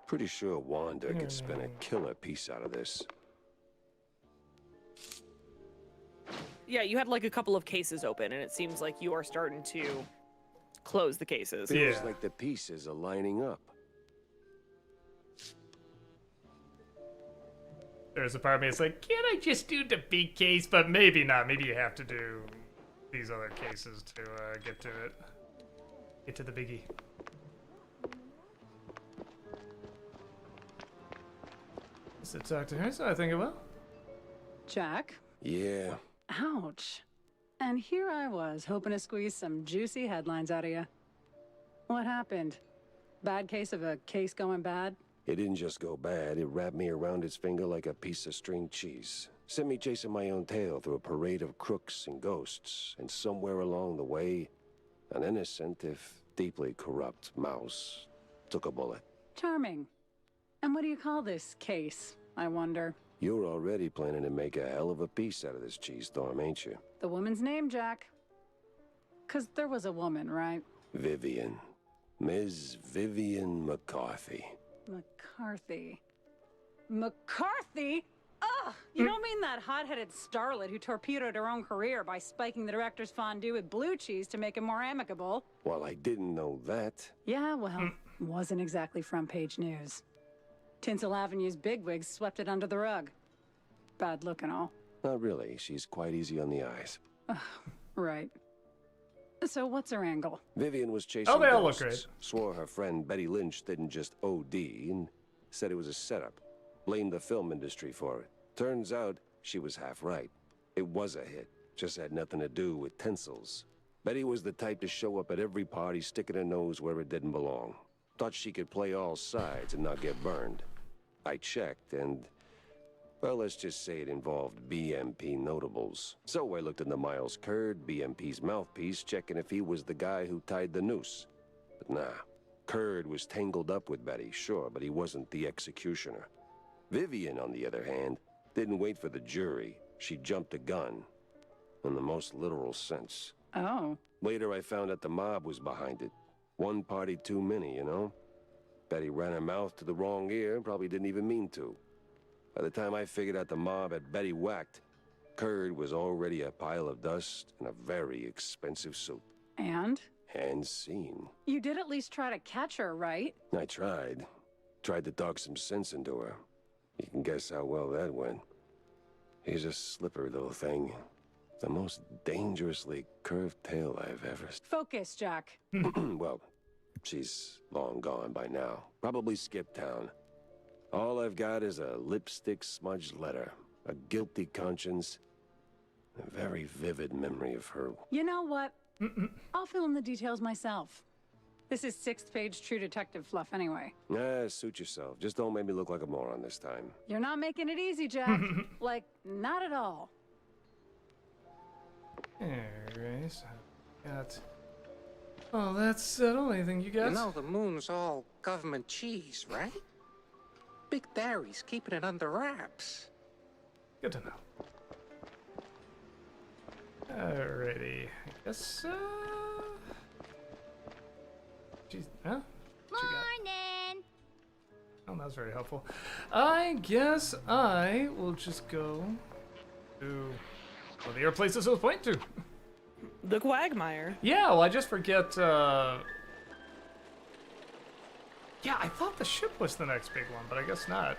Pretty sure Wanda could spin a killer piece out of this. Yeah, you had like a couple of cases open, and it seems like you are starting to close the cases. Feels like the pieces are lining up. There's a part of me that's like, can't I just do the big case? But maybe not. Maybe you have to do these other cases to get to it. Get to the biggie. So talk to her, so I think it will. Jack? Yeah. Ouch. And here I was, hoping to squeeze some juicy headlines out of you. What happened? Bad case of a case going bad? It didn't just go bad, it wrapped me around its finger like a piece of string cheese. Sent me chasing my own tail through a parade of crooks and ghosts, and somewhere along the way, an innocent, if deeply corrupt, mouse took a bullet. Charming. And what do you call this case, I wonder? You're already planning to make a hell of a piece out of this cheese storm, ain't you? The woman's name, Jack? 'Cause there was a woman, right? Vivian. Ms. Vivian McCarthy. McCarthy. McCarthy? Ugh! You don't mean that hot-headed starlet who torpedoed her own career by spiking the director's fondue with blue cheese to make it more amicable? Well, I didn't know that. Yeah, well, wasn't exactly front-page news. Tinsel Avenue's bigwigs swept it under the rug. Bad look and all. Not really. She's quite easy on the eyes. Right. So what's her angle? Vivian was chasing they all look ghosts, great. swore her friend Betty Lynch didn't just OD, and said it was a setup. Blamed the film industry for it. Turns out, she was half right. It was a hit. Just had nothing to do with tinsels. Betty was the type to show up at every party sticking her nose where it didn't belong. Thought she could play all sides and not get burned. I checked, and, well, let's just say it involved BMP notables. So I looked into Miles Curd, BMP's mouthpiece, checking if he was the guy who tied the noose. But nah. Curd was tangled up with Betty, sure, but he wasn't the executioner. Vivian, on the other hand, didn't wait for the jury. She jumped the gun. In the most literal sense. Oh. Later, I found out the mob was behind it. One party too many, you know? Betty ran her mouth to the wrong ear and probably didn't even mean to. By the time I figured out the mob had Betty whacked, Curd was already a pile of dust in a very expensive suit. And? And scene. You did at least try to catch her, right? I tried. Tried to talk some sense into her. You can guess how well that went. She's a slippery little thing. The most dangerously curved tail I've ever... Focus, Jack. Well, she's long gone by now. Probably skipped town. All I've got is a lipstick-smudged letter, a guilty conscience, a very vivid memory of her. You know what? I'll fill in the details myself. This is sixth-page True Detective fluff anyway. Suit yourself. Just don't make me look like a moron this time. You're not making it easy, Jack. Like, not at all. Alright, so got... Oh, that's the only thing you got? You know the moon's all government cheese, right? Big Dairy's keeping it under wraps. Good to know. Alrighty. I guess, Jeez, huh? Morning! Oh, that was very helpful. I guess I will just go to... Well, the other places I was pointing to. The Quagmire. Yeah, well, I just forget, Yeah, I thought the ship was the next big one, but I guess not.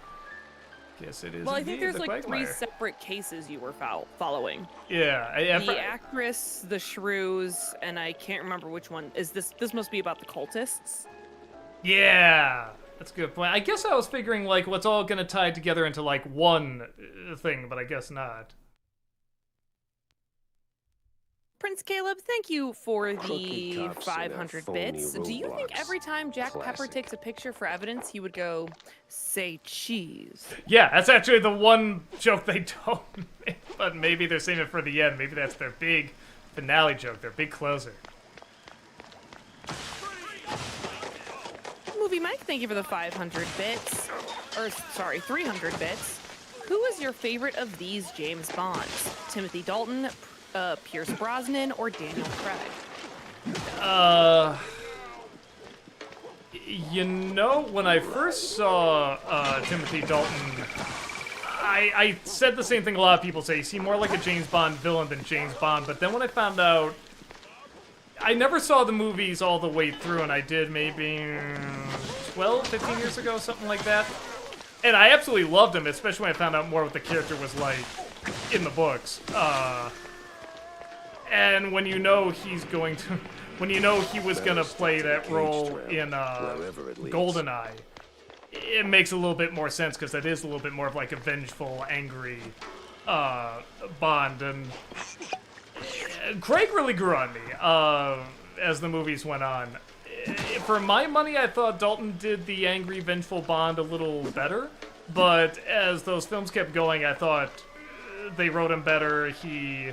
Guess it is. Well, I think there's the like Quagmire. 3 separate cases you were following. Yeah, The actress, the shrews, and I can't remember which one is this. This must be about the cultists. Yeah, that's a good point. I guess I was figuring like what's all gonna tie together into like one thing, but I guess not. Prince Caleb, thank you for Cookie the cups and 500 phony bits. Do you think Roblox. every time Jack Pepper Classic. takes a picture for evidence, he would go, say cheese? Yeah, that's actually the one joke they don't make, but maybe they're saving it for the end. Maybe that's their big finale joke, their big closer. Movie Mike, thank you for the 500 bits. Or, sorry, 300 bits. Who is your favorite of these James Bonds? Timothy Dalton, Pierce Brosnan, or Daniel Craig? You know, when I first saw Timothy Dalton, I said the same thing a lot of people say. He seemed more like a James Bond villain than James Bond, but then when I found out, I never saw the movies all the way through, and I did maybe 12, 15 years ago, something like that. And I absolutely loved him, especially when I found out more what the character was like in the books. And when you know he's going to, when you know he was gonna play that role in GoldenEye, it makes a little bit more sense because that is a little bit more of like a vengeful, angry Bond. And Craig really grew on me as the movies went on. For my money, I thought Dalton did the angry, vengeful Bond a little better. But as those films kept going, I thought they wrote him better. He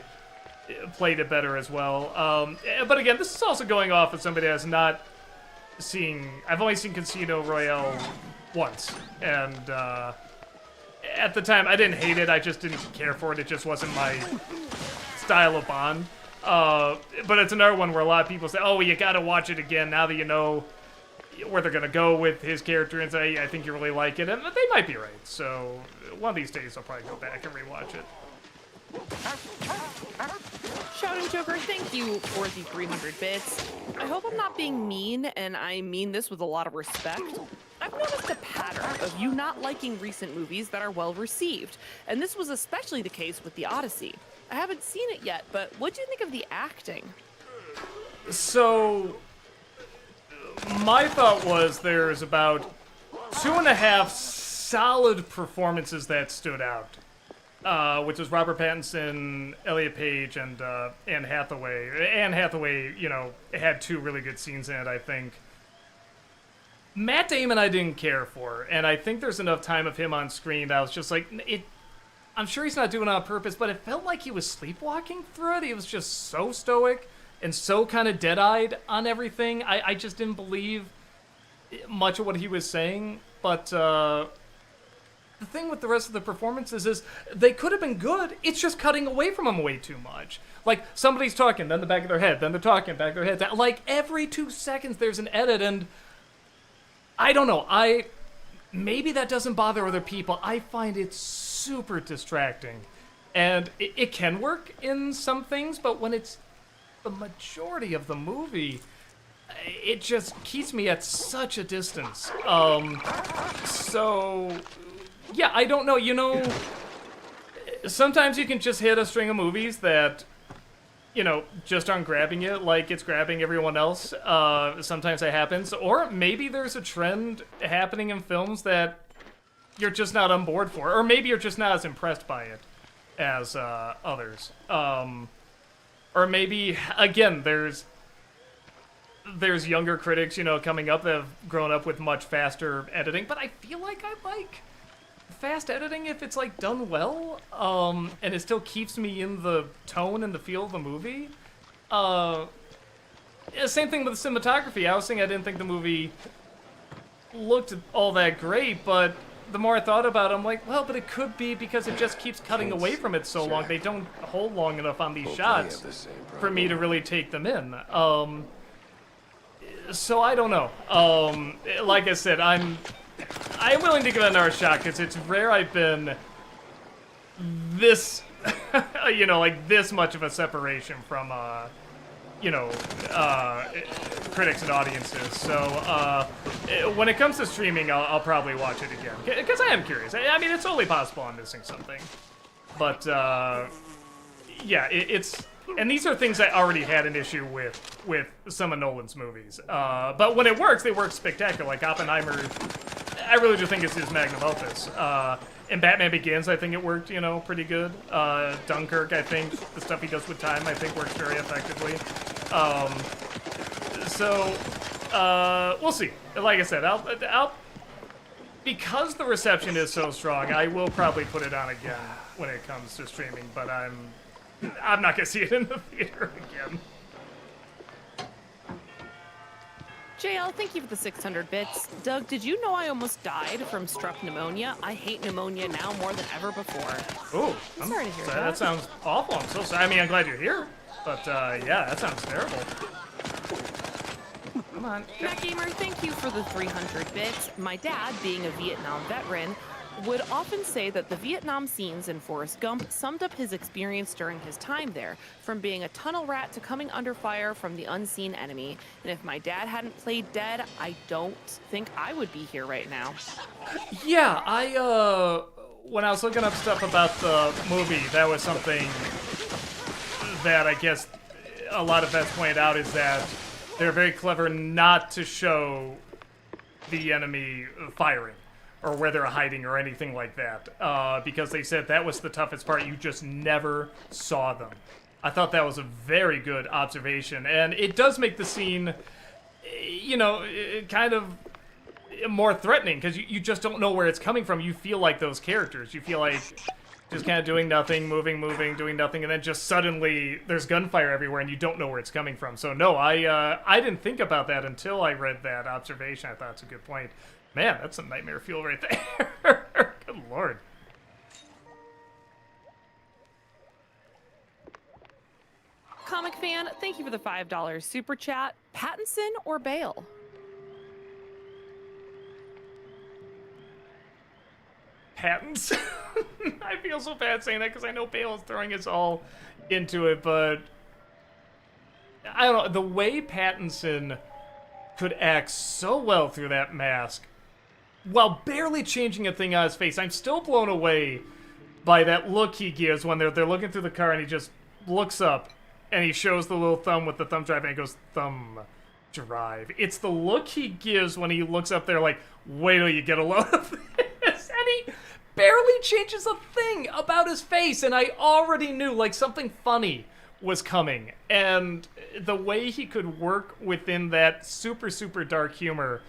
played it better as well. But again, this is also going off as somebody that's not seeing... I've only seen Casino Royale once. And at the time, I didn't hate it. I just didn't care for it. It just wasn't my style of Bond. But it's another one where a lot of people say, oh, you gotta watch it again now that you know where they're gonna go with his character, and say, I think you really like it. And they might be right. So one of these days, I'll probably go back and rewatch it. Shouting Joker, thank you for the 300 bits. I hope I'm not being mean, and I mean this with a lot of respect. I've noticed a pattern of you not liking recent movies that are well received, and this was especially the case with The Odyssey. I haven't seen it yet, but what do you think of the acting? So, my thought was there's about 2.5 solid performances that stood out. Which was Robert Pattinson, Elliot Page, and Anne Hathaway. Anne Hathaway, you know, had 2 really good scenes in it, I think. Matt Damon I didn't care for, and I think there's enough time of him on screen that I was just like, I'm sure he's not doing it on purpose, but it felt like he was sleepwalking through it. He was just so stoic and so kind of dead-eyed on everything. I just didn't believe much of what he was saying, but... the thing with the rest of the performances is they could have been good. It's just cutting away from them way too much. Like, somebody's talking, then the back of their head, then they're talking, back of their head. Like, every 2 seconds there's an edit, and I don't know. Maybe that doesn't bother other people. I find it super distracting. And it can work in some things, but when it's the majority of the movie, it just keeps me at such a distance. So... yeah, I don't know, you know, sometimes you can just hit a string of movies that, you know, just aren't grabbing you like it's grabbing everyone else. Sometimes that happens. Or maybe there's a trend happening in films that you're just not on board for. Or maybe you're just not as impressed by it as others. Or maybe, again, there's there's younger critics, coming up that have grown up with much faster editing, but I feel like I like fast editing if it's like done well, and it still keeps me in the tone and the feel of the movie. Same thing with the cinematography. I was saying I didn't think the movie looked all that great, but the more I thought about it, I'm like, well, but it could be because it just keeps cutting away from it so long. They don't hold long enough on these shots for me to really take them in. So I don't know. Like I said, I'm willing to give it another shot because it's rare I've been this, like this much of a separation from, critics and audiences. So when it comes to streaming, I'll probably watch it again because I am curious. I mean, it's totally possible I'm missing something, but yeah, it's. And these are things I already had an issue with some of Nolan's movies. But when it works, they work spectacular. Like Oppenheimer, I really do think it's his magnum opus. In Batman Begins, I think it worked, pretty good. Dunkirk, I think the stuff he does with time, I think works very effectively. We'll see. Like I said, I'll because the reception is so strong, I will probably put it on again when it comes to streaming. But I'm not gonna see it in the theater again. JL, thank you for the 600 bits. Doug, did you know I almost died from strep pneumonia? I hate pneumonia now more than ever before. Oh, I'm sorry to hear that. That sounds awful. I'm so sorry. I mean, I'm glad you're here, but yeah, that sounds terrible. Come on. Matt Gamer, thank you for the 300 bits. My dad, being a Vietnam veteran, would often say that the Vietnam scenes in Forrest Gump summed up his experience during his time there, from being a tunnel rat to coming under fire from the unseen enemy. And if my dad hadn't played dead, I don't think I would be here right now. Yeah, when I was looking up stuff about the movie, that was something that I guess a lot of vets pointed out, is that they're very clever not to show the enemy firing or where they're hiding or anything like that, because they said that was the toughest part. You just never saw them. I thought that was a very good observation, and it does make the scene, kind of more threatening, because you just don't know where it's coming from. You feel like those characters. You feel like just kind of doing nothing, moving, doing nothing, and then just suddenly there's gunfire everywhere, and you don't know where it's coming from. So no, I didn't think about that until I read that observation. I thought it's a good point. Man, that's some nightmare fuel right there. Good lord. Comic fan, thank you for the $5 super chat. Pattinson or Bale? Pattinson? I feel so bad saying that because I know Bale is throwing us all into it, but I don't know. The way Pattinson could act so well through that mask while barely changing a thing on his face, I'm still blown away by that look he gives when they're looking through the car and he just looks up and he shows the little thumb with the thumb drive and he goes, thumb drive. It's the look he gives when he looks up there like, wait till you get a load of this. And he barely changes a thing about his face, and I already knew like something funny was coming. And the way he could work within that super, super dark humor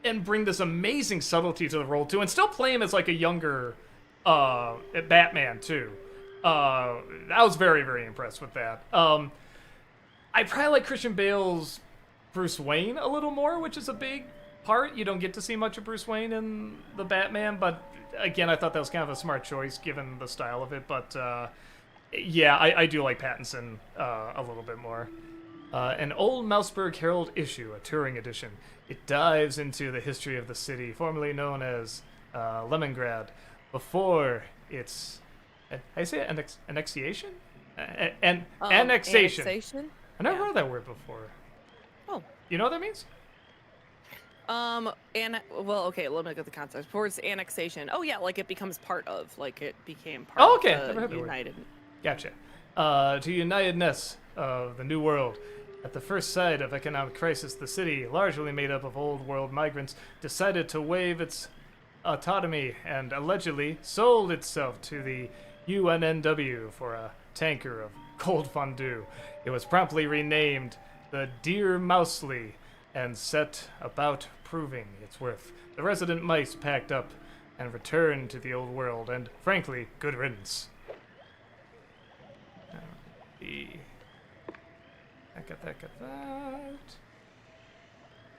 and bring this amazing subtlety to the role too, and still play him as like a younger Batman too. I was very, very impressed with that. I probably like Christian Bale's Bruce Wayne a little more, which is a big part. You don't get to see much of Bruce Wayne in the Batman, but again, I thought that was kind of a smart choice given the style of it. But yeah, I do like Pattinson a little bit more. An old Mouseburg Herald issue, a touring edition. It dives into the history of the city, formerly known as Lemongrad, before its, I say it, annexation? Annexation. Annexation? I never heard that word before. Oh. You know what that means? Well, okay, let me get the context. Before it's annexation. Oh yeah, like it becomes part of, like it became part Oh, okay. of Never heard the that word. United. Gotcha. To unitedness of the New World. At the first sight of economic crisis, the city, largely made up of old world migrants, decided to waive its autonomy and allegedly sold itself to the UNNW for a tanker of cold fondue. It was promptly renamed the dear Mousley and set about proving its worth. The resident mice packed up and returned to the old world, and frankly, good riddance. I got that.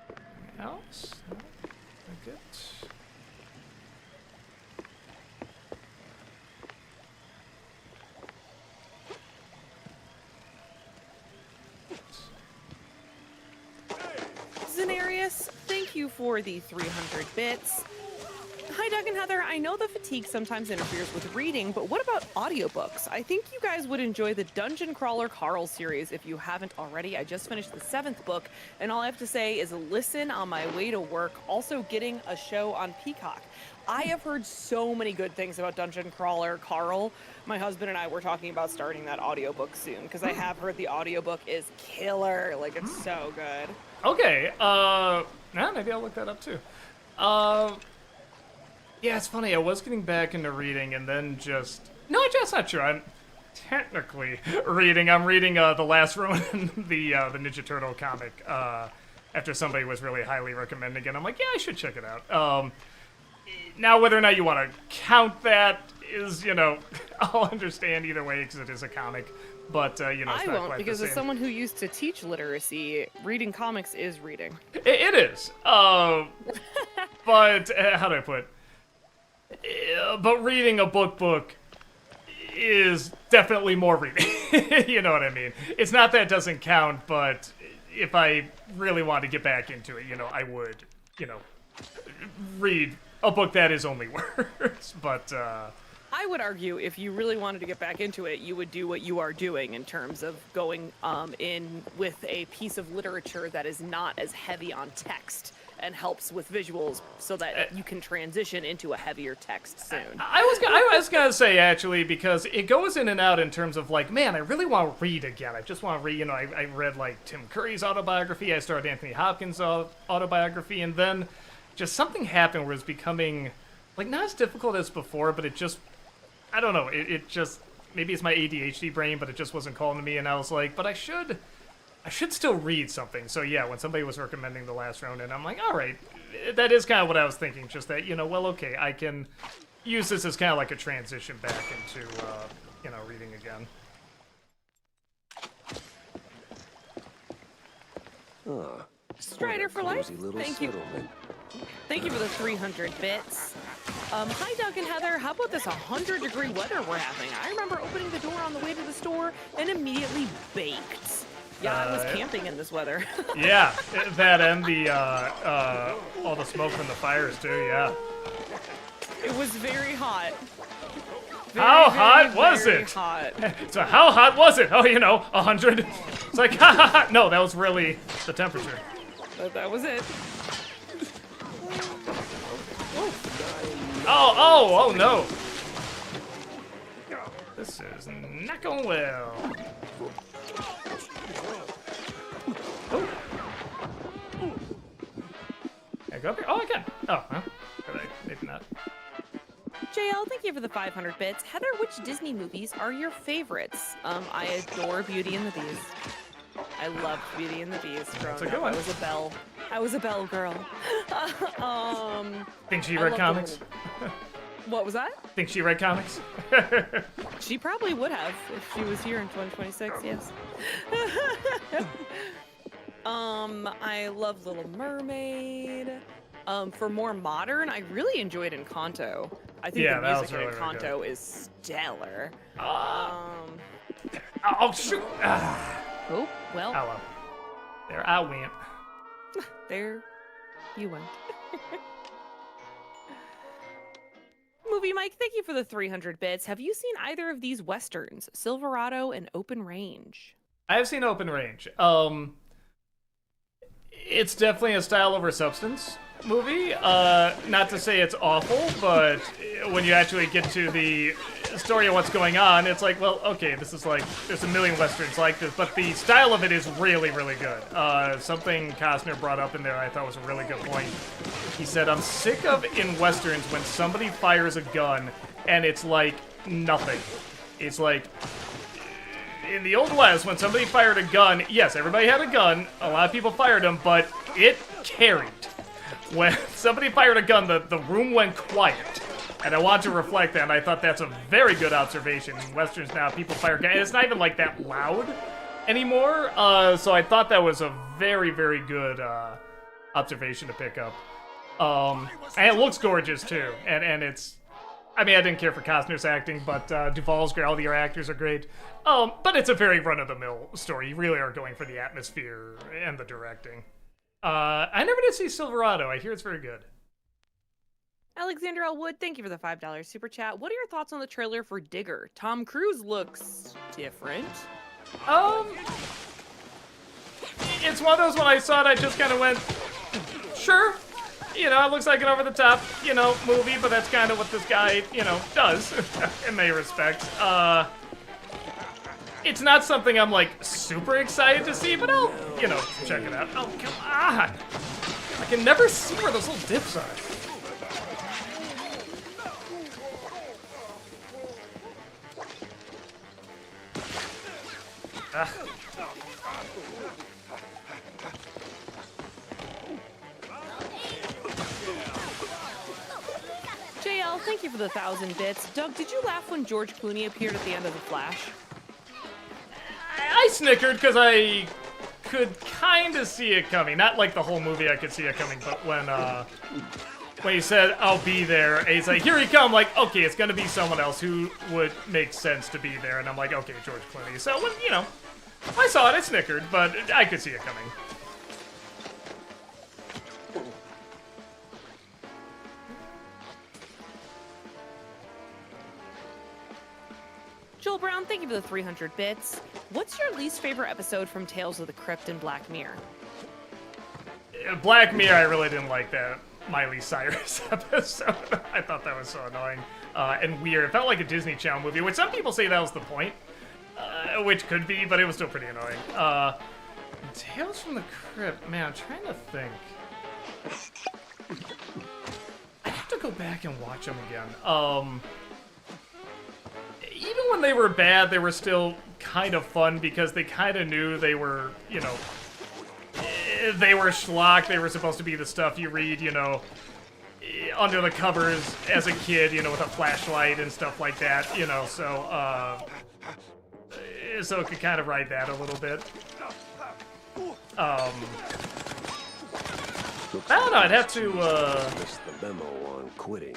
Anything else? No, I get. Zenarius, thank you for the 300 bits. Hi, Doug and Heather. I know the fatigue sometimes interferes with reading, but what about audiobooks? I think you guys would enjoy the Dungeon Crawler Carl series if you haven't already. I just finished the 7th book, and all I have to say is listen on my way to work, also getting a show on Peacock. I have heard so many good things about Dungeon Crawler Carl. My husband and I were talking about starting that audiobook soon, because I have heard the audiobook is killer. Like, it's so good. Okay, maybe I'll look that up too. Yeah, it's funny, I was getting back into reading and then no, that's not true. I'm technically reading. I'm reading The Last Ronin, the Ninja Turtle comic, after somebody was really highly recommending it. I'm like, yeah, I should check it out. Now, whether or not you want to count that is, I'll understand either way because it is a comic. But, it's I not won't, quite because the as same. someone who used to teach literacy, reading comics is reading. It is. But, how do I put it? But reading a book is definitely more reading. You know what I mean? It's not that it doesn't count, but if I really want to get back into it, I would, read a book that is only words. But, I would argue if you really wanted to get back into it, you would do what you are doing in terms of going in with a piece of literature that is not as heavy on text and helps with visuals so that you can transition into a heavier text soon. I was gonna say, actually, because it goes in and out in terms of, like, man, I really want to read again. I just want to read, I read, like, Tim Curry's autobiography. I started Anthony Hopkins' autobiography, and then just something happened where it's becoming, like, not as difficult as before, but it just, I don't know, it just, maybe it's my ADHD brain, but it just wasn't calling to me, and I was like, but I should still read something. So yeah, when somebody was recommending The Last Ronin, I'm like, all right, that is kind of what I was thinking, just that, well, okay, I can use this as kind of like a transition back into, reading again. Strider for life, thank you. Thank you for the 300 bits. Hi, Doug and Heather. How about this 100-degree weather we're having? I remember opening the door on the way to the store and immediately baked. Yeah, I was camping in this weather. Yeah, that and the all the smoke from the fires too. Yeah. It was very hot. How hot was it? Hot. So how hot was it? Oh, 100. It's like, ha ha ha. No, that was really the temperature. That was it. Oh no. This is not going well. Oh. Can I go up here? Oh, I can. Oh, huh? Maybe not. JL, thank you for the 500 bits. Heather, which Disney movies are your favorites? I adore Beauty and the Beast. I loved Beauty and the Beast growing up. I was a Belle girl. Think she read comics? What was that? Think she read comics? She probably would have if she was here in 2026, yes. I love Little Mermaid. For more modern, I really enjoyed Encanto. I think the music in Encanto is stellar. Oh, shoot! Oh, well. Hello. There I went. There you went. Movie Mike, thank you for the 300 bits. Have you seen either of these westerns, Silverado and Open Range? I have seen Open Range. It's definitely a style over substance movie. Not to say it's awful, but when you actually get to the story of what's going on, it's like, well, okay, this is like, there's a million westerns like this, but the style of it is really, really good. Something Costner brought up in there I thought was a really good point. He said, I'm sick of in westerns when somebody fires a gun and it's like nothing. It's like, in the Old West, when somebody fired a gun, yes, everybody had a gun, a lot of people fired them, but it carried. When somebody fired a gun, the room went quiet. And I want to reflect that, and I thought that's a very good observation. In Westerns now, people fire guns, and it's not even like that loud anymore, so I thought that was a very, very good observation to pick up. And it looks gorgeous, too, and it's... I mean, I didn't care for Costner's acting, but Duvall's great, all the other actors are great. But it's a very run-of-the-mill story. You really are going for the atmosphere and the directing. I never did see Silverado. I hear it's very good. Alexander Elwood, thank you for the $5 super chat. What are your thoughts on the trailer for Digger? Tom Cruise looks different. It's one of those, when I saw it, I just kind of went, sure. You know, it looks like an over-the-top, movie, but that's kind of what this guy, does, in many respects. It's not something I'm, like, super excited to see, but I'll, check it out. Oh, come on! I can never see where those little dips are. JL, thank you for the 1,000 bits. Doug, did you laugh when George Clooney appeared at the end of The Flash? I snickered because I could kind of see it coming. Not like the whole movie I could see it coming, but when he said, I'll be there, and he's like, here he come, like, okay, it's going to be someone else who would make sense to be there. And I'm like, okay, George Clooney. So, when, I saw it, I snickered, but I could see it coming. Joel Brown, thank you for the 300 bits. What's your least favorite episode from Tales of the Crypt and Black Mirror? Black Mirror, I really didn't like that Miley Cyrus episode. I thought that was so annoying and weird. It felt like a Disney Channel movie, which some people say that was the point, which could be, but it was still pretty annoying. Tales from the Crypt, man, I'm trying to think. I have to go back and watch them again. Even when they were bad, they were still kind of fun because they kind of knew they were, they were schlock. They were supposed to be the stuff you read, under the covers as a kid, with a flashlight and stuff like that, so it could kind of ride that a little bit. I don't know, I'd have to, Missed the memo on quitting.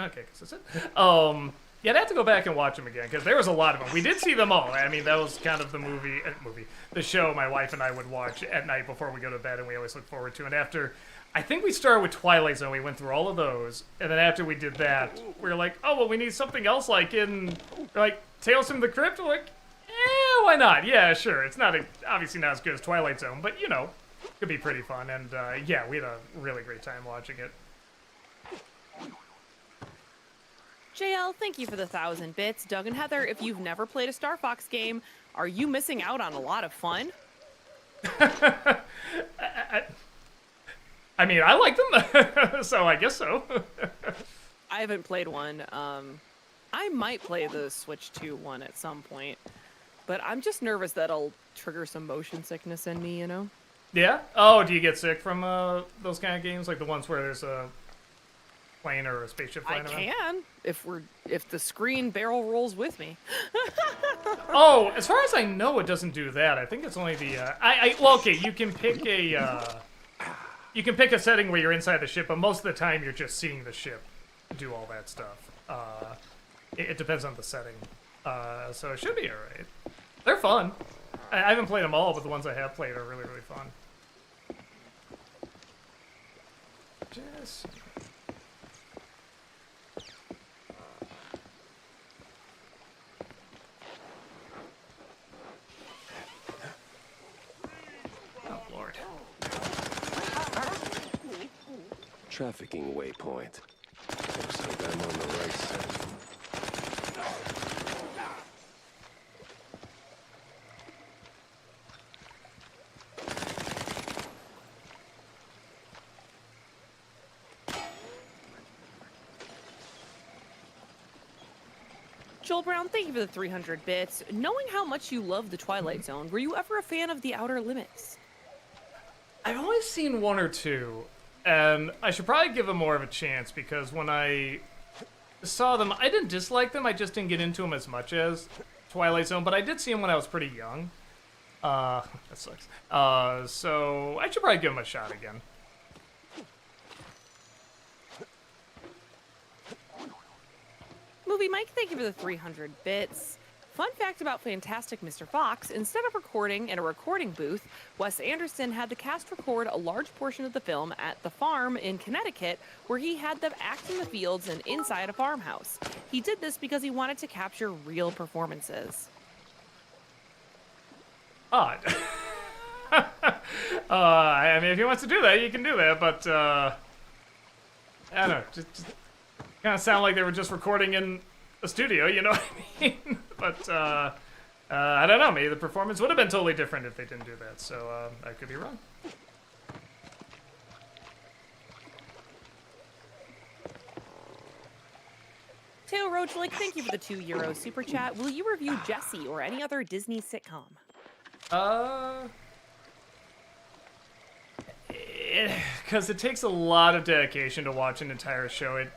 Okay, because that's it. Yeah, I'd have to go back and watch them again, because there was a lot of them. We did see them all. I mean, that was kind of the show my wife and I would watch at night before we go to bed, and we always look forward to. And after, I think we started with Twilight Zone, we went through all of those, and then after we did that, we were like, oh, well, we need something else, like Tales from the Crypt? We're like, why not? Yeah, sure. It's obviously not as good as Twilight Zone, but, could be pretty fun. And, yeah, we had a really great time watching it. JL, thank you for the 1,000 bits. Doug and Heather, if you've never played a Star Fox game, are you missing out on a lot of fun? I mean, I like them, so I guess so. I haven't played one. I might play the Switch 2 one at some point, but I'm just nervous that it'll trigger some motion sickness in me, Yeah? Oh, do you get sick from those kind of games? Like the ones where there's a plane or a spaceship flying around? I can, if the screen barrel rolls with me. Oh, as far as I know, it doesn't do that. I think it's only the well, okay, you can pick a setting where you're inside the ship, but most of the time you're just seeing the ship do all that stuff. It depends on the setting. So it should be alright. They're fun. I haven't played them all, but the ones I have played are really, really fun. Just... Trafficking waypoint. Looks like I'm on the right side. Joel Brown, thank you for the 300 bits. Knowing how much you love The Twilight Zone, were you ever a fan of The Outer Limits? I've only seen one or two, and I should probably give them more of a chance, because when I saw them, I didn't dislike them, I just didn't get into them as much as Twilight Zone, but I did see them when I was pretty young. That sucks. So I should probably give them a shot again. Movie Mike, thank you for the 300 bits. Fun fact about Fantastic Mr. Fox, instead of recording in a recording booth, Wes Anderson had the cast record a large portion of the film at the farm in Connecticut, where he had them act in the fields and inside a farmhouse. He did this because he wanted to capture real performances. Odd. I mean, if he wants to do that, you can do that, but, I don't know, just kind of sound like they were just recording in a studio, you know what I mean? But, I don't know, maybe the performance would have been totally different if they didn't do that, so, I could be wrong. Teo Roachlick, thank you for the €2 super chat. Will you review Jessie or any other Disney sitcom? Because it takes a lot of dedication to watch an entire show. It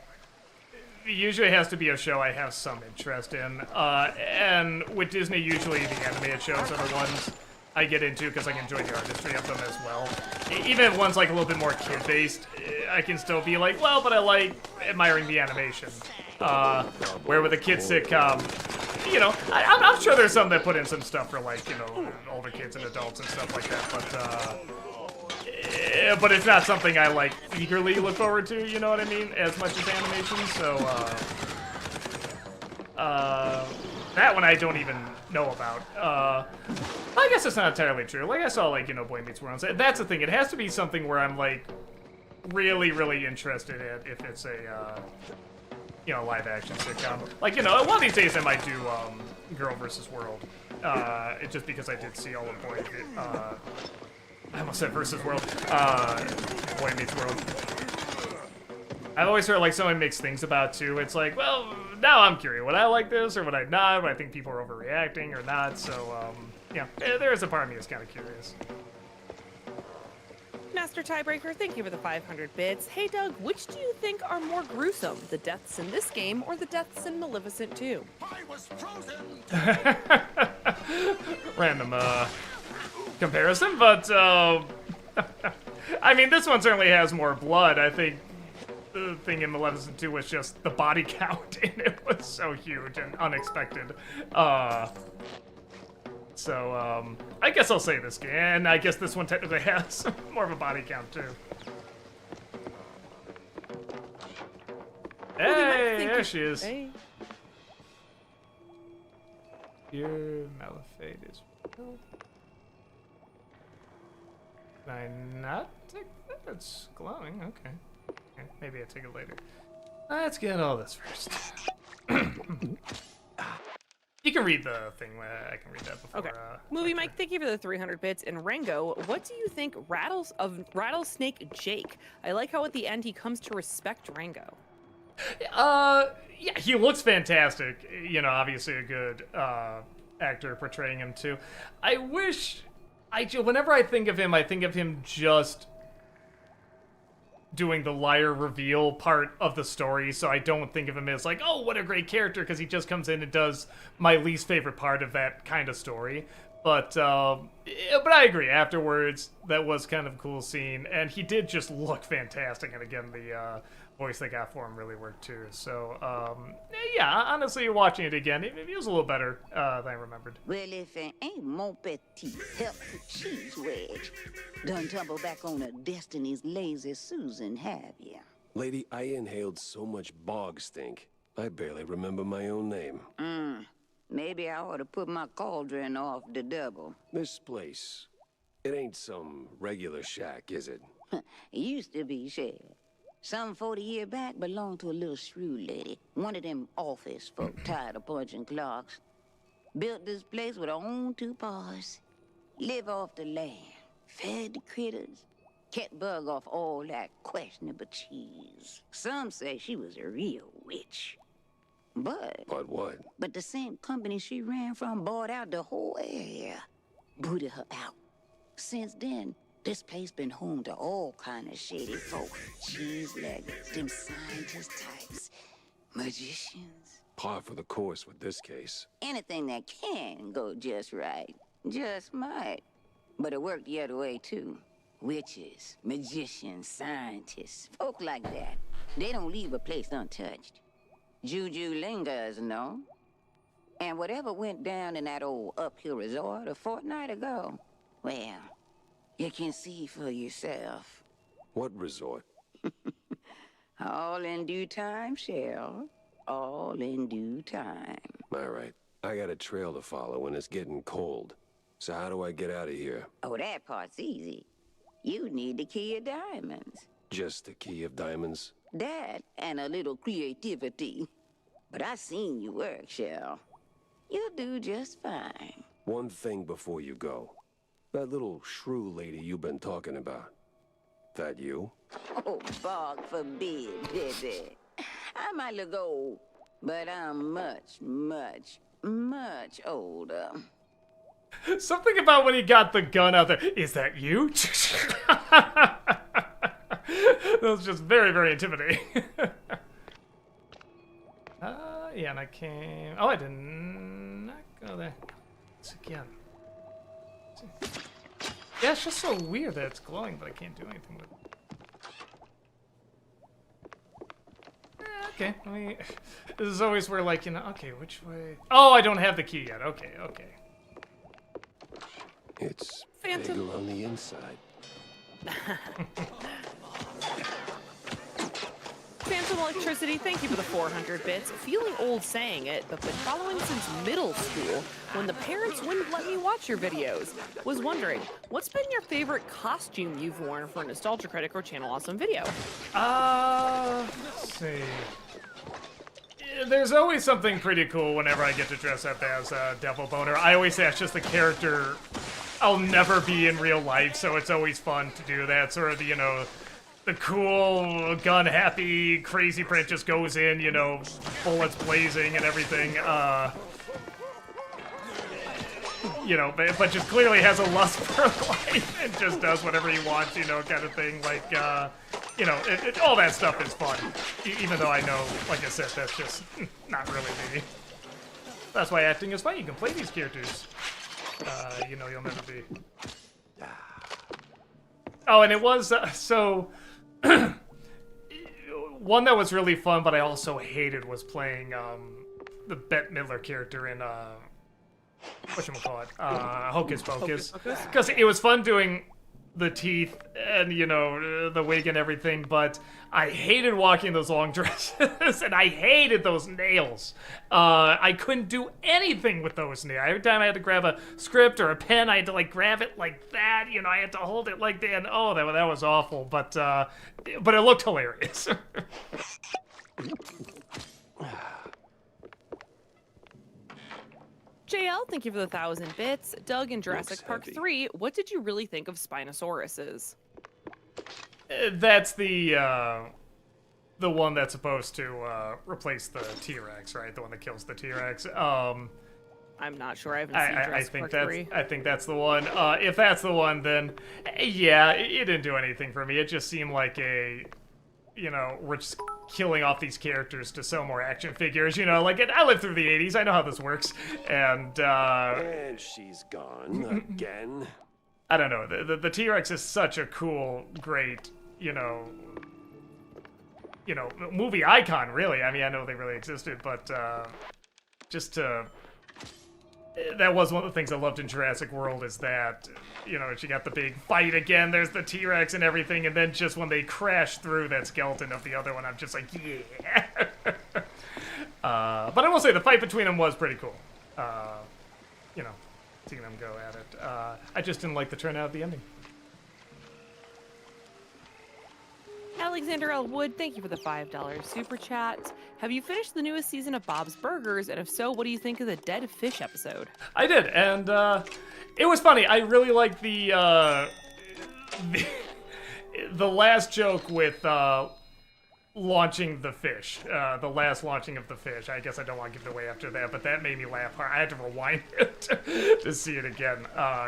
usually has to be a show I have some interest in. And with Disney, usually the animated shows are the ones I get into because I can enjoy the artistry of them as well. Even if one's like a little bit more kid-based, I can still be like, well, but I like admiring the animation. Where with a kid sitcom, you know, I'm sure there's some that put in some stuff for, like, you know, older kids and adults and stuff like that, but it's not something I, like, eagerly look forward to, you know what I mean, as much as animation, so, that one I don't even know about. I guess it's not entirely true. Like, I saw, like, you know, Boy Meets World. That's the thing, it has to be something where I'm, like, really, really interested in if it's a, you know, live-action sitcom. Like, you know, one of these days I might do, Girl vs. World. Just because I did see all of Boy, I almost said versus World. Boy Meets World. I've always heard, like, so many mixed things about, too. It's like, well, now I'm curious. Would I like this, or would I not? Would I think people are overreacting or not? So, yeah, there is a part of me that's kind of curious. Master Tiebreaker, thank you for the 500 bits. Hey Doug, which do you think are more gruesome, the deaths in this game or the deaths in Maleficent 2? I was frozen. Random comparison, but I mean, this one certainly has more blood. I think the thing in Maleficent 2 was just the body count, and it was so huge and unexpected. So, I guess I'll say this game, and I guess this one technically has more of a body count, too. Hey, there she is. Hey. Your Malafate is real. Can I not take that? It's glowing, okay. Maybe I'll take it later. Let's get all this first. You can read the thing. I can read that before. Okay. Movie Mike, thank you for the 300 bits. And Rango, what do you think Rattlesnake Jake? I like how at the end he comes to respect Rango. Yeah, he looks fantastic. You know, obviously a good actor portraying him too. I wish, whenever I think of him just doing the liar reveal part of the story, so I don't think of him as like, oh, what a great character, because he just comes in and does my least favorite part of that kind of story. But I agree, afterwards, that was kind of a cool scene, and he did just look fantastic, and again, the voice they got for him really worked too. So, yeah, honestly, watching it again, it was a little better than I remembered. Well, if it ain't mon petit healthy cheese wedge, done tumble back on a Destiny's lazy Susan, have ya? Lady, I inhaled so much bog stink, I barely remember my own name. Maybe I ought to put my cauldron off the double. This place, it ain't some regular shack, is it? It used to be, Shad. Some 40 years back belonged to a little shrew lady. One of them office folk tired of punching clocks. Built this place with her own 2 paws. Live off the land. Fed the critters. Kept bug off all that questionable cheese. Some say she was a real witch. But what? But the same company she ran from bought out the whole area. Booted her out. Since then, this place been home to all kind of shady folk. Cheese-leggers, them scientist types, magicians. Par for the course with this case. Anything that can go just right, just might. But it worked the other way, too. Witches, magicians, scientists, folk like that. They don't leave a place untouched. Juju lingers, no? And whatever went down in that old uphill resort a fortnight ago, well, you can see for yourself. What resort? All in due time, Shell. All in due time. All right. I got a trail to follow and it's getting cold. So how do I get out of here? Oh, that part's easy. You need the key of diamonds. Just the key of diamonds? That and a little creativity. But I seen you work, Shell. You'll do just fine. One thing before you go. That little shrew lady you've been talking about. That you? Oh, bog forbid, baby. I might look old, but I'm much, much, much older. Something about when he got the gun out there. Is that you? That was just very, very intimidating. Yeah, and I came... Oh, I did not go there. It's again. Yeah, it's just so weird that it's glowing, but I can't do anything with it. Okay, I mean, this is always where, like, you know, okay, which way? Oh, I don't have the key yet. Okay, okay. It's Phantom. bigger on the inside. Phantom Electricity, thank you for the 400 bits. Feeling old saying it, but been following since middle school when the parents wouldn't let me watch your videos. Was wondering, what's been your favorite costume you've worn for a Nostalgia Critic or Channel Awesome video? Let's see. There's always something pretty cool whenever I get to dress up as Devil Boner. I always say that's just the character I'll never be in real life, so it's always fun to do that. Sort of, you know, the cool, gun-happy, crazy print just goes in, you know, bullets blazing and everything. You know, but just clearly has a lust for life and just does whatever he wants, you know, kind of thing. Like, you know, all that stuff is fun. Even though I know, like I said, that's just not really me. That's why acting is fun. You can play these characters. You know, you'll never be. Oh, and it was, so... One that was really fun, but I also hated was playing the Bette Midler character in whatchamacallit, Hocus Pocus. Because it was fun doing the teeth and, you know, the wig and everything, but I hated walking those long dresses, and I hated those nails. I couldn't do anything with those nails. Every time I had to grab a script or a pen, I had to, like, grab it like that, you know, I had to hold it like that, and oh, that was awful, but it looked hilarious. JL, thank you for the 1,000 bits. Doug in Jurassic Park 3, what did you really think of Spinosauruses? That's the one that's supposed to replace the T-Rex, right? The one that kills the T-Rex. I'm not sure. I haven't seen Jurassic Park 3. I think that's the one. If that's the one, then yeah, it didn't do anything for me. It just seemed like a, you know, we're just killing off these characters to sell more action figures, you know, like, I lived through the 80s, I know how this works, and she's gone again. I don't know, the T-Rex is such a cool, great, you know, movie icon, really. I mean, I know they really existed, but just to... That was one of the things I loved in Jurassic World, is that, you know, she got the big fight again, there's the T-Rex and everything, and then just when they crash through that skeleton of the other one, I'm just like, yeah. But I will say, the fight between them was pretty cool. You know, seeing them go at it. I just didn't like the turnout of the ending. Alexander L. Wood, thank you for the $5 super chat. Have you finished the newest season of Bob's Burgers? And if so, what do you think of the dead fish episode? I did, and it was funny. I really liked the last joke with launching the fish, the last launching of the fish. I guess I don't want to give it away after that, but that made me laugh hard. I had to rewind it to see it again,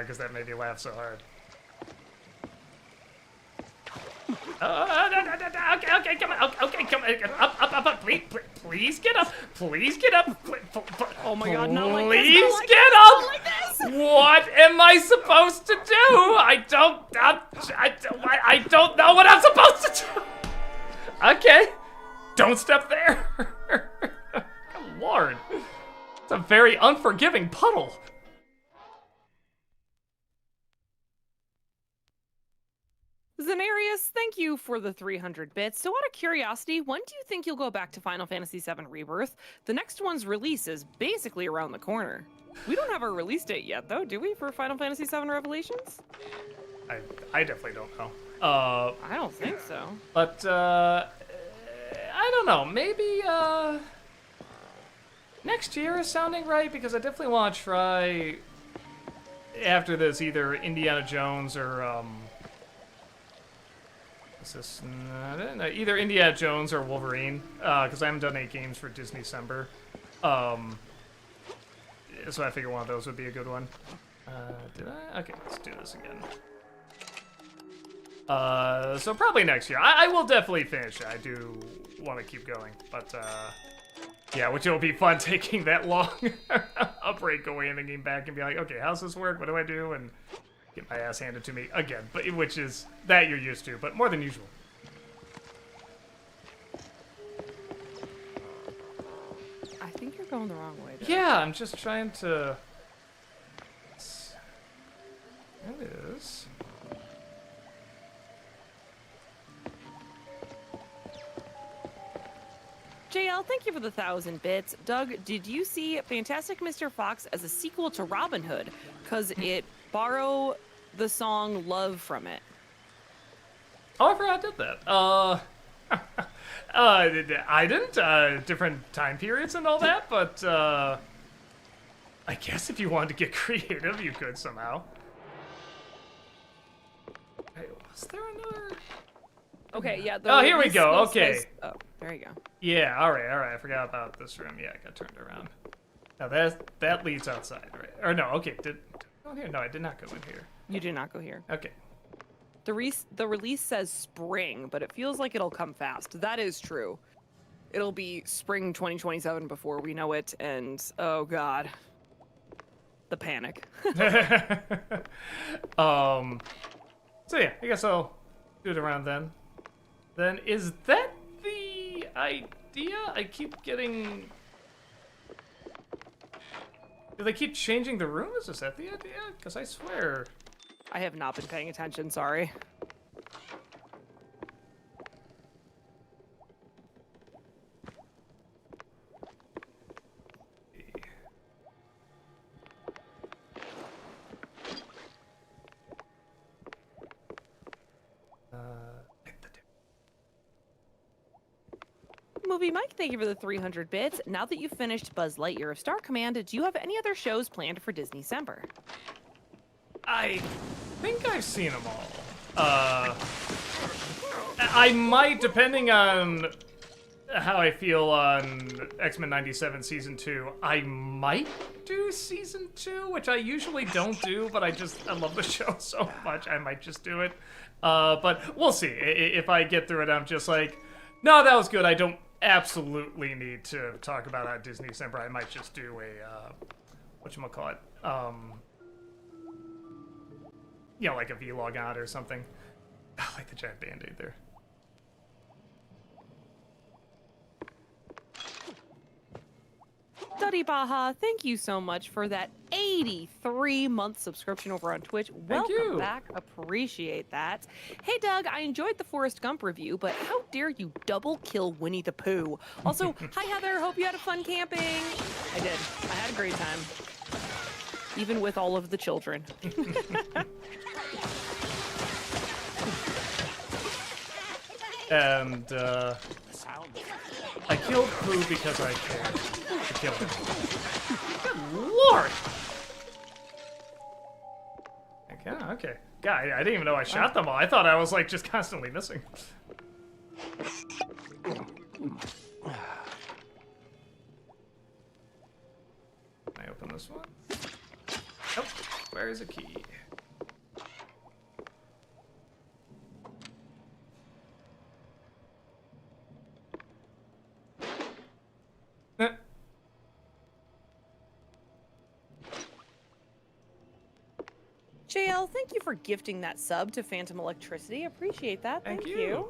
because that made me laugh so hard. Okay, come on. Okay, come on. Up. Please get up. Please get up. Oh my God, not like this. Please get up. What am I supposed to do? I don't know what I'm supposed to do. Okay. Don't step there. Good Lord. It's a very unforgiving puddle. Zanarius, thank you for the 300 bits. So out of curiosity, when do you think you'll go back to Final Fantasy VII Rebirth? The next one's release is basically around the corner. We don't have a release date yet, though, do we, for Final Fantasy VII Revelations? I definitely don't know. I don't think so. But, I don't know. Maybe, next year is sounding right, because I definitely want to try, after this, either Indiana Jones or, either Indiana Jones or Wolverine, because I haven't done any games for Disney December. So I figure one of those would be a good one. Did I? Okay, let's do this again. So probably next year. I will definitely finish it. I do want to keep going, but yeah, which will be fun taking that long a break away and then getting back and be like, okay, how's this work? What do I do? And get my ass handed to me again, but which is that you're used to, but more than usual. I think you're going the wrong way, though. Yeah, I'm just trying to... There it is. JL, thank you for the 1,000 bits. Doug, did you see Fantastic Mr. Fox as a sequel to Robin Hood? Because it borrow the song Love from it. Oh, I forgot I did that. I didn't, different time periods and all that, but, I guess if you wanted to get creative, you could somehow. Hey, was there another? Okay, yeah. Oh, here we go, okay. Oh, there you go. Yeah, alright, I forgot about this room. Yeah, I got turned around. Now that leads outside, right? Or no, okay, did I go in here? No, I did not go in here. You did not go here. Okay. The release says spring, but it feels like it'll come fast. That is true. It'll be spring 2027 before we know it, and oh god. The panic. So yeah, I guess I'll do it around then. Then is that the idea? I keep getting... Do they keep changing the room? Is that the idea? Because I swear... I have not been paying attention, sorry. Movie Mike, thank you for the 300 bits. Now that you've finished Buzz Lightyear of Star Command, do you have any other shows planned for Disney December? I think I've seen them all. I might, depending on how I feel on X-Men 97 Season 2, I might do Season 2, which I usually don't do, but I love the show so much, I might just do it. But we'll see. If I get through it, I'm just like, no, that was good. I don't absolutely need to talk about how Disney December. I might just do a, whatchamacallit, you know, like a vlog on it or something. I like the giant band-aid there. Duddy Baja, thank you so much for that 83-month subscription over on Twitch. Welcome back. Appreciate that. Hey, Doug, I enjoyed the Forrest Gump review, but how dare you double kill Winnie the Pooh? Also, hi, Heather. Hope you had a fun camping. I did. I had a great time. Even with all of the children. And, I killed Pooh because I cared to kill him. Good Lord! Okay. God, I didn't even know I shot them all. I thought I was, like, just constantly missing. Can I open this one? Nope. Where's a key? JL, thank you for gifting that sub to Phantom Electricity. Appreciate that. Thank you.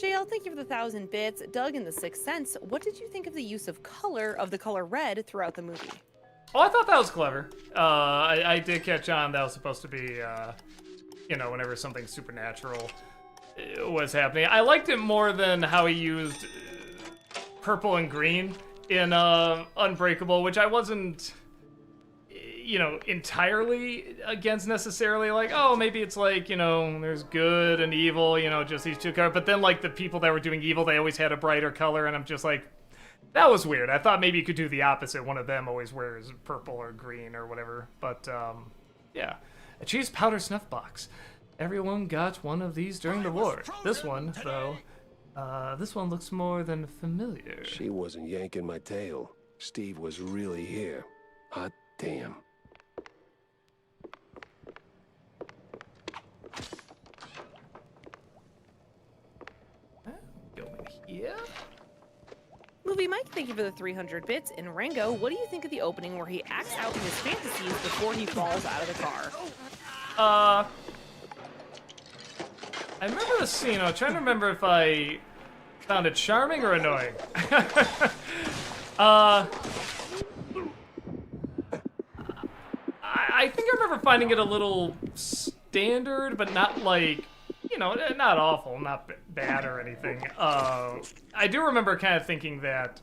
JL, thank you for the 1,000 bits. Doug in the Sixth Sense, what did you think of the use of the color red throughout the movie? Oh, I thought that was clever. I did catch on that was supposed to be, you know, whenever something supernatural was happening. I liked it more than how he used purple and green in Unbreakable, which I wasn't, you know, entirely against necessarily. Like, oh, maybe it's like, you know, there's good and evil, you know, just these two colors. But then, like, the people that were doing evil, they always had a brighter color, and I'm just like, that was weird. I thought maybe you could do the opposite. One of them always wears purple or green or whatever. But, yeah. A cheese powder snuff box. Everyone got one of these during the war. This one, though, this one looks more than familiar. She wasn't yanking my tail. Steve was really here. Hot damn. Go in here. Movie Mike, thank you for the 300 bits. And Rango, what do you think of the opening where he acts out his fantasies before he falls out of the car? I remember the scene. I'm trying to remember if I found it charming or annoying. I think I remember finding it a little standard, but not like, you know, not awful, not bad or anything. I do remember kind of thinking that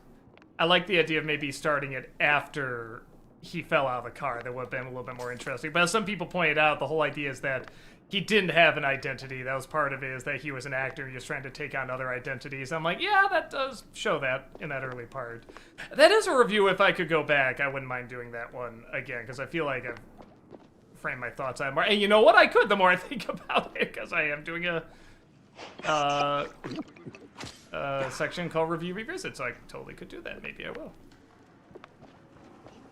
I like the idea of maybe starting it after he fell out of the car. That would have been a little bit more interesting. But as some people pointed out, the whole idea is that he didn't have an identity. That was part of it, is that he was an actor. He was trying to take on other identities. I'm like, yeah, that does show that in that early part. That is a review. If I could go back, I wouldn't mind doing that one again, because I feel like I've framed my thoughts on more. And you know what? I could, the more I think about it, because I am doing a section called Review Revisit, so I totally could do that. Maybe I will.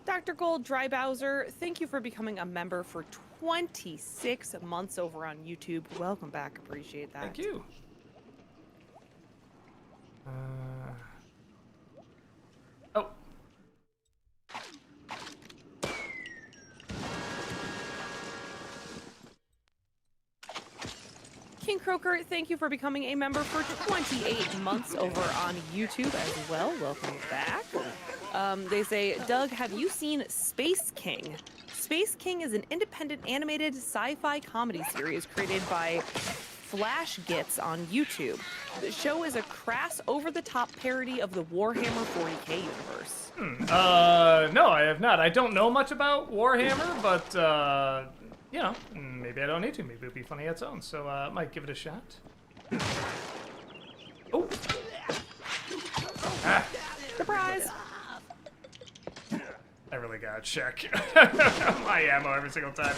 Dr. Gold Dry Bowser, thank you for becoming a member for 26 months over on YouTube. Welcome back. Appreciate that. Thank you. Oh. King Croker, thank you for becoming a member for 28 months over on YouTube as well. Welcome back. They say, Doug, have you seen Space King? Space King is an independent animated sci-fi comedy series created by Flash Gits on YouTube. The show is a crass, over-the-top parody of the Warhammer 40k universe. No, I have not. I don't know much about Warhammer, but, you know, maybe I don't need to. Maybe it'll be funny on its own, so I might give it a shot. Oh! Ah. Surprise! I really gotta check my ammo every single time.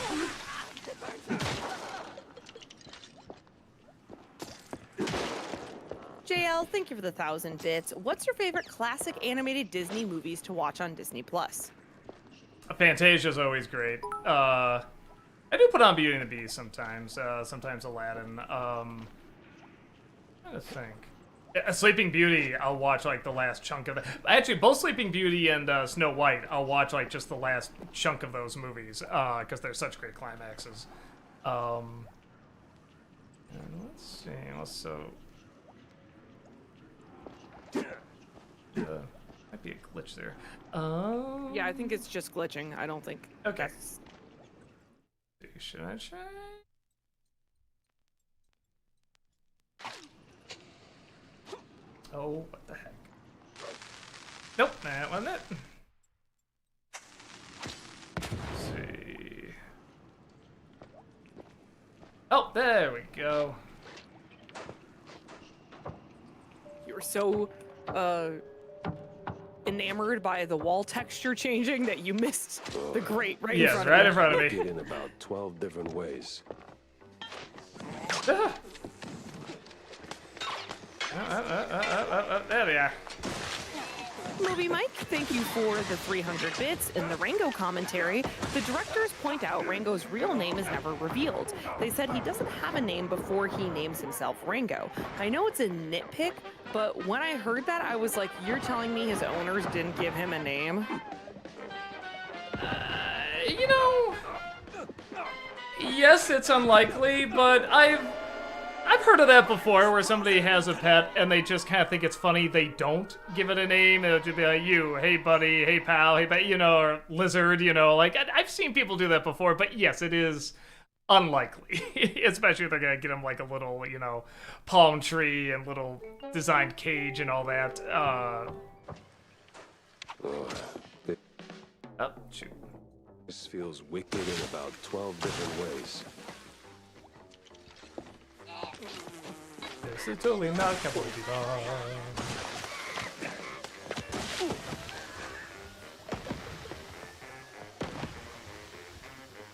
JL, thank you for the 1,000 bits. What's your favorite classic animated Disney movies to watch on Disney Plus? Fantasia's always great. I do put on Beauty and the Beast sometimes. Sometimes Aladdin. I'm trying to think. Sleeping Beauty, I'll watch like the last chunk of it. Actually, both Sleeping Beauty and Snow White, I'll watch like just the last chunk of those movies because they're such great climaxes. And let's see. Might be a glitch there. Yeah, I think it's just glitching. I don't think. Okay. Should I try? Oh, what the heck? Nope, that wasn't it. Let's see. Oh, there we go. You were so enamored by the wall texture changing that you missed the grate right in front of you. Yes, right in front of me. Look it in about 12 different ways. There they are. Movie Mike, thank you for the 300 bits. In the Rango commentary, the directors point out Rango's real name is never revealed. They said he doesn't have a name before he names himself Rango. I know it's a nitpick, but when I heard that, I was like, you're telling me his owners didn't give him a name? You know, yes, it's unlikely, but I've heard of that before, where somebody has a pet and they just kind of think it's funny they don't give it a name. It'll just be like, you, hey buddy, hey pal, hey pal, you know, or lizard, you know, like I've seen people do that before, but yes, it is unlikely, especially if they're gonna get him like a little, you know, palm tree and little designed cage and all that. Oh, shoot. This feels wicked in about 12 different ways. This is totally not Cowboy Bebop.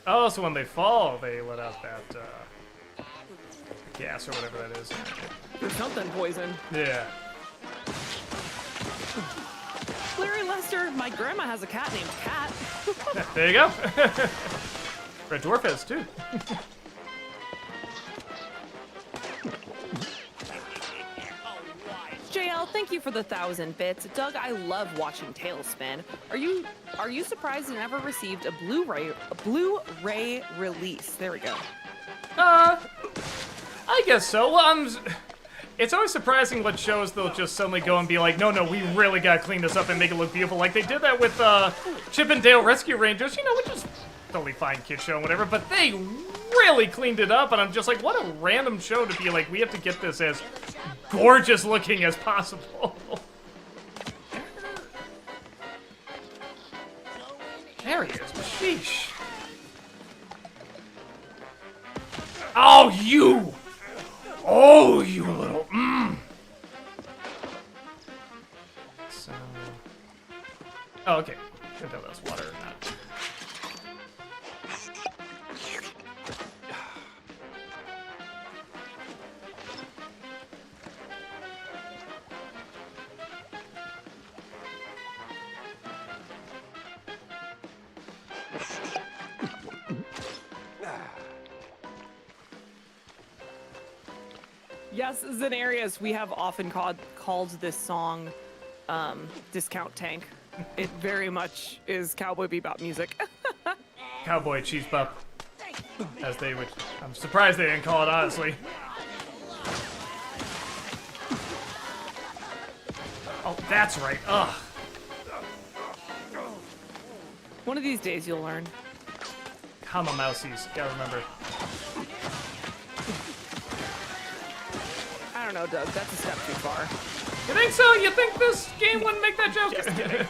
Oh, so when they fall, they let out that gas or whatever that is. There's something poison. Yeah. Larry Lester, my grandma has a cat named Cat. There you go. Red Dwarf has too. JL, thank you for the 1,000 bits. Doug, I love watching Tailspin. Are you surprised it never received a Blu-ray release? There we go. I guess so. Well, it's always surprising what shows they'll just suddenly go and be like, no, we really gotta clean this up and make it look beautiful. Like they did that with Chip and Dale Rescue Rangers, you know, which is totally fine kid show and whatever, but they really cleaned it up, and I'm just like, what a random show to be like, we have to get this as gorgeous looking as possible. There he is. Sheesh. Oh, you! Oh, you little... So... Oh, okay. Couldn't tell if that's water or not. Yes, Zenarius, we have often called this song Discount Tank. It very much is Cowboy Bebop music. Cowboy Cheese Bop. As they would... I'm surprised they didn't call it, honestly. Oh, that's right. Ugh. One of these days you'll learn. Comma mousies. Gotta remember. I don't know, Doug. That's a step too far. You think so? You think this game wouldn't make that joke? Just kidding.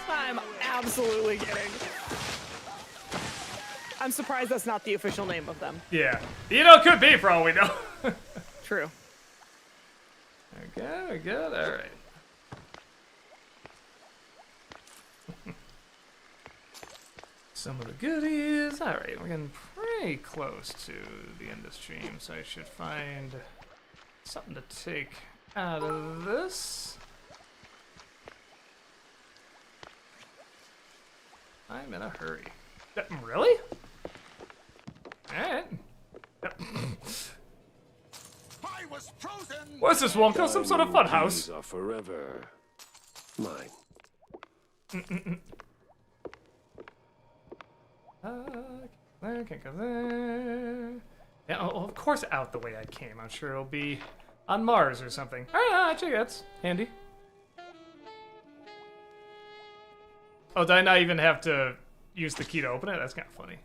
I'm absolutely kidding. I'm surprised that's not the official name of them. Yeah. You know, it could be for all we know. True. Okay, we're good. All right. Some of the goodies. All right, we're getting pretty close to the end of the stream, so I should find something to take out of this. I'm in a hurry. Really? Alright. What's this, Wonka? Some sort of fun house? Are forever mine. There, can't go there. Yeah, oh, of course out the way I came. I'm sure it'll be on Mars or something. Alright, actually, that's handy. Oh, did I not even have to use the key to open it? That's kind of funny.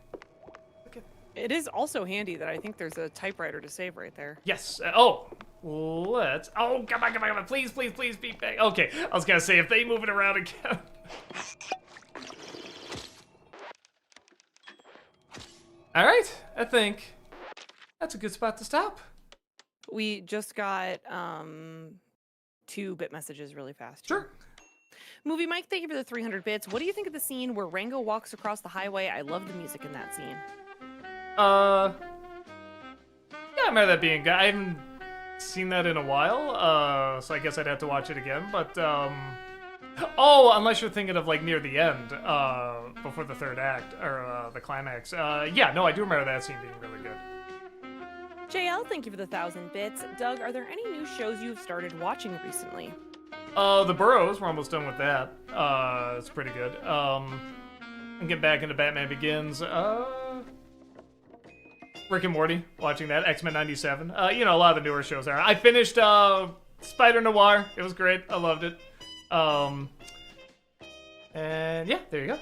It is also handy that I think there's a typewriter to save right there. Yes. Oh, let's... Oh, come on. Please, be back. Okay, I was going to say, if they move it around again... Alright, I think that's a good spot to stop. We just got 2 bit messages really fast. Sure. Movie Mike, thank you for the 300 bits. What do you think of the scene where Rango walks across the highway? I love the music in that scene. Yeah, I remember that being good. seen that in a while, so I guess I'd have to watch it again. But oh, unless you're thinking of like near the end, before the third act or the climax. Yeah, no, I do remember that scene being really good. JL, thank you for the 1,000 bits. Doug, are there any new shows you've started watching recently? The Burrows, we're almost done with that. It's pretty good. And get back into Batman Begins. Rick and Morty, watching that. X-Men 97. You know, a lot of the newer shows are. I finished Spider Noir. It was great. I loved it. And yeah, there you go.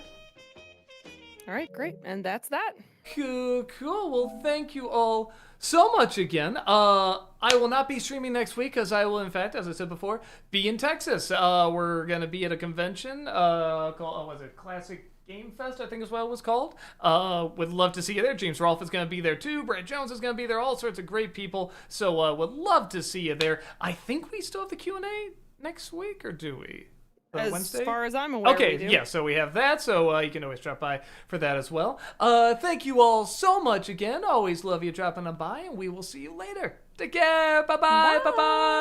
All right, great. And that's that. Cool. Well, thank you all so much again. I will not be streaming next week because I will, in fact, as I said before, be in Texas. We're going to be at a convention called, was it Classic Game Fest, I think is what it was called. Would love to see you there. James Rolfe is going to be there too. Brad Jones is going to be there. All sorts of great people. So would love to see you there. I think we still have the Q&A next week, or do we? As Wednesday? far as I'm aware, okay, we do. yeah, so we have that, so you can always drop by for that as well. Thank you all so much again. Always love you dropping on by, and we will see you later. Take care. Bye-bye. Bye-bye.